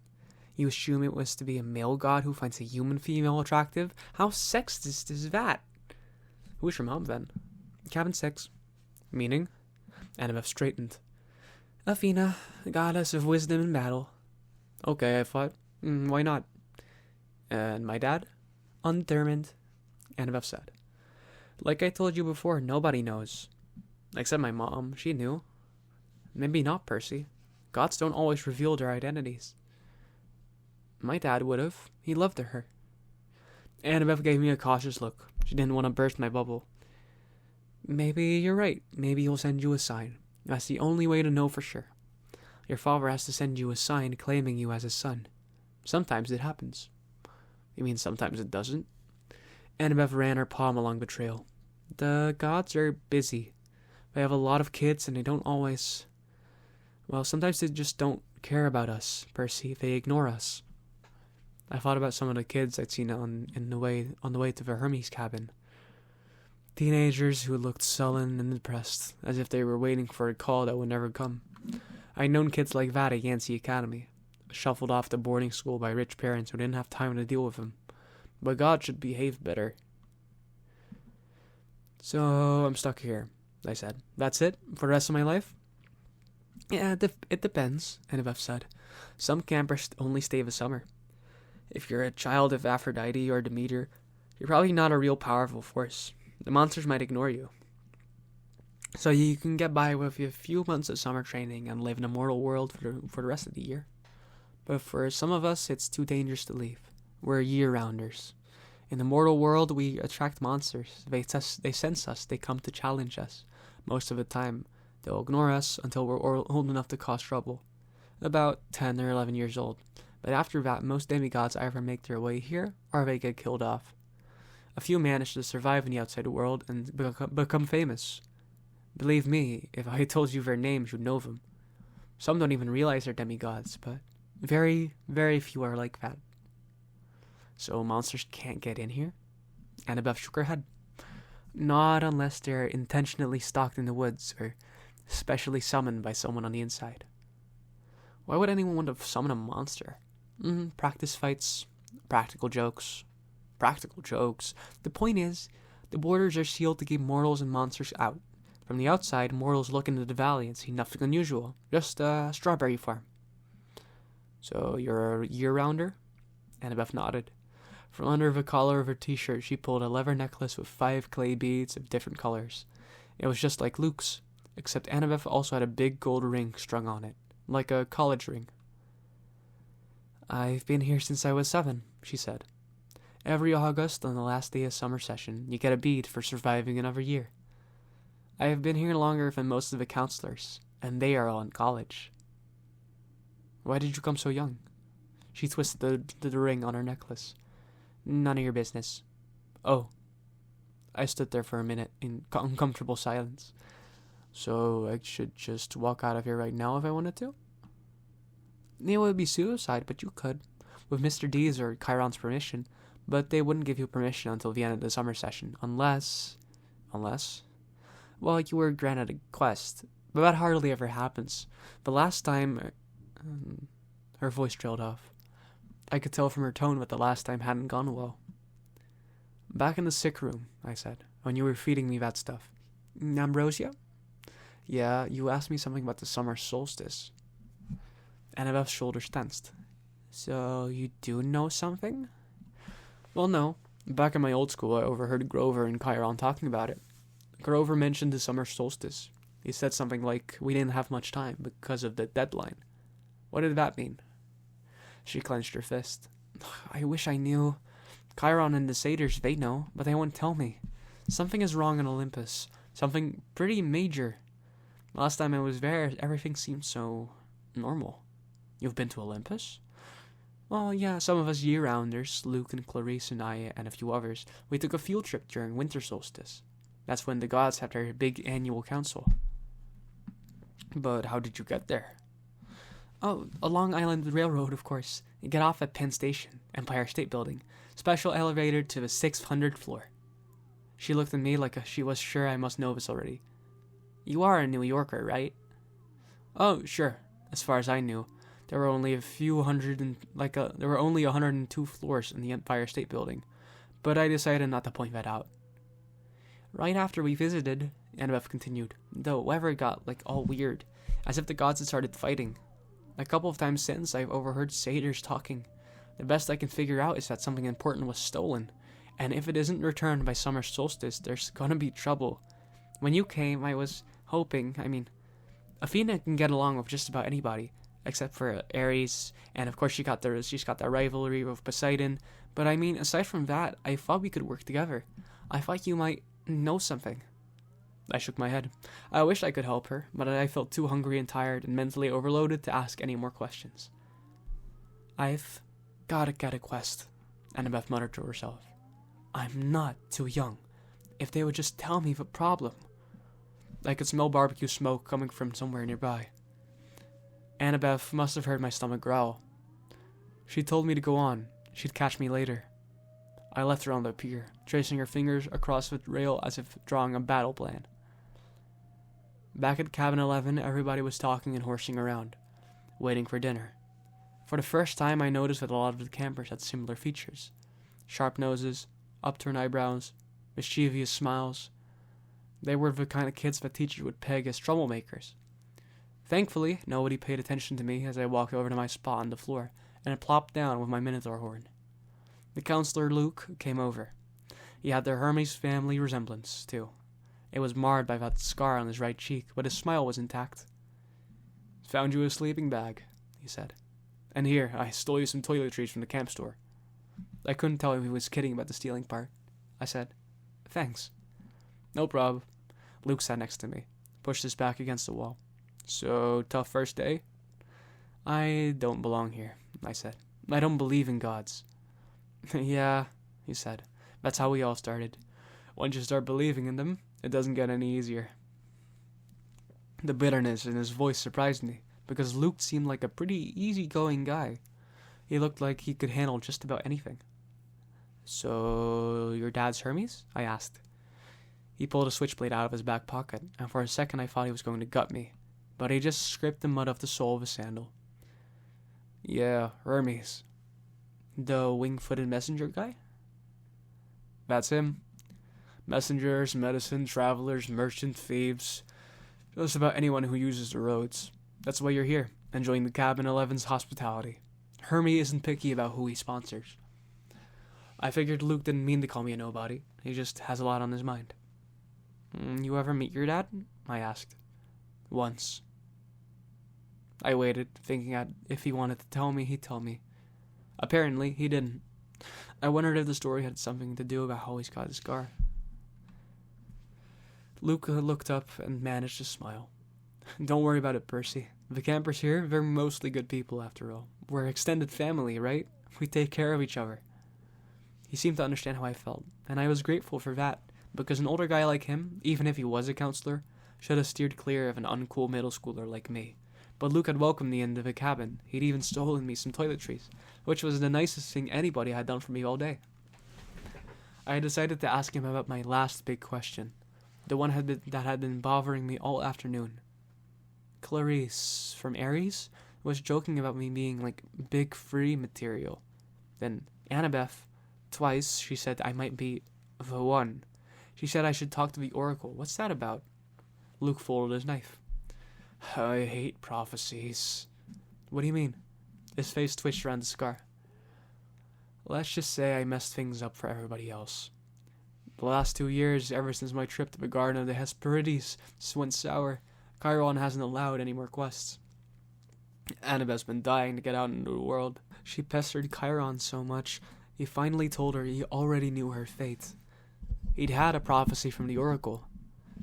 You assume it was to be a male god who finds a human female attractive? How sexist is that?" "Who's your mom, then?" "Cabin 6. "Meaning?" Annabeth straightened. Athena, goddess of wisdom in battle. Okay, I thought. Why not? And my dad? Undetermined. Annabeth said. Like I told you before, nobody knows. Except my mom. She knew. Maybe not Percy. Gods don't always reveal their identities. My dad would have. He loved her. Annabeth gave me a cautious look. She didn't want to burst my bubble. Maybe you're right. Maybe he'll send you a sign. That's the only way to know for sure. Your father has to send you a sign claiming you as his son. Sometimes it happens. You mean sometimes it doesn't? Annabeth ran her palm along the trail. The gods are busy. They have a lot of kids and they don't always... Well, sometimes they just don't care about us, Percy. They ignore us. I thought about some of the kids I'd seen on the way to the Hermes cabin. Teenagers who looked sullen and depressed, as if they were waiting for a call that would never come. I'd known kids like that at Yancey Academy, shuffled off to boarding school by rich parents who didn't have time to deal with them. But God should behave better. So I'm stuck here, I said. That's it? For the rest of my life? Yeah, it depends, Annabeth said. Some campers only stay the summer. If you're a child of Aphrodite or Demeter, you're probably not a real powerful force. The monsters might ignore you. So you can get by with a few months of summer training and live in a mortal world for the rest of the year. But for some of us, it's too dangerous to leave. We're year-rounders. In the mortal world, we attract monsters. They sense us. They come to challenge us. Most of the time, they'll ignore us until we're old enough to cause trouble. About 10 or 11 years old. But after that, most demigods either make their way here, or they get killed off. A few manage to survive in the outside world and become famous. Believe me, if I told you their names, you'd know them. Some don't even realize they're demigods, but very, very few are like that. So monsters can't get in here? Annabeth shook her head. Not unless they're intentionally stalked in the woods, or specially summoned by someone on the inside. Why would anyone want to summon a monster? Practice fights, practical jokes. Practical jokes. The point is, the borders are sealed to keep mortals and monsters out. From the outside, mortals look into the valley and see nothing unusual. Just a strawberry farm. So you're a year-rounder? Annabeth nodded. From under the collar of her t-shirt, she pulled a leather necklace with 5 clay beads of different colors. It was just like Luke's, except Annabeth also had a big gold ring strung on it, like a college ring. I've been here since I was 7, she said. Every August, on the last day of summer session, you get a bead for surviving another year. I have been here longer than most of the counselors, and they are all in college. Why did you come so young? She twisted the ring on her necklace. None of your business. Oh. I stood there for a minute in uncomfortable silence. So I should just walk out of here right now if I wanted to? It would be suicide, but you could. With Mr. D's or Chiron's permission. But they wouldn't give you permission until the end of the summer session. Unless? Well, you were granted a quest. But that hardly ever happens. The last time... Her voice trailed off. I could tell from her tone that the last time hadn't gone well. Back in the sick room, I said, when you were feeding me that stuff. Ambrosia? Yeah, you asked me something about the summer solstice. Annabeth's shoulders tensed. So, you do know something? Well, no. Back in my old school, I overheard Grover and Chiron talking about it. Grover mentioned the summer solstice. He said something like, we didn't have much time because of the deadline. What did that mean? She clenched her fist. I wish I knew. Chiron and the satyrs, they know, but they won't tell me. Something is wrong in Olympus. Something pretty major. Last time I was there, everything seemed so normal. You've been to Olympus? Well, yeah, some of us year-rounders, Luke and Clarice and I, and a few others, we took a field trip during winter solstice. That's when the gods have their big annual council. But how did you get there? Oh, a Long Island Railroad, of course. You get off at Penn Station, Empire State Building. Special elevator to the 600th floor. She looked at me like she was sure I must know this already. You are a New Yorker, right? Oh, sure. As far as I knew, there were only there were only 102 floors in the Empire State Building, but I decided not to point that out. Right after we visited, Annabeth continued, the weather got all weird. as if the gods had started fighting. A couple of times since, I've overheard satyrs talking. The best I can figure out is that something important was stolen, and if it isn't returned by summer solstice, there's gonna be trouble. When you came, I was hoping, Athena can get along with just about anybody, except for Ares, and of course she's got that rivalry with Poseidon, but aside from that, I thought we could work together. I thought you might know something. I shook my head. I wished I could help her, but I felt too hungry and tired and mentally overloaded to ask any more questions. I've gotta get a quest, Annabeth muttered to herself. I'm not too young. If they would just tell me the problem. I could smell barbecue smoke coming from somewhere nearby. Annabeth must have heard my stomach growl. She told me to go on. She'd catch me later. I left her on the pier, tracing her fingers across the rail as if drawing a battle plan. Back at Cabin 11, everybody was talking and horsing around, waiting for dinner. For the first time, I noticed that a lot of the campers had similar features. Sharp noses, upturned eyebrows, mischievous smiles. They were the kind of kids that teachers would peg as troublemakers. Thankfully, nobody paid attention to me as I walked over to my spot on the floor and plopped down with my Minotaur horn. The counselor Luke came over. He had the Hermes family resemblance, too. It was marred by that scar on his right cheek, but his smile was intact. Found you a sleeping bag, he said. And here, I stole you some toiletries from the camp store. I couldn't tell if he was kidding about the stealing part. I said, thanks. No prob. Luke sat next to me, pushed his back against the wall. So, tough first day? I don't belong here, I said. I don't believe in gods. Yeah, he said. That's how we all started. Once you start believing in them, it doesn't get any easier. The bitterness in his voice surprised me, because Luke seemed like a pretty easygoing guy. He looked like he could handle just about anything. So, your dad's Hermes? I asked. He pulled a switchblade out of his back pocket, and for a second I thought he was going to gut me, but he just scraped the mud off the sole of his sandal. Yeah, Hermes. The wing-footed messenger guy? That's him. Messengers, medicine, travelers, merchant, thieves. Just about anyone who uses the roads. That's why you're here, enjoying the Cabin 11's hospitality. Hermes isn't picky about who he sponsors. I figured Luke didn't mean to call me a nobody. He just has a lot on his mind. You ever meet your dad? I asked. Once. I waited, thinking that if he wanted to tell me, he'd tell me. Apparently, he didn't. I wondered if the story had something to do about how he's got his scar. Luke looked up and managed to smile. Don't worry about it, Percy. The campers here, they're mostly good people after all. We're extended family, right? We take care of each other. He seemed to understand how I felt, and I was grateful for that, because an older guy like him, even if he was a counselor, should have steered clear of an uncool middle schooler like me. But Luke had welcomed me into the cabin. He'd even stolen me some toiletries, which was the nicest thing anybody had done for me all day. I had decided to ask him about my last big question, the one that had been bothering me all afternoon. Clarice, from Ares, was joking about me being like big free material. Then Annabeth, twice, she said I might be the one. She said I should talk to the oracle. What's that about? Luke folded his knife. I hate prophecies. What do you mean? His face twitched around the scar. Let's just say I messed things up for everybody else. The last 2 years, ever since my trip to the Garden of the Hesperides went sour, Chiron hasn't allowed any more quests. Annabeth's been dying to get out into the world. She pestered Chiron so much, he finally told her he already knew her fate. He'd had a prophecy from the oracle.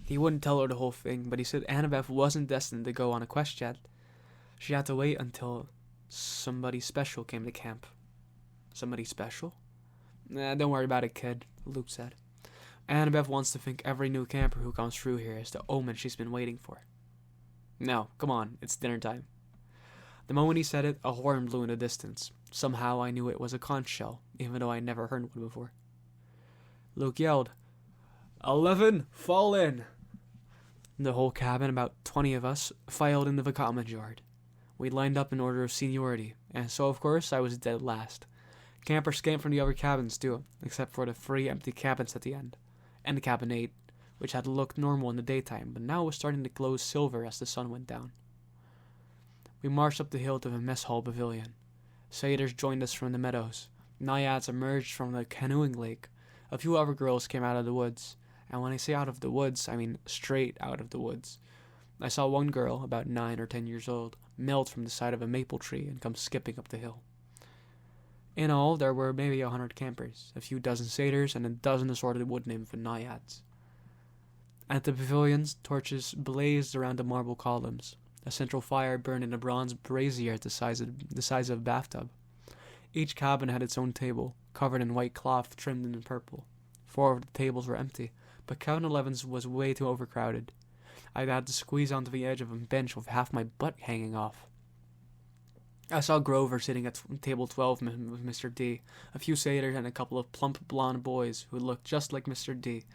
He wouldn't tell her the whole thing, but he said Annabeth wasn't destined to go on a quest yet. She had to wait until somebody special came to camp. Somebody special? Don't worry about it, kid, Luke said. Annabeth wants to think every new camper who comes through here is the omen she's been waiting for. Now, come on, it's dinner time. The moment he said it, a horn blew in the distance. Somehow I knew it was a conch shell, even though I'd never heard one before. Luke yelled, 11, fall in! The whole cabin, about 20 of us, filed into the common yard. We lined up in order of seniority, and so of course I was dead last. Campers came from the other cabins too, except for the 3 empty cabins at the end, and the cabin 8, which had looked normal in the daytime, but now was starting to glow silver as the sun went down. We marched up the hill to the mess hall pavilion. Satyrs joined us from the meadows. Naiads emerged from the canoeing lake. A few other girls came out of the woods. And when I say out of the woods, I mean straight out of the woods. I saw one girl, about 9 or 10 years old, melt from the side of a maple tree and come skipping up the hill. In all, there were maybe 100 campers, a few dozen satyrs, and a dozen assorted wood nymph and naiads. At the pavilions, torches blazed around the marble columns. A central fire burned in a bronze brazier the size of a bathtub. Each cabin had its own table, covered in white cloth trimmed in purple. 4 of the tables were empty, but cabin 11's was way too overcrowded. I had to squeeze onto the edge of a bench with half my butt hanging off. I saw Grover sitting at table 12 with Mr. D, a few satyrs, and a couple of plump blonde boys who looked just like Mr. D.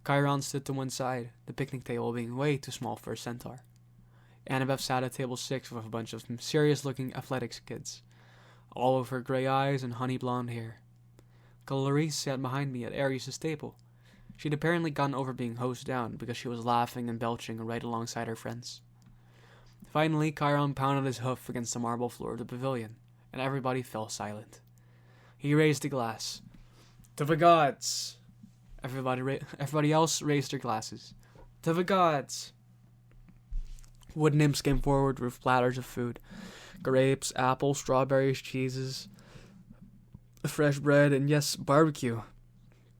Chiron stood to one side, the picnic table being way too small for a centaur. Annabeth sat at table 6 with a bunch of serious-looking athletics kids, all with her gray eyes and honey blonde hair. Clarice sat behind me at Arius' table. She'd apparently gotten over being hosed down because she was laughing and belching right alongside her friends. Finally, Chiron pounded his hoof against the marble floor of the pavilion, and everybody fell silent. He raised a glass. "To the gods!" Everybody else raised their glasses. "To the gods!" Wood nymphs came forward with platters of food. Grapes, apples, strawberries, cheeses, fresh bread, and yes, barbecue.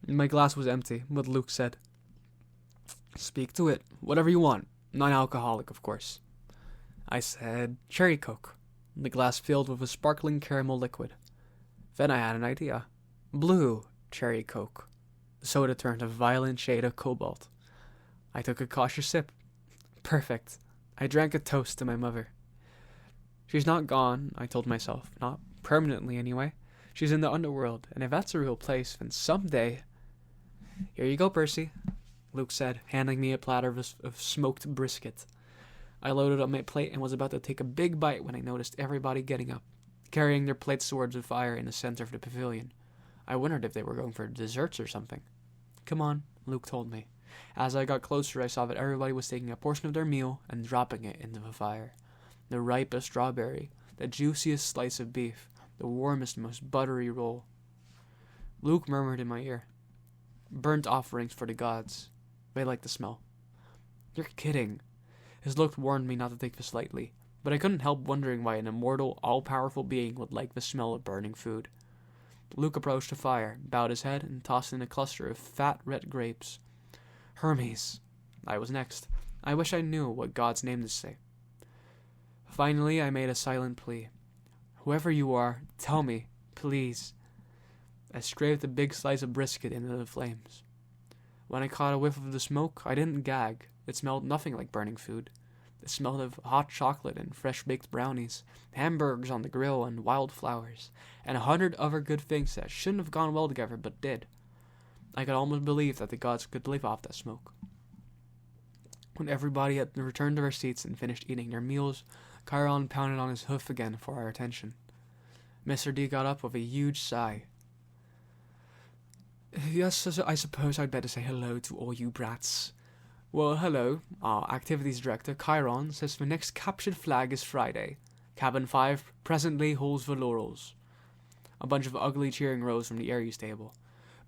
My glass was empty, but Luke said, "Speak to it. Whatever you want. Non-alcoholic, of course." I said, "Cherry Coke." The glass filled with a sparkling caramel liquid. Then I had an idea. Blue Cherry Coke. The soda turned a violent shade of cobalt. I took a cautious sip. Perfect. I drank a toast to my mother. She's not gone, I told myself. Not permanently, anyway. She's in the underworld, and if that's a real place, then someday... "Here you go, Percy," Luke said, handing me a platter of smoked brisket. I loaded up my plate and was about to take a big bite when I noticed everybody getting up, carrying their plates towards the fire in the center of the pavilion. I wondered if they were going for desserts or something. "Come on," Luke told me. As I got closer, I saw that everybody was taking a portion of their meal and dropping it into the fire. The ripest strawberry, the juiciest slice of beef, the warmest, most buttery roll. Luke murmured in my ear, "Burnt offerings for the gods. They like the smell." "You're kidding." His look warned me not to take this lightly, but I couldn't help wondering why an immortal, all-powerful being would like the smell of burning food. Luke approached the fire, bowed his head, and tossed in a cluster of fat red grapes. "Hermes." I was next. I wish I knew what God's name to say. Finally, I made a silent plea. "Whoever you are, tell me, please." I scraped a big slice of brisket into the flames. When I caught a whiff of the smoke, I didn't gag. It smelled nothing like burning food. It smelled of hot chocolate and fresh-baked brownies, hamburgers on the grill and wildflowers, and 100 other good things that shouldn't have gone well together but did. I could almost believe that the gods could live off that smoke. When everybody had returned to their seats and finished eating their meals, Chiron pounded on his hoof again for our attention. Mr. D got up with a huge sigh. "Yes, I suppose I'd better say hello to all you brats. Well, hello. Our activities director, Chiron, says the next captured flag is Friday. Cabin 5 presently holds the laurels." A bunch of ugly cheering rose from the Aries table.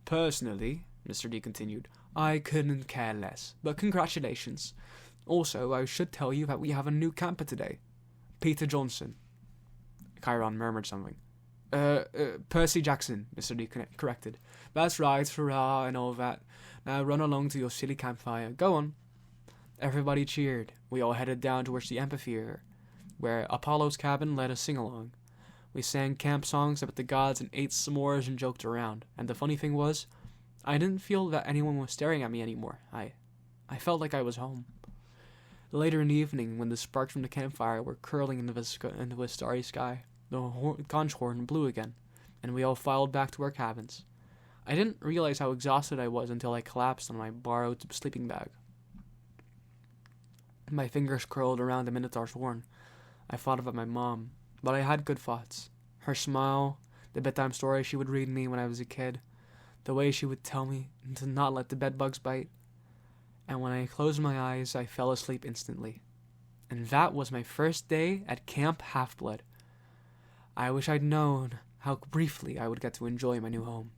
"Personally," Mr. D continued, "I couldn't care less, but congratulations. Also, I should tell you that we have a new camper today. Peter Johnson." Chiron murmured something. Percy Jackson," Mr. D corrected. "That's right, hurrah, and all that. Now run along to your silly campfire. Go on." Everybody cheered. We all headed down towards the amphitheater, where Apollo's cabin let us sing along. We sang camp songs about the gods and ate s'mores and joked around. And the funny thing was, I didn't feel that anyone was staring at me anymore. I felt like I was home. Later in the evening, when the sparks from the campfire were curling into the starry sky, the conch horn blew again, and we all filed back to our cabins. I didn't realize how exhausted I was until I collapsed on my borrowed sleeping bag. My fingers curled around the Minotaur's horn. I thought about my mom, but I had good thoughts. Her smile, the bedtime story she would read me when I was a kid, the way she would tell me to not let the bedbugs bite. And when I closed my eyes, I fell asleep instantly. And that was my first day at Camp Half-Blood. I wish I'd known how briefly I would get to enjoy my new home.